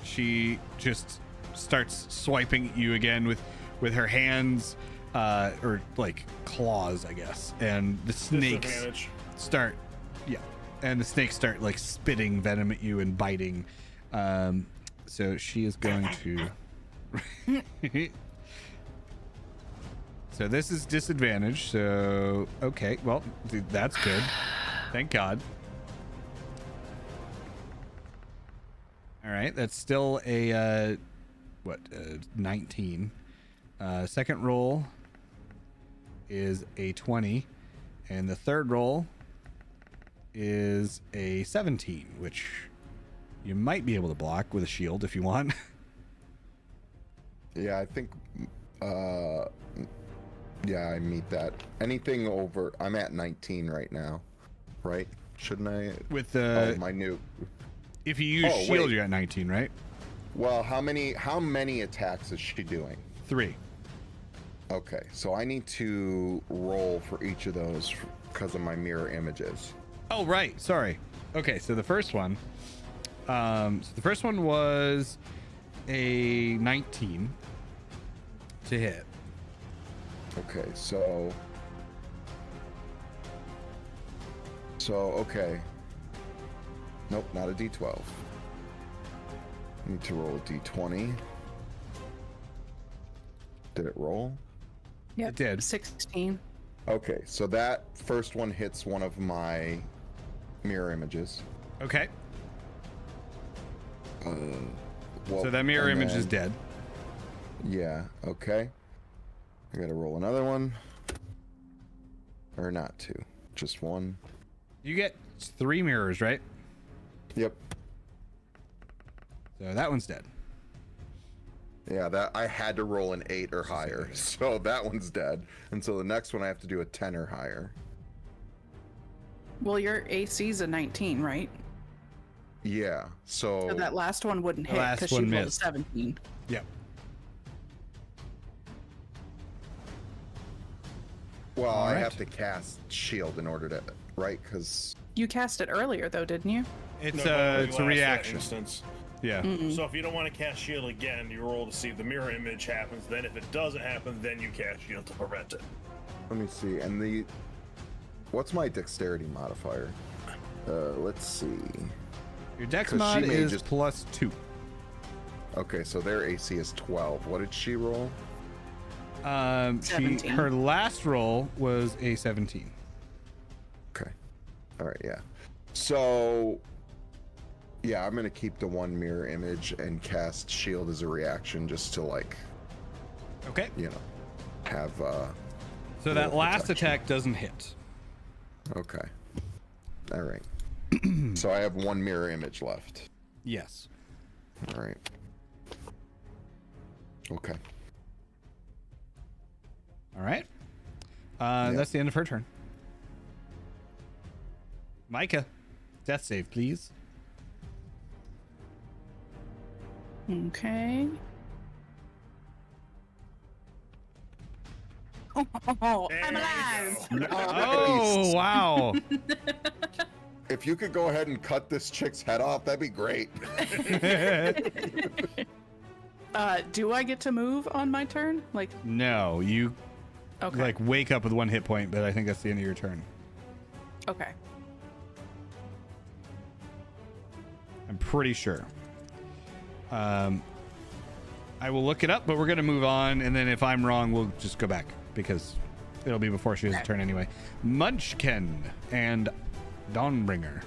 she just starts swiping at you again with her hands, or like claws, I guess. And the snakes Disadvantage. start, yeah, and the snakes start like spitting venom at you and biting. So she is going to. So this is disadvantage. So okay, well, dude, that's good. Thank God. All right, that's still a 19. Second roll is a 20, and the third roll is a 17, which you might be able to block with a shield if you want. Yeah, I think. Yeah, I meet that. Anything over, I'm at 19 right now, right? Shouldn't I? With Oh, the my new. if you use Oh, shield, wait. you're at 19, right? Well, how many attacks is she doing? 3. Okay, so I need to roll for each of those because of my mirror images. Oh, right. Sorry. Okay, so the first one. Was a 19 to hit. Okay, so okay. Nope, not a D12. I need to roll a D20. Did it roll? Yep. It did. 16. Okay, so that first one hits one of my mirror images. Okay. Well, So that mirror and image is then- dead. Yeah, okay. I gotta roll another one. Or not two, just one. You get 3 mirrors, right? Yep. So that one's dead. Yeah, that I had to roll an 8 or higher, so that one's dead. And so the next one I have to do a 10 or higher. Well, your AC's a 19, right? Yeah, So that last one wouldn't The hit last because she one rolled a missed. 17. Yep. well, all I right. have to cast shield in order to, right? Because You cast it earlier, though, didn't you? It's No, a only it's a lasts that reaction. Instance. Yeah. So if you don't want to cast shield again, you roll to see if the mirror image happens. Then if it doesn't happen, then you cast shield to prevent it. let me see. And what's my dexterity modifier? Let's see. Your dex 'Cause she mod may is just- +2. Okay, so their AC is 12. What did she roll? 17. Her last roll was a 17. Okay. All right, yeah. So, yeah, I'm gonna keep the one mirror image and cast shield as a reaction, just to like, Okay. you know, have. So So that last attack doesn't hit. Okay. All right. So I have one mirror image left. Yes. All right. Okay. All right. That's the end of her turn. Micah, death save, please. Okay. Oh, I'm alive. Oh, wow. If you could go ahead and cut this chick's head off, that'd be great. Do I get to move on my turn? Like, No, you okay. like wake up with 1 hit point, but I think that's the end of your turn. Okay. I'm pretty sure. I will look it up, but we're going to move on. And then if I'm wrong, we'll just go back because it'll be before she has a turn anyway. Munchkin and Dawnbringer.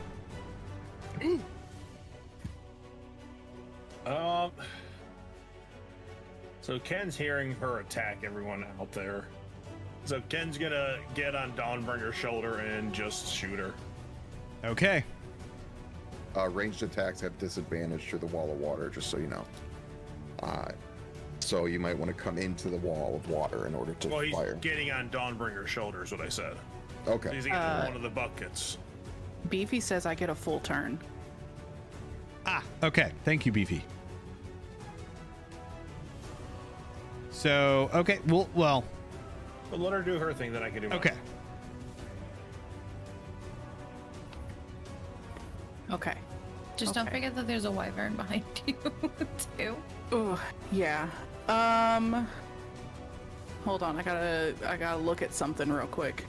So Ken's hearing her attack everyone out there. So Ken's gonna get on Dawnbringer's shoulder and just shoot her. Okay. Ranged attacks have disadvantage to the wall of water, just so you know. So you might want to come into the wall of water in order to Well, he's fire. getting on Dawnbringer's shoulder is what I said. Okay. He's getting one of the buckets. Beefy says I get a full turn. Ah, okay. Thank you, Beefy. So, okay. Well, But let her do her thing, then I can do mine. okay. Okay. Just don't Okay. forget that there's a wyvern behind you, too. Oh, yeah. Hold on. I gotta look at something real quick.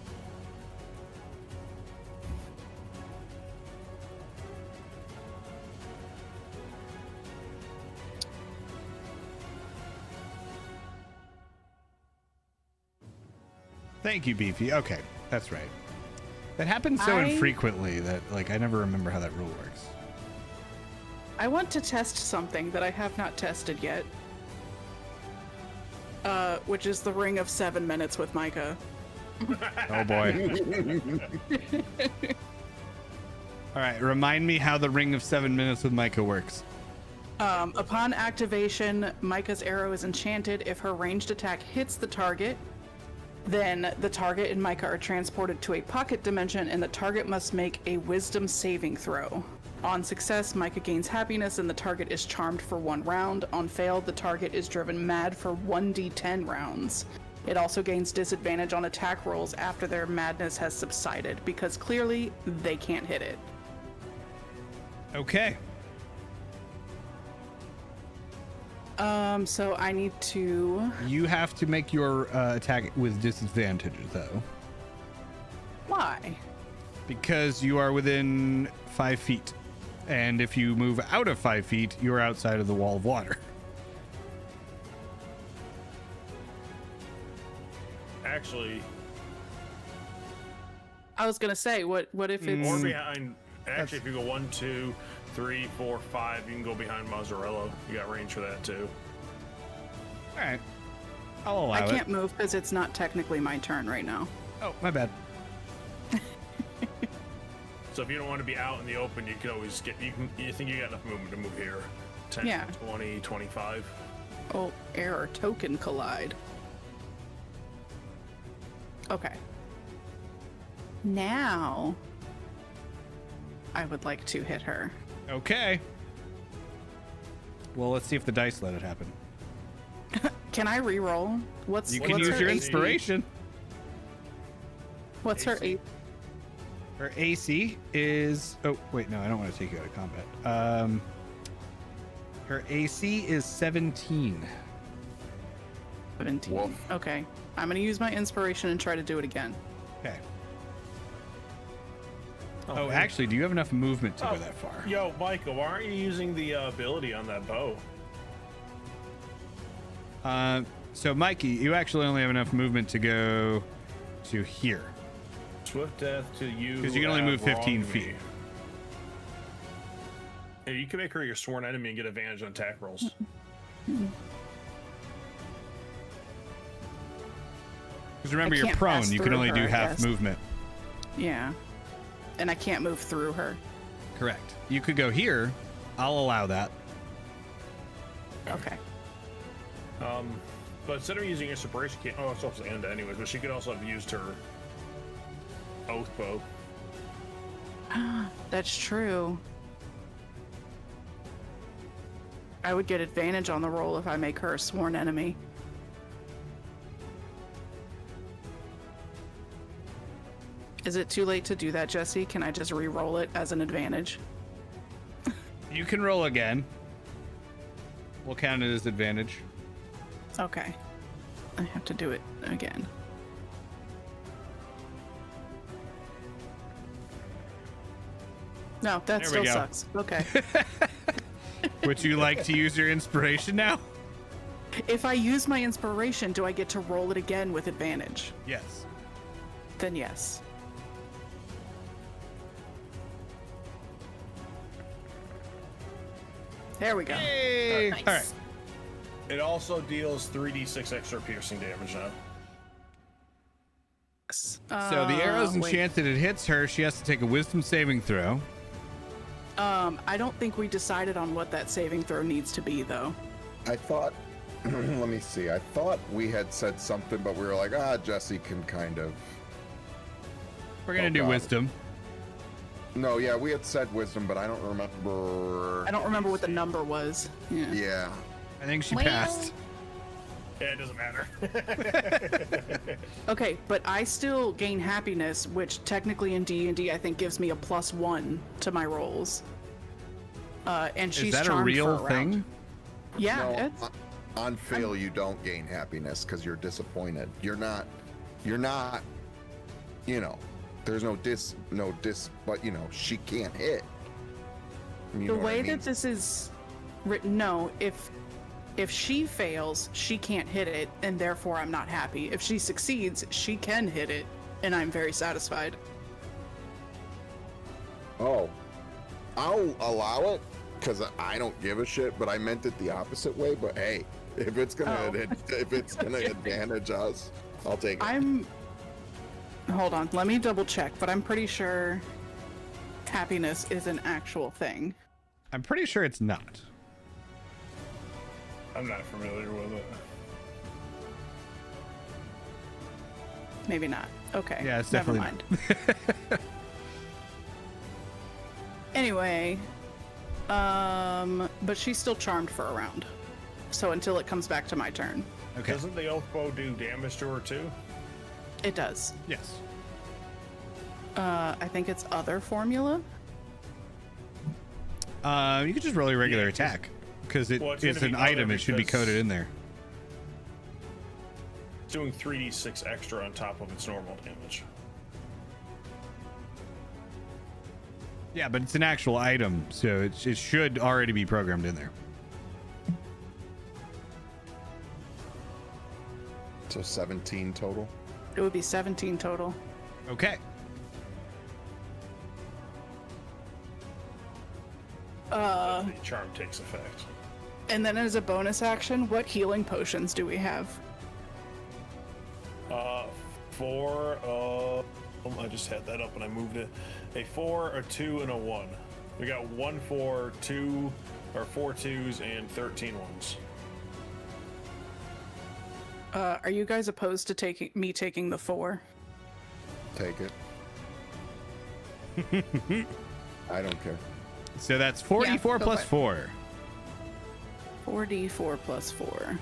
Thank you, Beefy. Okay, that's right. That happens so infrequently that, like, I never remember how that rule works. I want to test something that I have not tested yet. Which is the ring of 7 minutes with Micah. Oh, boy. All right, remind me how the Ring of 7 Minutes with Micah works. Upon activation, Micah's arrow is enchanted. If her ranged attack hits the target, then the target and Micah are transported to a pocket dimension, and the target must make a wisdom saving throw. On success, Micah gains happiness and the target is charmed for 1 round. On fail, the target is driven mad for 1d10 rounds. It also gains disadvantage on attack rolls after their madness has subsided, because clearly they can't hit it. Okay. So I need to... You have to make your attack with disadvantage, though, Why? because you are within 5 feet. And if you move out of 5 feet, you're outside of the wall of water. Actually, I was gonna say, what if it's... or behind. Actually, if you go 1, 2, 3, 4, 5, you can go behind Mazzarello. You got range for that too. All right. I'll allow I it. can't move because it's not technically my turn right now. Oh, my bad. So if you don't want to be out in the open, you can always get. You think you got enough movement to move here? 10, Yeah. 20, 25. Oh, error. Token collide. Okay. Now, I would like to hit her. Okay. Well, let's see if the dice let it happen. Can I re-roll? What's You can what's use her your AC? inspiration. What's her AC? Her AC is... Oh, wait, no, I don't want to take you out of combat. Her AC is 17. 17. Woof. Okay. I'm going to use my inspiration and try to do it again. Okay. Oh, actually, do you have enough movement to go that far? Yo, Michael, why aren't you using the ability on that bow? So, Mikey, you actually only have enough movement to go to here. Swift death to you. 'Cause you can only have move 15 wronged feet. me. Hey, you can make her your sworn enemy and get advantage on attack rolls. Because Because remember, I you're can't prone. pass You can through only her, do I half guess. movement. Yeah. And I can't move through her. Correct. You could go here. I'll allow that. Okay. But instead of using inspiration, she can't. Oh, it's also end anyways. But she could also have used her oath bow. That's true. I would get advantage on the roll if I make her a sworn enemy. Is it too late to do that, Jesse? Can I just re-roll it as an advantage? You can roll again. We'll count it as advantage. Okay. I have to do it again. No, that There we still go. sucks. Okay. Would you like to use your inspiration now? If I use my inspiration, do I get to roll it again with advantage? Yes. Then yes. There we go. Hey. Nice. All right. It also deals 3d6 extra piercing damage now. So the arrow's wait. enchanted. It hits her. She has to take a wisdom saving throw. I don't think we decided on what that saving throw needs to be, though. I thought, let me see. I thought we had said something, but we were like, Jesse can kind of. We're gonna Oh, do God. wisdom. No, yeah, we had said wisdom, but I don't remember. I don't remember what the number was. Yeah. Yeah. I think she Well- passed. Yeah, it doesn't matter. Okay, but I still gain happiness, which technically in D&D I think gives me a +1 to my rolls. And she's Is that a charmed real for a round. thing? Yeah, No, it's, on fail, you don't gain happiness because you're disappointed. You're not, you know, there's no dis, but you know, she can't hit. You the know what I way mean? that this is written. No, if she fails, she can't hit it, and therefore I'm not happy. If she succeeds, she can hit it, and I'm very satisfied. Oh, I'll allow it because I don't give a shit. But I meant it the opposite way. But hey, if it's gonna advantage us, I'll take it. Hold on, let me double check, but I'm pretty sure happiness is an actual thing. I'm pretty sure it's not. I'm not familiar with it. Maybe not. Okay. Yeah, it's never definitely mind. Anyway, but she's still charmed for a round. So until it comes back to my turn. Okay. Doesn't the oath bow do damage to her too? It does. Yes. I think it's other formula. You could just roll a regular Yeah, attack because it Well, it's is gonna an be item. other It should be because- coded in there. It's doing 3d6 extra on top of its normal damage. Yeah, but it's an actual item, so it should already be programmed in there. So 17 total. It would be 17 total. Okay. The charm takes effect. And then as a bonus action, what healing potions do we have? 4. I just had that up and I moved it. A 4, a 2, and a 1. We got 1 4, 2, or 4 2s, and 13 ones. Are you guys opposed to taking the 4? Take it. I don't care. So that's 44 go plus for it. 4. 4d4 plus 4.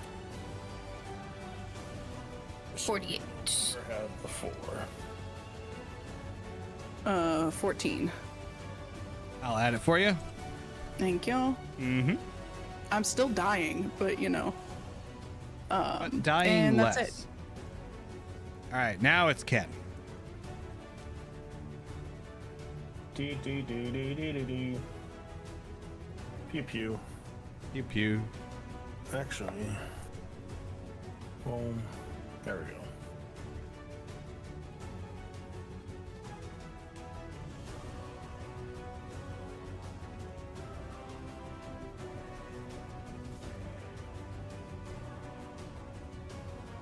48. I have the 4. 14. I'll add it for you. Thank you. Mm-hmm. I'm still dying, but you know. Dying and less. that's it. All right, now it's Ken. Do, do, do, do, do, do, do. Pew pew. Pew pew. Actually, boom. There we go.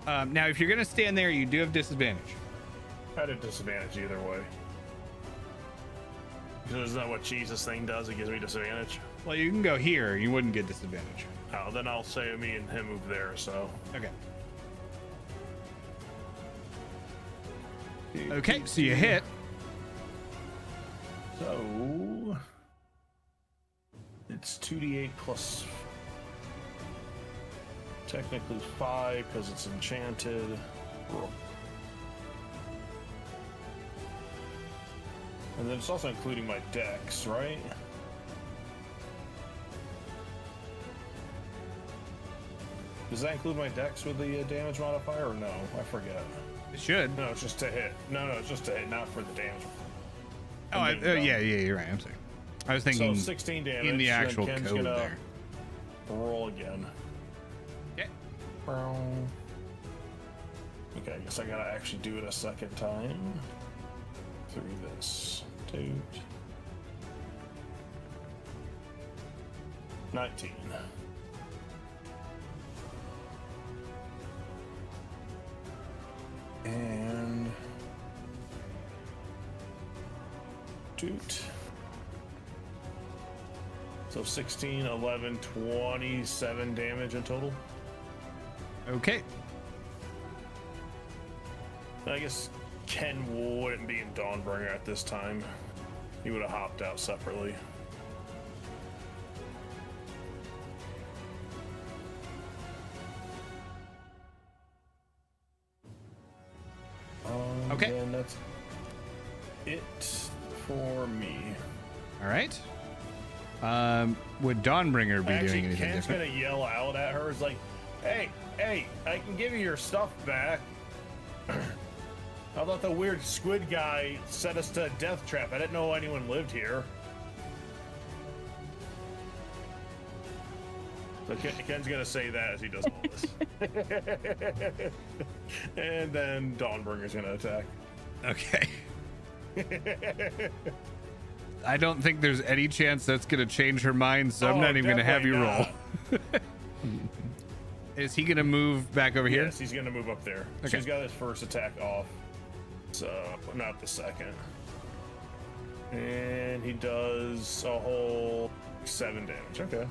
Now, if you're gonna stand there, you do have disadvantage. I had a disadvantage either way. Because isn't that what Jesus thing does? It gives me disadvantage. Well, you can go here. You wouldn't get disadvantage. Oh, then I'll say me and him move there. So Okay. Okay, so you hit. So it's 2d8 plus technically 5 because it's enchanted. Roll. And then it's also including my dex, right? Does that include my dex with the damage modifier or no? I forget. It should. No, it's just to hit. No, it's just to hit, not for the damage. Oh, yeah, you're right. I'm sorry. I was thinking So 16 damage. in the actual then Ken's code gonna there. roll again. Okay. Okay, I guess I gotta actually do it a second time. Through this. 19. And toot. So 16, 11, 27 damage in total. Okay. I guess Ken wouldn't be in Dawnbringer at this time. He would have hopped out separately. Okay. And that's it for me. All right. Would Dawnbringer be doing Actually, anything Ken's different? gonna yell out at her. It's like, hey, I can give you your stuff back. I thought the weird squid guy set us to a death trap. I didn't know anyone lived here. So Ken's gonna say that as he does all this. And then Dawnbringer's gonna attack. Okay. I don't think there's any chance that's going to change her mind, so I'm not even going to have you roll. Is he going to move back over here? Yes, he's gonna move up there. Okay. So he's got his first attack off. So, not the second. And he does a whole 7 damage. Okay.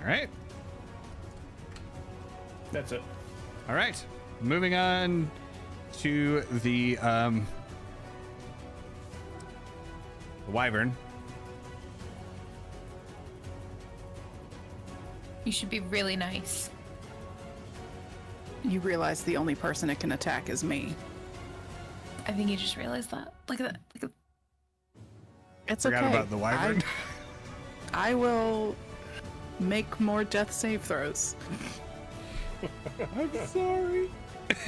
All right. That's it. All right. Moving on to the wyvern. You should be really nice. You realize the only person it can attack is me. I think you just realized that. Look at that. Look at It's Forgot okay. about the wyvern. I will make more death save throws. I'm sorry.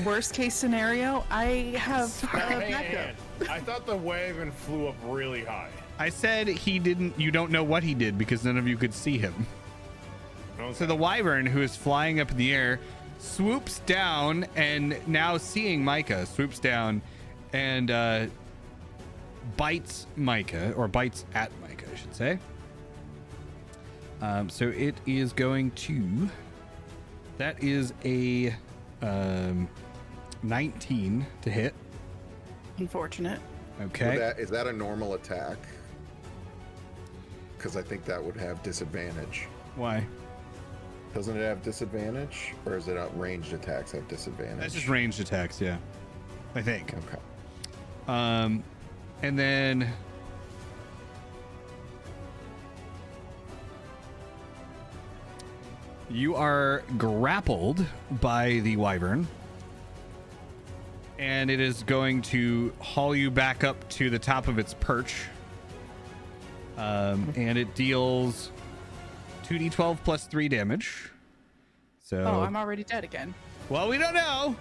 Worst case scenario, I have backup. Man, I thought the wyvern flew up really high. I said he didn't. You don't know what he did because none of you could see him. Okay. So the wyvern, who is flying up in the air, swoops down and now seeing Micah, swoops down and bites Micah, or bites at Micah, I should say. So it is going to. That is a 19 to hit. Unfortunate. Okay. Is that a normal attack? Because I think that would have disadvantage. Why? Doesn't it have disadvantage? Or is it ranged attacks have disadvantage? That's just ranged attacks, yeah. I think. Okay. And then you are grappled by the wyvern, and it is going to haul you back up to the top of its perch. And it deals 2d12 plus 3 damage. So, Oh, I'm already dead again. well, we don't know.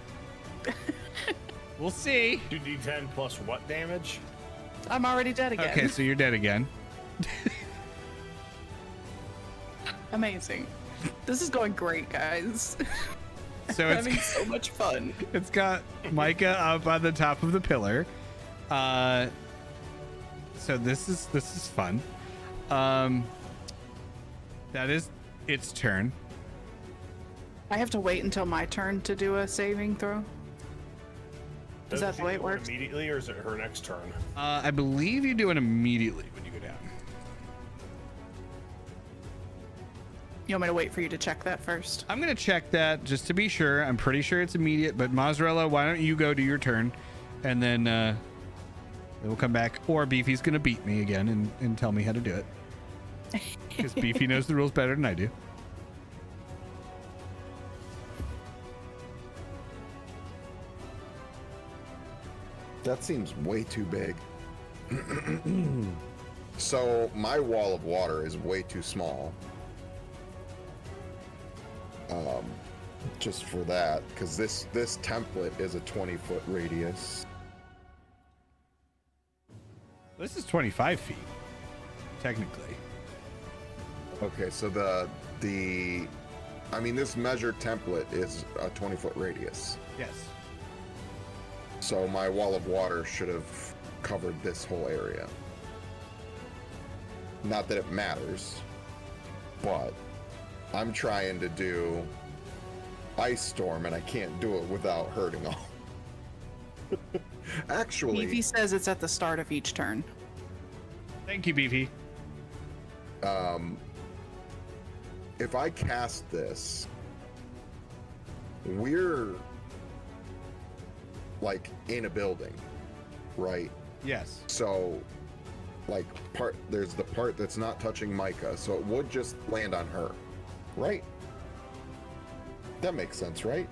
We'll see. 2d10 plus what damage? I'm already dead again. Okay, so you're dead again. Amazing. This is going great, guys. So I'm it's having so much fun. it's got Micah up on the top of the pillar. So this is fun. That is its turn. I have to wait until my turn to do a saving throw. Is that the way it works? Immediately, or is it her next turn? I believe you do it immediately when you go down. You want me to wait for you to check that first? I'm going to check that just to be sure. I'm pretty sure it's immediate, but Mozzarella, why don't you go to your turn, and then we'll come back. Or Beefy's going to beat me again and tell me how to do it. Because Beefy knows the rules better than I do. That seems way too big. So my wall of water is way too small. Just for that, because this template is a 20-foot radius. This is 25 feet, technically. Okay, so this measured template is a 20-foot radius. Yes. So my wall of water should have covered this whole area. Not that it matters, but I'm trying to do Ice Storm and I can't do it without hurting all. Actually, Beefy says it's at the start of each turn. Thank you, Beefy. if I cast this, we're like in a building, right? Yes. So like there's the part that's not touching Micah, so it would just land on her, right? That makes sense, right?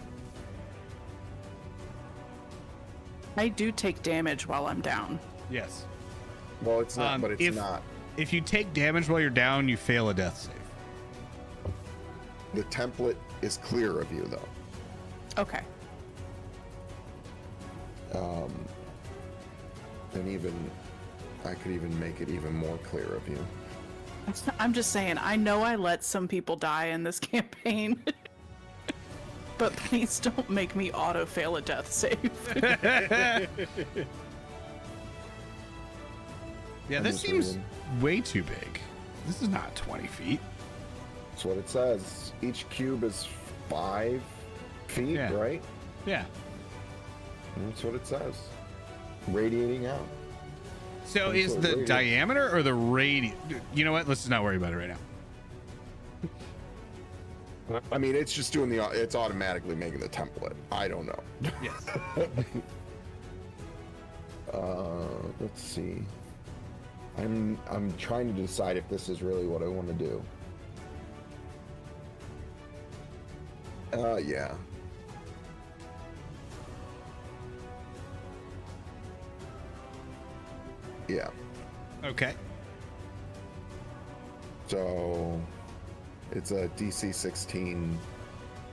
I do take damage while I'm down. Yes. Well, it's not, but it's not. If you take damage while you're down, you fail a death save. The template is clear of you, though. Okay. And even I could even make it even more clear of you. I'm just saying, I know I let some people die in this campaign. But please don't make me auto fail a death save. Yeah, this seems way too big. This is not 20 feet. That's what it says. Each cube is 5 feet, Yeah. right? Yeah. That's what it says. Radiating out. So That's is what the radius- diameter or the radius? You know what? Let's just not worry about it right now. I mean, it's just doing it's automatically making the template. I don't know. Yes. Let's see. I'm trying to decide if this is really what I want to do. Yeah. Yeah. Okay. So it's a DC 16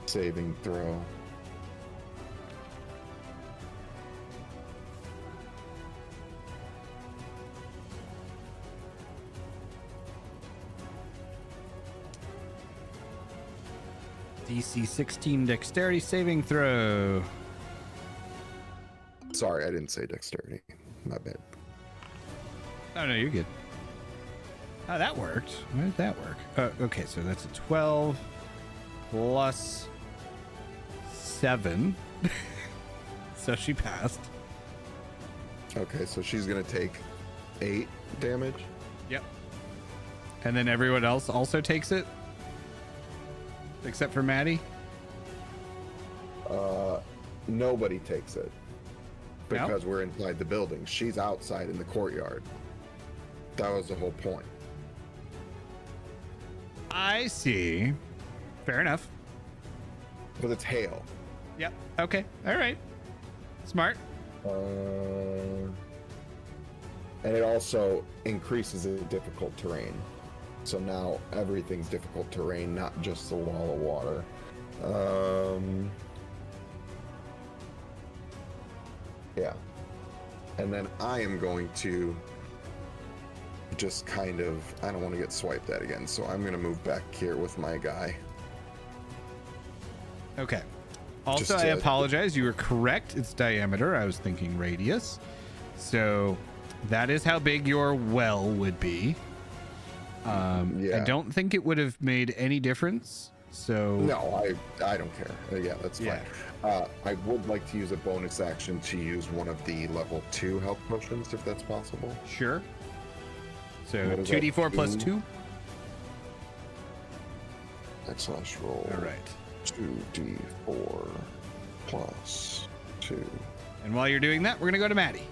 saving throw. DC 16 dexterity saving throw. Sorry, I didn't say dexterity. My bad. Oh, no, you're good. Oh, that worked. Why did that work? Okay, so that's a 12 plus 7. So she passed. Okay, so she's gonna take 8 damage. Yep. And then everyone else also takes it? Except for Maddie? Nobody takes it. No? Because we're inside the building. She's outside in the courtyard. That was the whole point. I see. Fair enough. But it's hail. Yep. Okay. All right. Smart. And it also increases the difficult terrain. So now everything's difficult terrain, not just the wall of water. Yeah. And then I am going to just kind of, I don't want to get swiped at again, so I'm going to move back here with my guy. Okay. Also, Just I to- apologize. You were correct. It's diameter. I was thinking radius. So that is how big your well would be. I Yeah. don't think it would have made any difference So No, I don't care. Yeah, that's fine. I would like to use a bonus action to use one of the level 2 health potions, if that's possible. sure. So What is that, 2d4 plus 2. / roll. All right. 2d4 plus 2. And while you're doing that, we're gonna go to Maddie.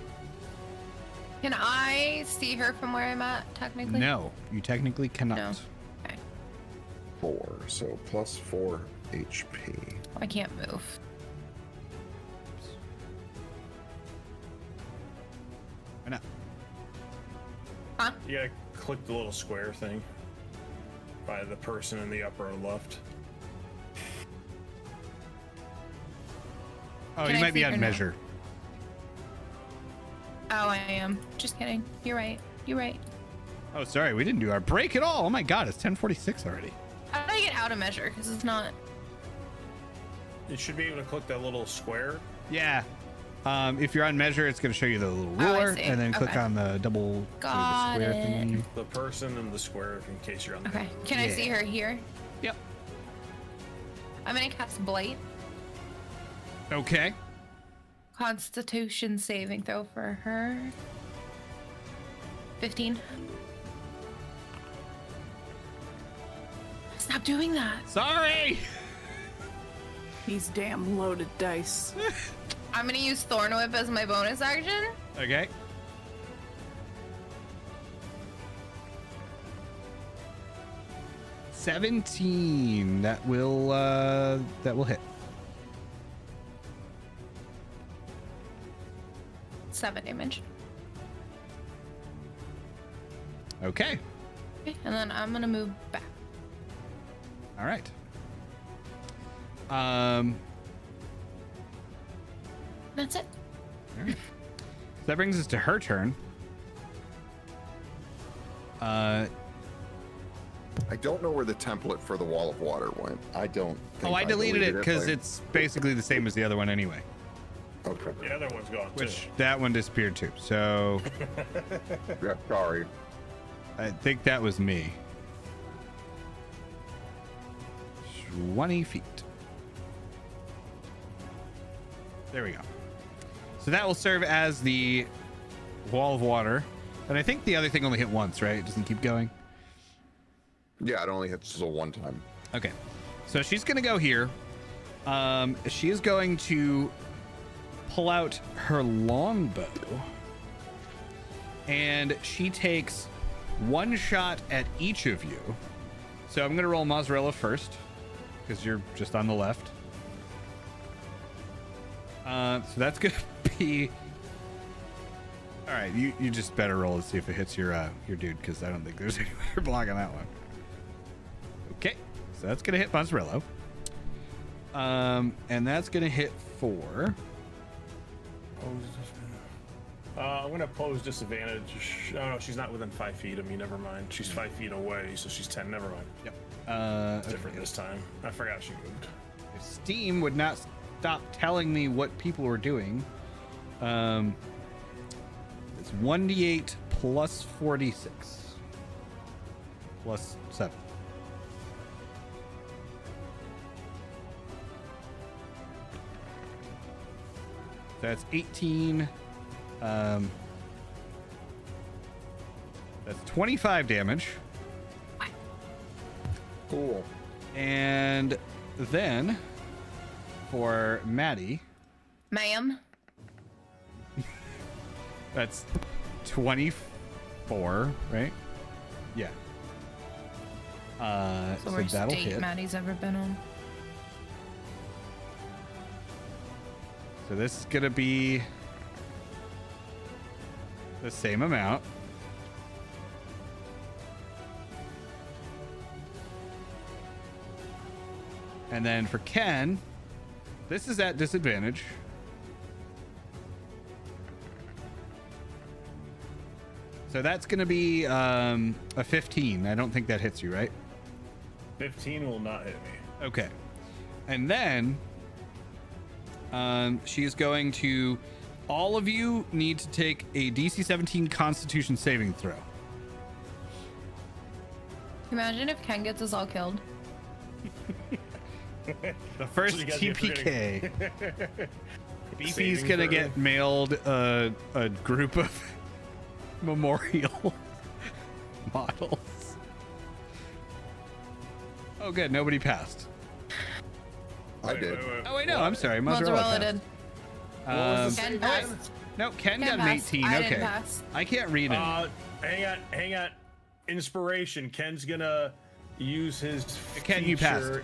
Can I see her from where I'm at, technically? No, you technically cannot. No. Okay. 4, so plus 4 HP. I can't move. Why not? Huh? You gotta click the little square thing by the person in the upper left. Oh, Can you I might be see on her now? measure. Oh, I am. Just kidding. You're right. You're right. Oh, sorry, we didn't do our break at all. Oh my god, it's 10:46 already. How do I get out of measure? Because it's not. You should be able to click that little square. Yeah. If you're on measure, it's going to show you the little Oh, I ruler, see. and then click Okay. on the double Got the square it. thingy. The person in the square, in case you're on. Okay. Can I see Yeah. her here? Yep. I'm gonna cast Blight. Okay. Constitution saving throw for her. 15. Stop doing that. Sorry. These damn loaded dice. I'm gonna use Thorn Whip as my bonus action. Okay. $17. That will hit. 7 damage. Okay. Okay, and then I'm gonna move back. All right. That's it. All right. So that brings us to her turn. I don't know where the template for the wall of water went. I don't think Oh, I deleted it because like- it's basically the same as the other one anyway. Okay. The other one's gone Which too. that one disappeared too. So Yeah, sorry. I think that was me. 20 feet. There we go. So that will serve as the wall of water. And I think the other thing only hit once, right? It doesn't keep going. Yeah, it only hits a one time. Okay. So she's going to go here. She is going to pull out her longbow. And she takes one shot at each of you. So I'm going to roll Mozzarella first, because you're just on the left. So that's going to be... All right, you just better roll to see if it hits your dude, because I don't think there's any way you're blocking that one. Okay, so that's going to hit Mozzarella. And that's going to hit for... I'm gonna pose disadvantage. Oh no, she's not within 5 feet of me. Never mind. She's 5 feet away, so she's 10. Never mind. Yep. It's different this time. I forgot she moved. If Steam would not stop telling me what people were doing, it's 1d8 plus 46 plus 7. That's 18. That's 25 damage. Cool. And then for Maddie, Ma'am. that's 24, right? Yeah. So So worst that'll date hit. Maddie's ever been on. So this is gonna be the same amount. And then for Ken, this is at disadvantage. So that's gonna be a 15. I don't think that hits you, right? 15 will not hit me. Okay. And then she's going to... All of you need to take a DC 17 Constitution saving throw. Imagine if Ken gets us all killed. The first you guys get TPK. Beefy's Saving gonna throw. get mailed a group of memorial models. Oh, good. Nobody passed. I did. Oh, wait, no. I'm sorry. Mozzarella Mozzarella did. passed. Ken passed. No, Ken got an passed. 18. I Okay. didn't pass. I can't read it. Hang on. Inspiration. Ken's gonna use his Ken, you passed. feature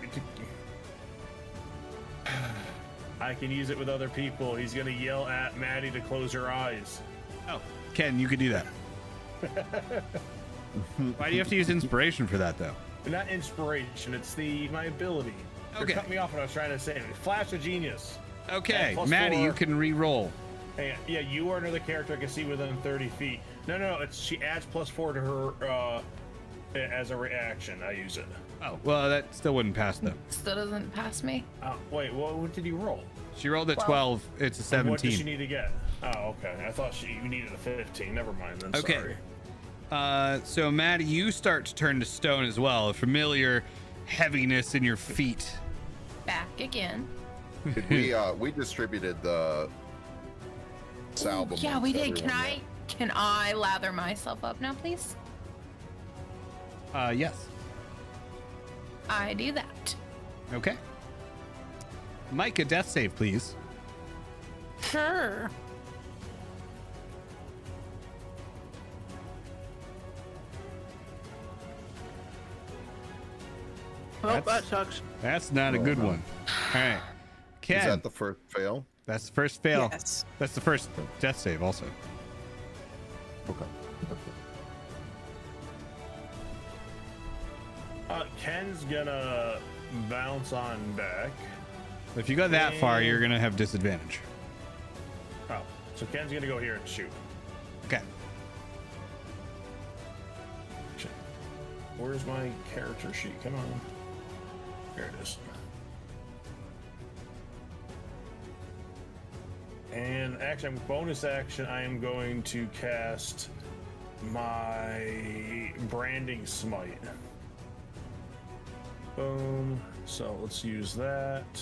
I can use it with other people. He's gonna yell at Maddie to close her eyes. Oh, Ken, you could do that. Why do you have to use inspiration for that, though? Not inspiration. It's my ability. You Okay. cut me off when I was trying to say it. Flash of genius. Okay, plus Maddie, 4. you can re-roll. Hang on. Yeah, you are another character I can see within 30 feet. No. It's she adds +4 to her as a reaction. I use it. Oh, well, that still wouldn't pass, though. Still doesn't pass me. Wait, what did you roll? She rolled a 12. It's a And what does she 17. need to get? Oh, okay. I thought you needed a 15. Never mind then. Okay. Sorry. So, Maddie, you start to turn to stone as well. A familiar heaviness in your feet. Back again. Did we distributed the salve. Yeah, we amongst did. everyone, Can I lather myself up now, please? Yes. I do that. Okay. Mike, a death save, please. Sure. Oh, that sucks. That's not a good no. one. All right. Is Ken, that the first fail? that's the first fail. Yes. That's the first death save, also. Okay. Ken's gonna bounce on back. If you go that far, you're going to have disadvantage. Oh, so Ken's gonna go here and shoot. Okay. Where's my character sheet? Come on. Here it is. And action, bonus action, I am going to cast my branding smite. Boom. So let's use that.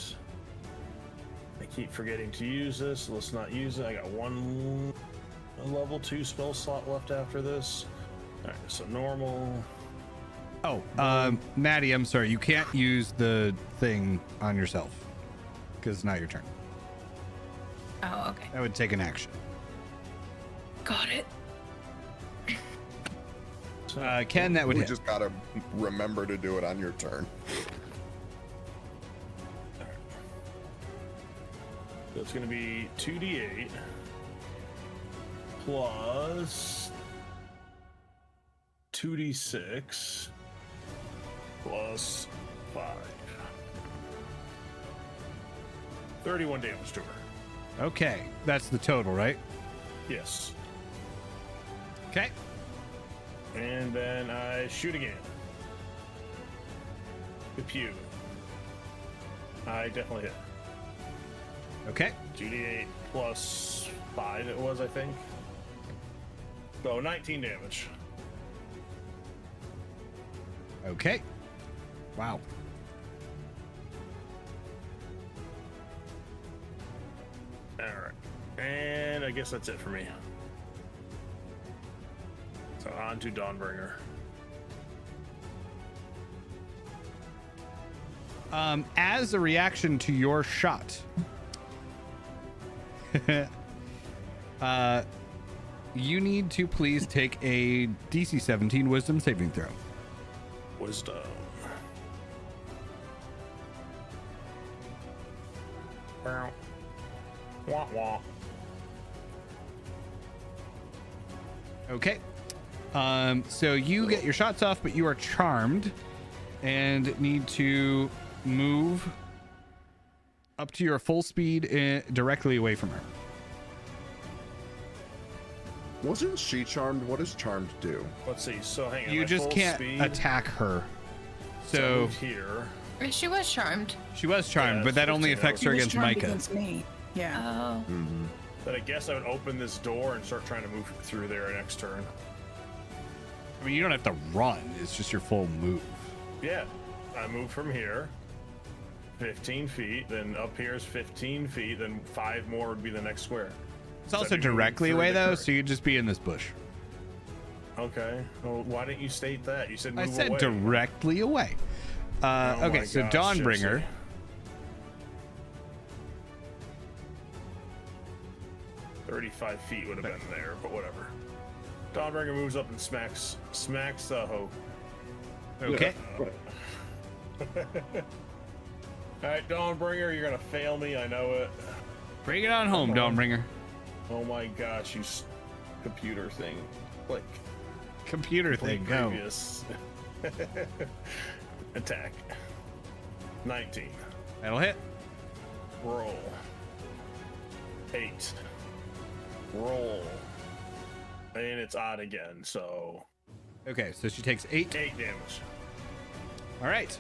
I keep forgetting to use this, so let's not use it. I got one level 2 spell slot left after this. Alright, so normal. Oh, Maddie, I'm sorry. You can't use the thing on yourself because it's not your turn. Oh, okay. That would take an action. Got it. Ken, that would We hit. just gotta remember to do it on your turn. So it's going to be 2d8 plus 2d6 plus 5. 31 damage to her. Okay, that's the total, right? Yes. Okay. And then I shoot again. Pew. I definitely hit. Okay. 2d8 plus 5 it was, I think. So 19 damage. Okay. Wow. Alright. And I guess that's it for me. So on to Dawnbringer. As a reaction to your shot, you need to please take a DC 17 Wisdom saving throw. Wisdom. Wah wah. Okay. So you get your shots off, but you are charmed and need to move up to your full speed directly away from her. Wasn't she charmed? What does charmed do? Let's see. So hang on. You my just full can't speed, attack her. I So moved here. She was charmed. she was charmed, Yeah, but that it's only 15 affects her He was against charmed Micah. against me. Yeah. Oh. But I guess I would open this door and start trying to move through there next turn. I mean, you don't have to run. It's just your full move. Yeah. I move from here 15 feet, then up here is 15 feet, then 5 more would be the next square. It's So also I'd be moving directly through away, the though, current. so you'd just be in this bush. Okay. Well, why didn't you state that? You said move I said away. directly away. Oh Okay, my so gosh, Dawnbringer. seriously. 35 feet would have been there, but whatever. Dawnbringer moves up and smacks the hoe. Okay. Alright, Dawnbringer, you're gonna fail me, I know it. Bring it on home, Come on. Dawnbringer. Oh my gosh, you computer thing. Like, Computer thing, go. previous. Attack. 19. That'll hit. Roll. 8. Roll. And it's odd again, so Okay, so she takes 8. 8 damage. All right.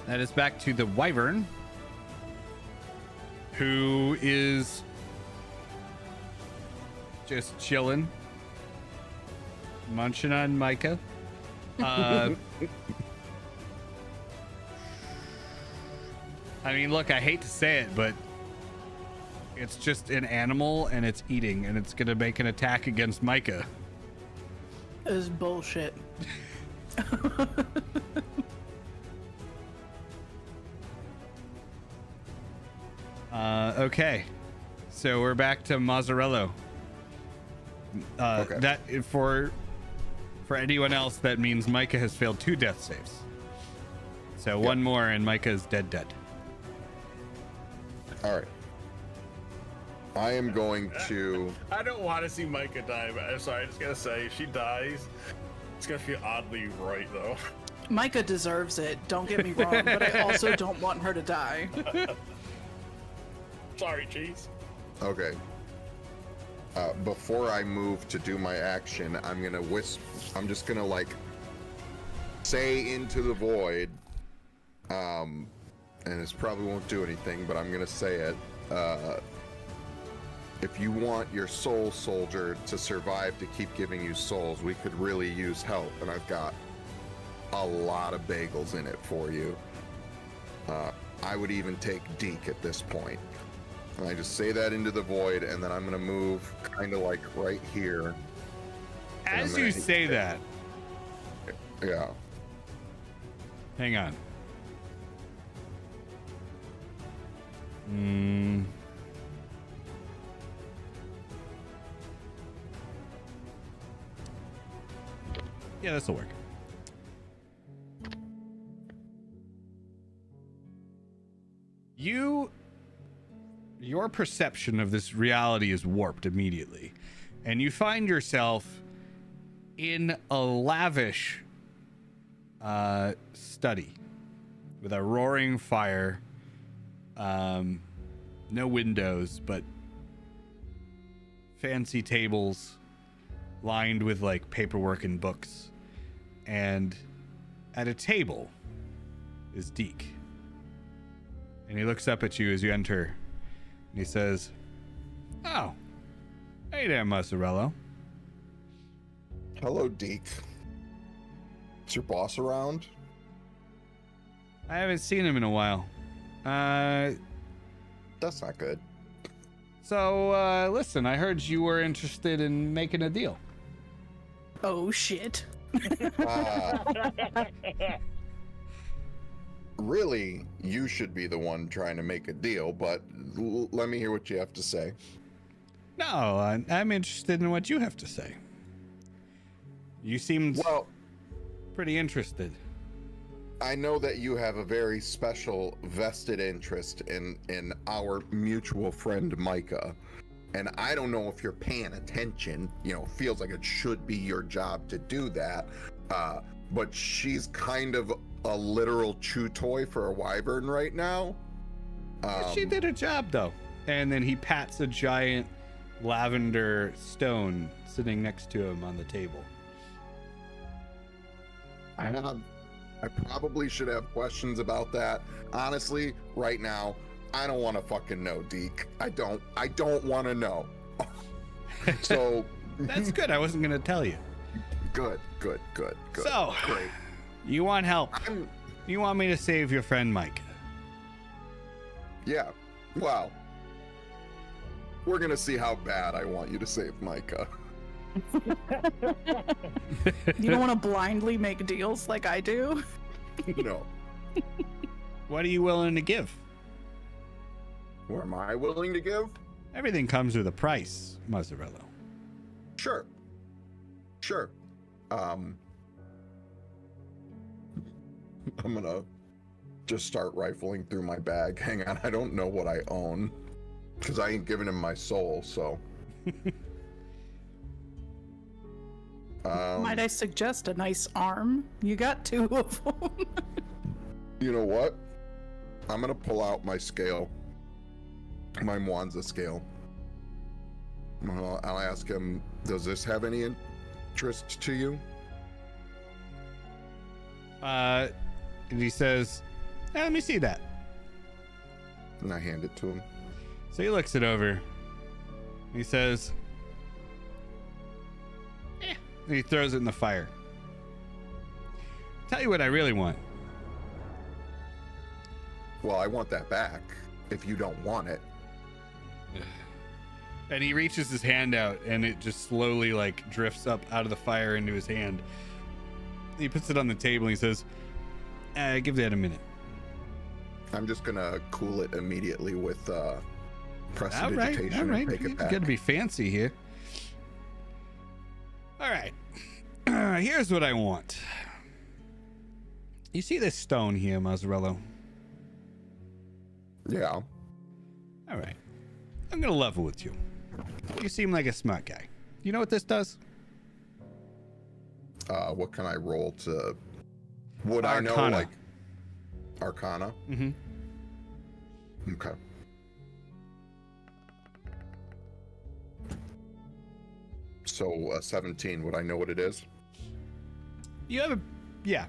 That is back to the Wyvern, who is just chilling, munching on Micah. I mean, look, I hate to say it, but it's just an animal and it's eating, and it's gonna make an attack against Micah. This is bullshit. Okay, so we're back to Mazzarello. Okay. That for anyone else, that means Micah has failed 2 death saves. So one more and Micah's dead. All right. I am going to. I don't want to see Micah die, but I'm sorry, I just gotta say, if she dies, it's gonna feel oddly right though. Micah deserves it, don't get me wrong, but I also don't want her to die. Sorry, Cheese. Okay. Before I move to do my action, I'm gonna I'm just gonna like say into the void. And this probably won't do anything, but I'm gonna say it. If you want your soul soldier to survive to keep giving you souls, we could really use help, and I've got a lot of bagels in it for you. I would even take Deke at this point. And I just say that into the void, and then I'm gonna move kind of like right here. As I'm you gonna say hit- that, Yeah. hang on. Yeah, this will work. Your perception of this reality is warped immediately, and you find yourself in a lavish study with a roaring fire, no windows, but fancy tables lined with like paperwork and books, and at a table is Deke, and he looks up at you as you enter, and he says, "Oh, hey there, Mazzarello." Hello, Deke. Is your boss around? I haven't seen him in a while. That's not good. So listen, I heard you were interested in making a deal. Oh shit. Really, you should be the one trying to make a deal, but let me hear what you have to say. No, I'm interested in what you have to say. You seemed Well, pretty interested. I know that you have a very special vested interest in our mutual friend Micah, and I don't know if you're paying attention. You know, feels like it should be your job to do that, but she's kind of a literal chew toy for a wyvern right now. She did her job, though. And then he pats a giant lavender stone sitting next to him on the table. I probably should have questions about that. Honestly, right now, I don't want to fucking know, Deke. I don't want to know. So That's good. I wasn't going to tell you. good. So, Great. You want help? I'm, You want me to save your friend Mike? yeah. Well, we're gonna see how bad I want you to save Micah. You don't want to blindly make deals like I do. No. What are you willing to give? What am I willing to give? Everything comes with a price, Mazzarello. Sure. Sure. I'm gonna just start rifling through my bag. Hang on, I don't know what I own. Because I ain't giving him my soul, so. Might I suggest a nice arm? You got 2 of them. You know what? I'm gonna pull out my scale. My Mwanza scale. I'll ask him, does this have any interest to you? And he says, let me see that. And I hand it to him. So he looks it over. He says, and he throws it in the fire. Tell you what I really want. Well, I want that back if you don't want it. And he reaches his hand out and it just slowly like drifts up out of the fire into his hand. He puts it on the table and he says, give that a minute. I'm just gonna cool it immediately with All prestidigitation right. and take You it back. gotta be fancy here. All right. Here's what I want. You see this stone here, Mazzarello? Yeah. All right. I'm gonna level with you. You seem like a smart guy. You know what this does? What can I roll to? Would I know Arcana. like Arcana? Mm-hmm. Okay. So 17. Would I know what it is? You have yeah.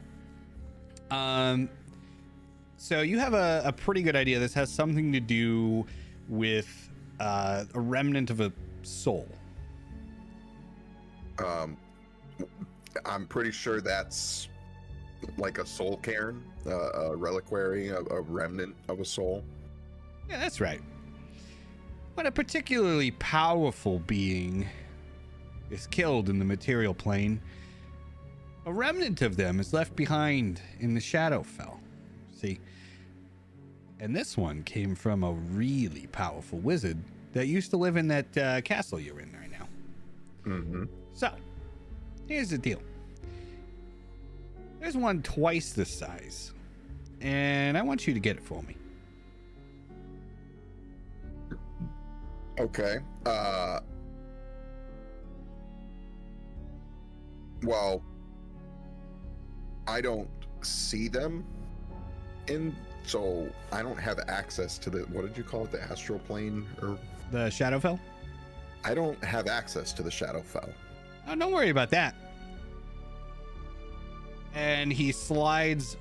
So you have a pretty good idea. This has something to do with a remnant of a soul. I'm pretty sure that's like a soul cairn, a reliquary, a remnant of a soul. Yeah, that's right. When a particularly powerful being is killed in the material plane, a remnant of them is left behind in the Shadowfell. See? And this one came from a really powerful wizard that used to live in that castle you're in right now. Mm-hmm. So, here's the deal. There's one twice this size, and I want you to get it for me. Okay. Well, I don't see them so I don't have access to the, what did you call it? The astral plane? Or The Shadowfell? I don't have access to the Shadowfell. Oh, don't worry about that. And he slides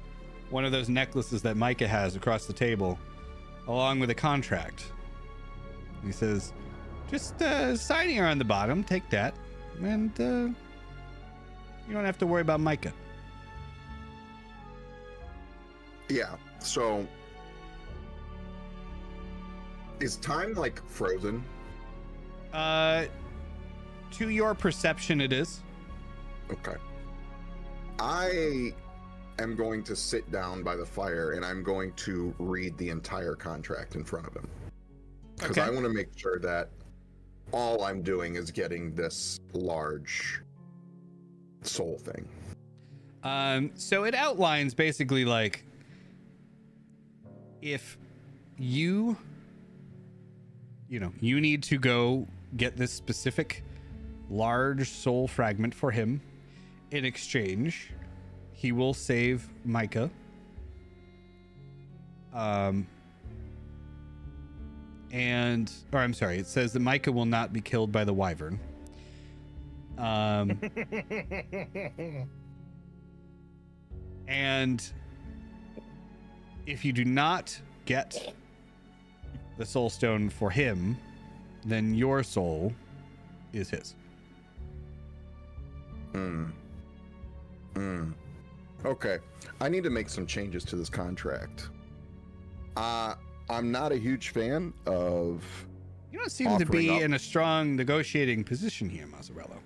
one of those necklaces that Micah has across the table, along with a contract. He says, just sign here on the bottom, take that, and you don't have to worry about Micah. Yeah, so is time like frozen? To your perception, it is. Okay. I am going to sit down by the fire and I'm going to read the entire contract in front of him. Because Okay. I want to make sure that all I'm doing is getting this large soul thing. So it outlines basically like if you need to go get this specific large soul fragment for him. In exchange, he will save Micah. It says that Micah will not be killed by the wyvern. And if you do not get the soul stone for him, then your soul is his. Okay, I need to make some changes to this contract. I'm not a huge fan of. You don't seem to Offering be up- in a strong negotiating position here, Mazzarello.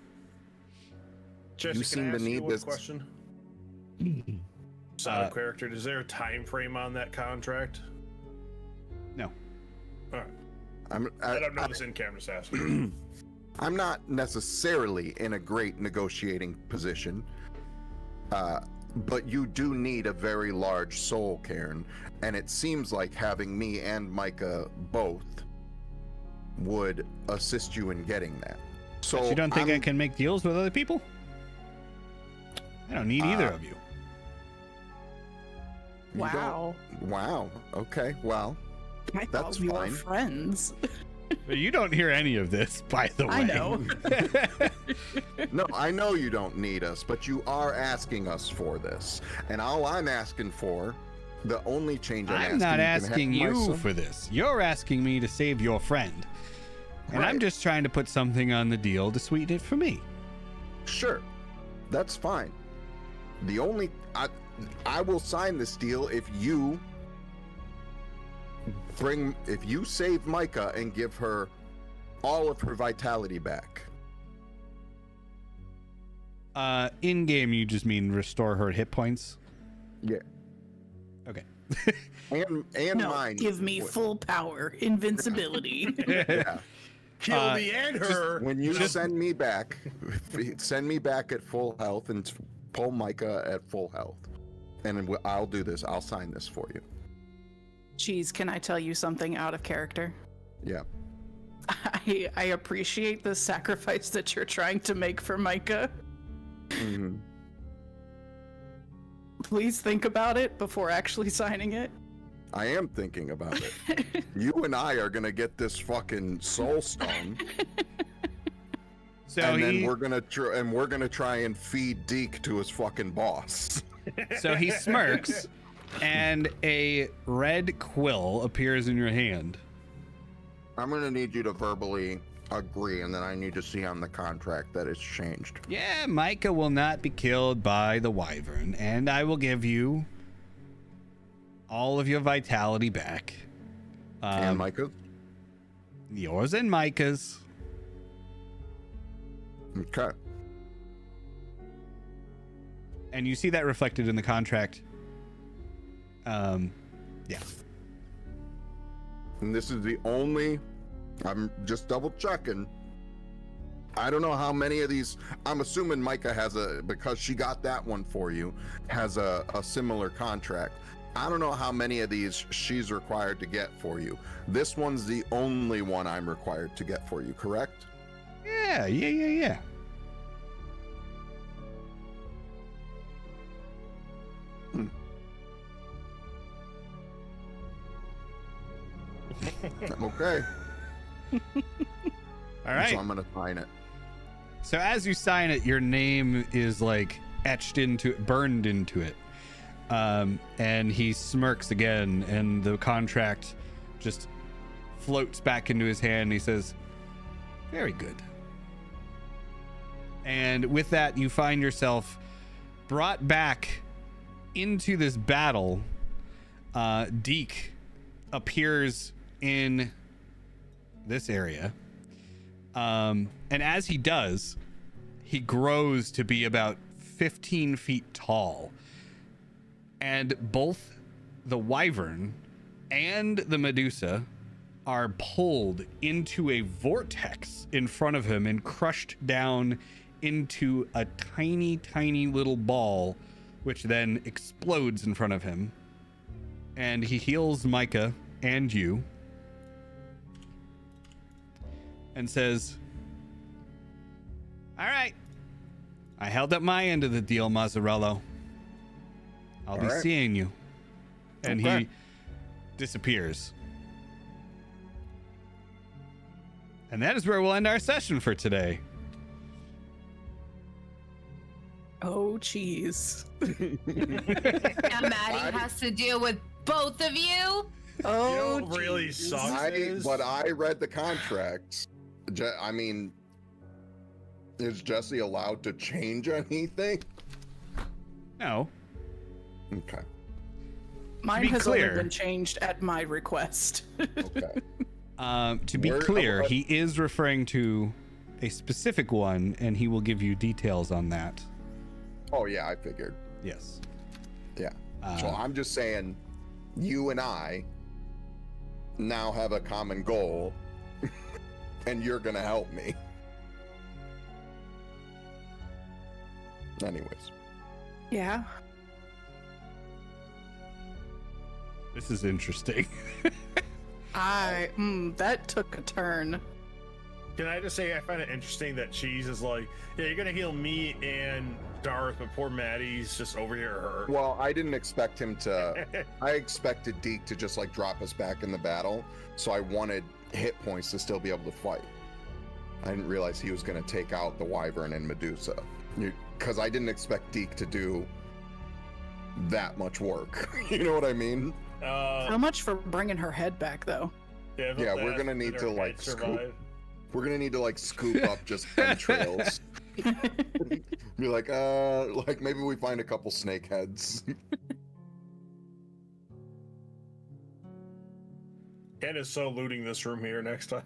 Jesse, seem can I to ask you need one this- question? Out of character, is there a time frame on that contract? No. All right. I I don't know this in-camera assassin. I'm not necessarily in a great negotiating position, but you do need a very large soul, Karen, and it seems like having me and Micah both would assist you in getting that. So But you don't think I I'm- can make deals with other people? I don't need either of you. you don't- Wow. Wow. Okay. Well, I That's thought we were fine. friends. But you don't hear any of this, by the way. I know. no, I know you don't need us, but you are asking us for this, and all I'm asking for, the only change I'm not asking you for. for this. You're asking me to save your friend. And I'm Right. just trying to put something on the deal to sweeten it for me. Sure, that's fine. The only I will sign this deal if you save Micah and give her all of her vitality back. In game, you just mean restore her hit points? Yeah, Okay. and No, mine. give me full power, invincibility. Yeah. Kill me and her. When you send me back at full health and pull Micah at full health, and I'll do this. I'll sign this for you. Cheese, can I tell you something out of character? Yeah. I appreciate the sacrifice that you're trying to make for Micah. Mhm. Please think about it before actually signing it. I am thinking about it. You and I are gonna get this fucking soul stone, So and then he, we're gonna try and feed Deke to his fucking boss. so he smirks, and a red quill appears in your hand. I'm gonna need you to verbally agree, and then I need to see on the contract that it's changed. Yeah, Micah will not be killed by the wyvern, and I will give you all of your vitality back. And Micah? Yours and Micah's. Okay. And you see that reflected in the contract. Yeah. And this is the only. I'm just double checking. I don't know how many of these. I'm assuming Micah has because she got that one for you, has a similar contract. I don't know how many of these she's required to get for you. This one's the only one I'm required to get for you, correct? Yeah. Okay. All right. So I'm gonna sign it. So as you sign it, your name is like etched into it, burned into it. And he smirks again, and the contract just floats back into his hand. He says, "Very good." And with that, you find yourself brought back into this battle. Deke appears in this area. And as he does, he grows to be about 15 feet tall. And both the wyvern and the Medusa are pulled into a vortex in front of him and crushed down into a tiny, tiny little ball, which then explodes in front of him. And he heals Micah and you and says, "All right, I held up my end of the deal, Mazzarello. I'll be All right. seeing you." And Okay. he disappears. And that is where we'll end our session for today. Oh, cheese. Now Maddie has to deal with both of you. Oh, You know what really jeez. sucks? But I read the contracts. I mean, is Jesse allowed to change anything? No, Okay. Mine be has clear- only been changed at my request. Okay. To be Where- clear, he is referring to a specific one, and he will give you details on that. Oh yeah, I figured. Yes. Yeah. So I'm just saying, you and I now have a common goal, and you're gonna help me. Anyways. Yeah. This is interesting. That took a turn. Can I just say I find it interesting that Cheese is like, yeah, you're gonna heal me and Darth, but poor Maddie's just over here hurt. Well, I didn't expect him to. I expected Deke to just like drop us back in the battle, so I wanted hit points to still be able to fight. I didn't realize he was going to take out the Wyvern and Medusa, because I didn't expect Deke to do that much work. You know what I mean? How much for bringing her head back, though? Yeah, we're gonna need to like scoop. We're gonna need to like scoop up just entrails. Be like maybe we find a couple snake heads. Ken is so looting this room here next time.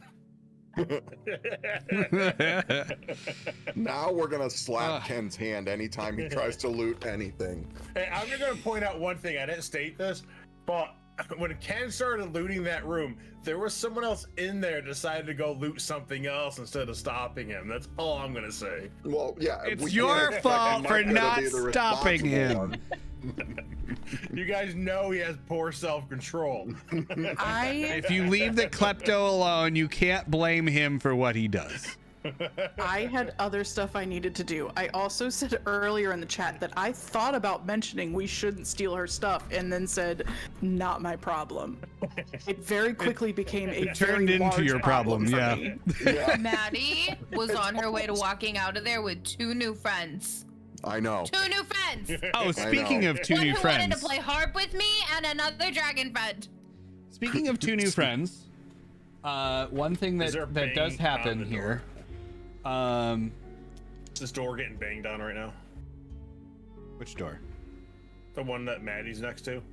Now we're gonna slap Ken's hand anytime he tries to loot anything. Hey, I'm just gonna point out one thing. I didn't state this, but when Ken started looting that room, there was someone else in there decided to go loot something else instead of stopping him. That's all I'm gonna say. Well, yeah, It's we your can't expect fault Mike for to not be the stopping responsible him. one. You guys know he has poor self-control. If you leave the klepto alone, you can't blame him for what he does. I had other stuff I needed to do. I also said earlier in the chat that I thought about mentioning we shouldn't steal her stuff, and then said, "Not my problem." It very quickly became a turned very into large your problem, for yeah. me. Yeah, Maddie was on her way to walking out of there with 2 new friends. I know. 2 new friends. Oh, speaking know. of 2 One new who wanted friends. to play harp with me, and another dragon friend. Speaking of 2 new friends, one thing Is there that does bang on happen the here. Is this door getting banged on right now? Which door? The one that Maddie's next to?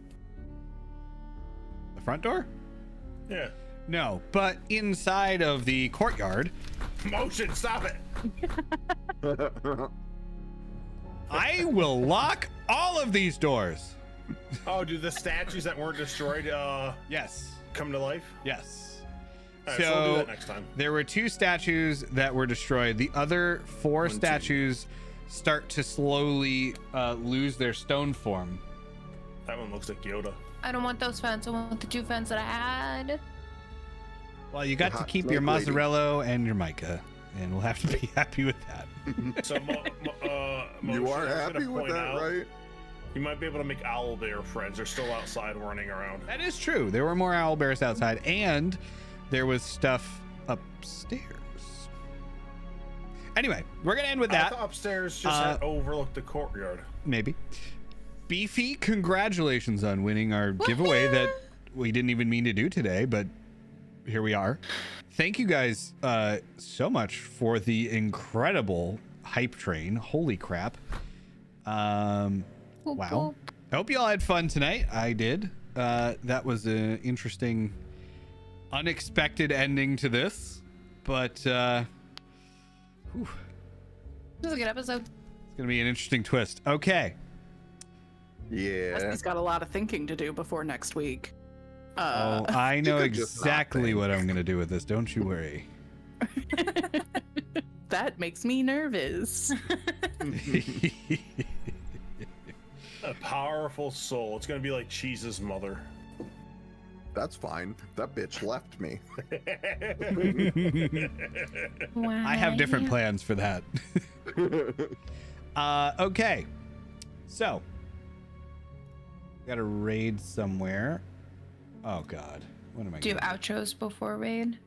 The front door? Yeah. No, but inside of the courtyard, Motion, stop it! I will lock all of these doors. Oh, do the statues that weren't destroyed Yes. come to life? Yes. All right, so we'll do So that next time. there were 2 statues that were destroyed. The other 4 1, 2. statues start to slowly lose their stone form. That one looks like Yoda. I don't want those fans. I want the 2 fans that I had. Well, you got to hot keep snake your lady. mozzarella and your mica, and we'll have to be happy with that. So, You Motion, are I'm gonna happy with point that, out, right? You might be able to make owlbear friends. They're still outside running around. That is true. There were more owl bears outside, and there was stuff upstairs. Anyway, we're gonna end with I that. thought upstairs just had overlooked the courtyard. Maybe. Beefy, congratulations on winning our giveaway that we didn't even mean to do today, but here we are. Thank you guys so much for the incredible hype train. Holy crap. Wow. I hope you all had fun tonight. I did. That was an interesting, unexpected ending to this, but whew, This is a good episode. it's gonna be an interesting twist. Okay. Yeah. He's got a lot of thinking to do before next week. Oh, I know could just not exactly think. what I'm gonna do with this. Don't you worry. That makes me nervous. A powerful soul. It's gonna be like Cheese's mother. That's fine. That bitch left me. I have different plans for that. Okay. So, got to raid somewhere. Oh God, what am I? Do gonna outros before raid.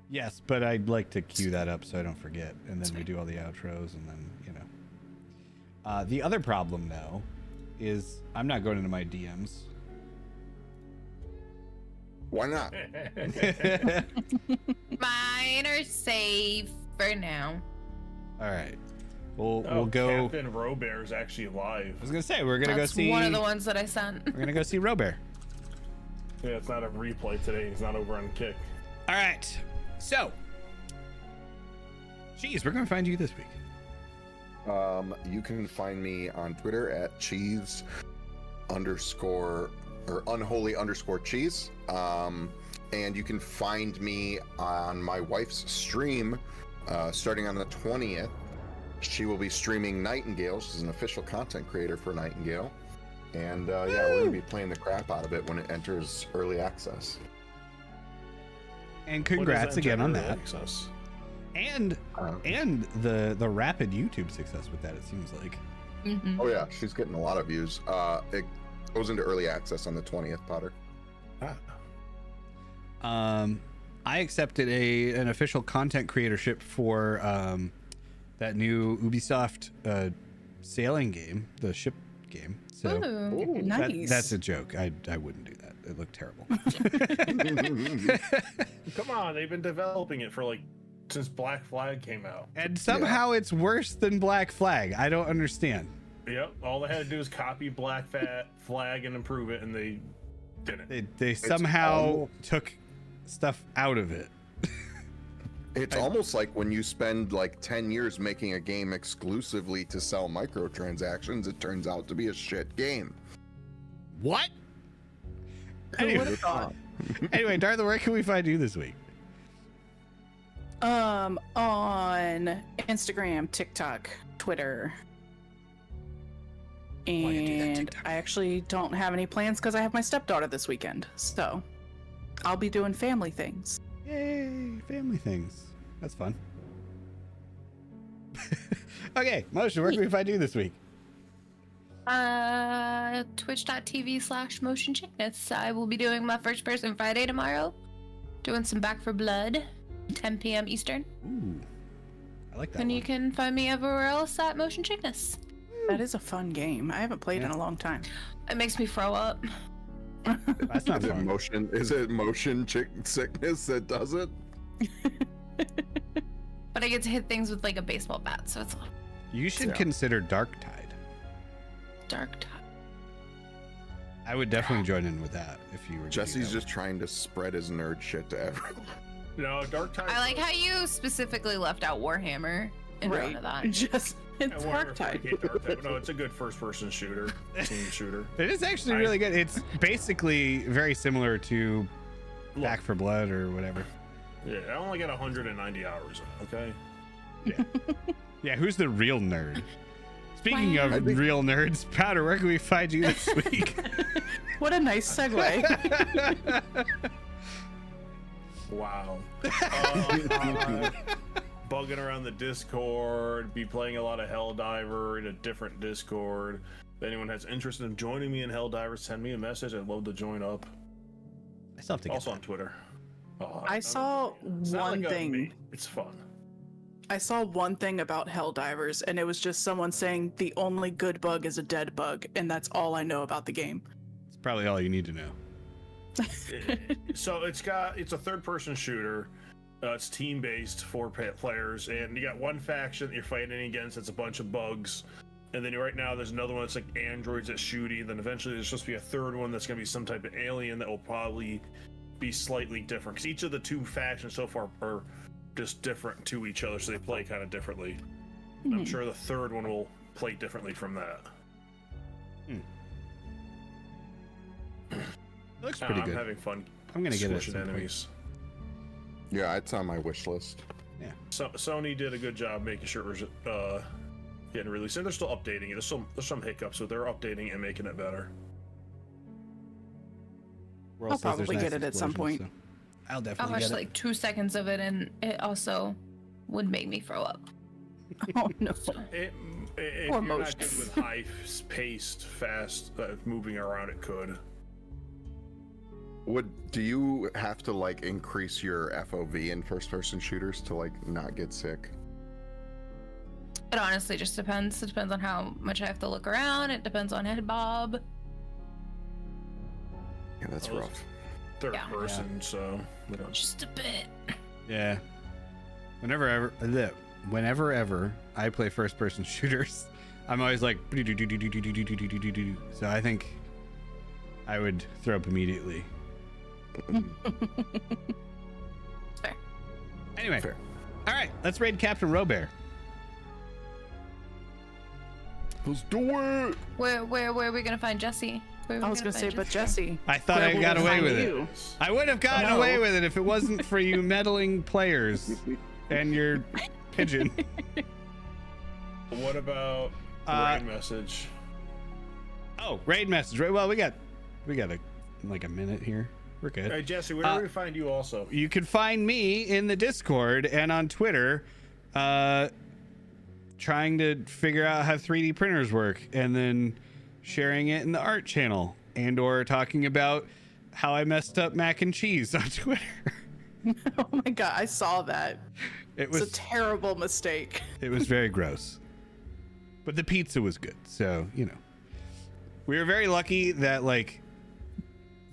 Yes, but I'd like to cue that up so I don't forget, and then we do all the outros, and then the other problem though is I'm not going into my DMs. Why not? Mine are safe for now. All right. We'll go. Captain Robert is actually alive. I was gonna say we're gonna That's go see one of the ones that I sent. We're gonna go see Robert. Yeah, it's not a replay today. He's not over on Kick. All right. So, Cheese, we're gonna find you this week. You can find me on Twitter at cheese underscore or unholy_cheese. And you can find me on my wife's stream starting on the 20th. She will be streaming Nightingale. She's an official content creator for Nightingale. And yeah, we're gonna be playing the crap out of it when it enters early access. And congrats again on that. Access? And the rapid YouTube success with that, it seems like. Mm-hmm. Oh yeah, she's getting a lot of views. It goes into early access on the 20th, Potter. I accepted an official content creatorship for that new Ubisoft sailing game, the ship game. So Ooh. Nice. that's a joke. I wouldn't do that. It looked terrible. Come on, they've been developing it for like since Black Flag came out. And somehow it's worse than Black Flag. I don't understand. Yep, all they had to do is copy Black Flag and improve it, and they didn't. They somehow took stuff out of it. It's almost like when you spend like 10 years making a game exclusively to sell microtransactions, it turns out to be a shit game. What? Who would have thought? Anyway, Dartha, where can we find you this week? On Instagram, TikTok, Twitter. Why you do that, And TikTok? I actually don't have any plans because I have my stepdaughter this weekend. So I'll be doing family things. Yay, family things. That's fun. Okay, Motion, where can we find you this week? Twitch.tv/Motion Chickness. I will be doing my first person Friday tomorrow. Doing some Back for Blood, 10 p.m. Eastern. Ooh, I like that And one. you can find me everywhere else at Motion Chickness. That is a fun game. I haven't played in a long time. It makes me throw up. That's not Is it fun. motion? Is it motion sickness that does it? But I get to hit things with like a baseball bat, so it's a You should Yeah. consider Dark Tide. dark time. I would definitely join in with that if you were. to do Jesse's that. just trying to spread his nerd shit to everyone. No, Dark Tide. I like how you specifically left out Warhammer in front of that. Just it's Dark Tide. No, it's a good first-person shooter, team shooter. It is actually really good. It's basically very similar to Look, Back for Blood or whatever. yeah, I only got 190 hours. Okay. Yeah, who's the real nerd? Speaking Wow. of real nerds, Powder, where can we find you this week? What a nice segue. Wow. Bugging around the Discord, be playing a lot of Helldiver in a different Discord. If anyone has interest in joining me in Helldiver, send me a message. I'd love to join up. I still have to get Also that. on Twitter. Oh, I saw it's not one like a thing. me. It's fun. I saw one thing about Helldivers, and it was just someone saying the only good bug is a dead bug, and that's all I know about the game. It's probably all you need to know. So it's a third-person shooter. It's team-based, 4 players, and you got one faction that you're fighting against. It's a bunch of bugs, and then right now there's another one that's like androids that shooty. Then eventually there's supposed to be a third one that's gonna be some type of alien that will probably be slightly different. Because each of the 2 factions so far are just different to each other, so they play kind of differently. I'm sure the third one will play differently from that. It looks pretty I'm good. having fun. I'm gonna get it at switching some point. enemies. Yeah, it's on my wish list. So Sony did a good job making sure it was getting released, and they're still updating it. There's some hiccups, so they're updating and making it better. World I'll says there's probably nice get it at some explosions, point. so I'll I definitely watched get it. like 2 seconds of it, and it also would make me throw up. Oh no. If Or you're not motion. good with high-paced, fast moving around, it could. Do you have to like increase your FOV in first-person shooters to like not get sick? It honestly just depends. It depends on how much I have to look around. It depends on head bob. Yeah, that's Oh, rough. Third Yeah. person, so you know. Just a bit. Yeah. Whenever ever I play first person shooters. I'm always like, so I think I would throw up immediately. Fair. Anyway, Fair. all right, let's raid Captain Robert. Let's do it. Where are we gonna find Jesse? I was gonna say, but Jesse. I thought where I will got we away find with you? it. I would have gotten No. away with it if it wasn't for you meddling players and your pigeon. What about raid message? Oh, raid message. Well, we got a minute here. We're good. Hey, Jesse, where do we find you also? You can find me in the Discord and on Twitter, trying to figure out how 3D printers work, and then sharing it in the art channel, and or talking about how I messed up mac and cheese on Twitter. Oh my god, I saw that. It It's a was terrible mistake. it was very gross, but the pizza was good. So we were very lucky that like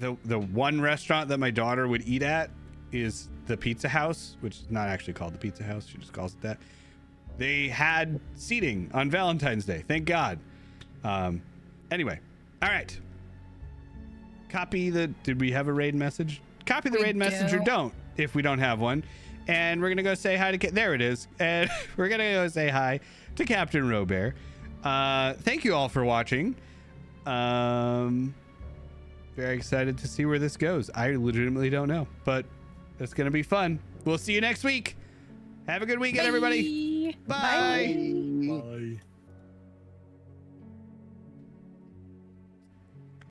the one restaurant that my daughter would eat at is the Pizza House, which is not actually called the Pizza House. She just calls it that. They had seating on Valentine's Day. Thank God. Anyway, all right. Did we have a raid message? Copy the We raid message or do. don't if we don't have one. And we're going to go say hi to, there it is. And we're going to go say hi to Captain Robert. Thank you all for watching. Very excited to see where this goes. I legitimately don't know, but it's going to be fun. We'll see you next week. Have a good weekend, everybody. Bye. Bye.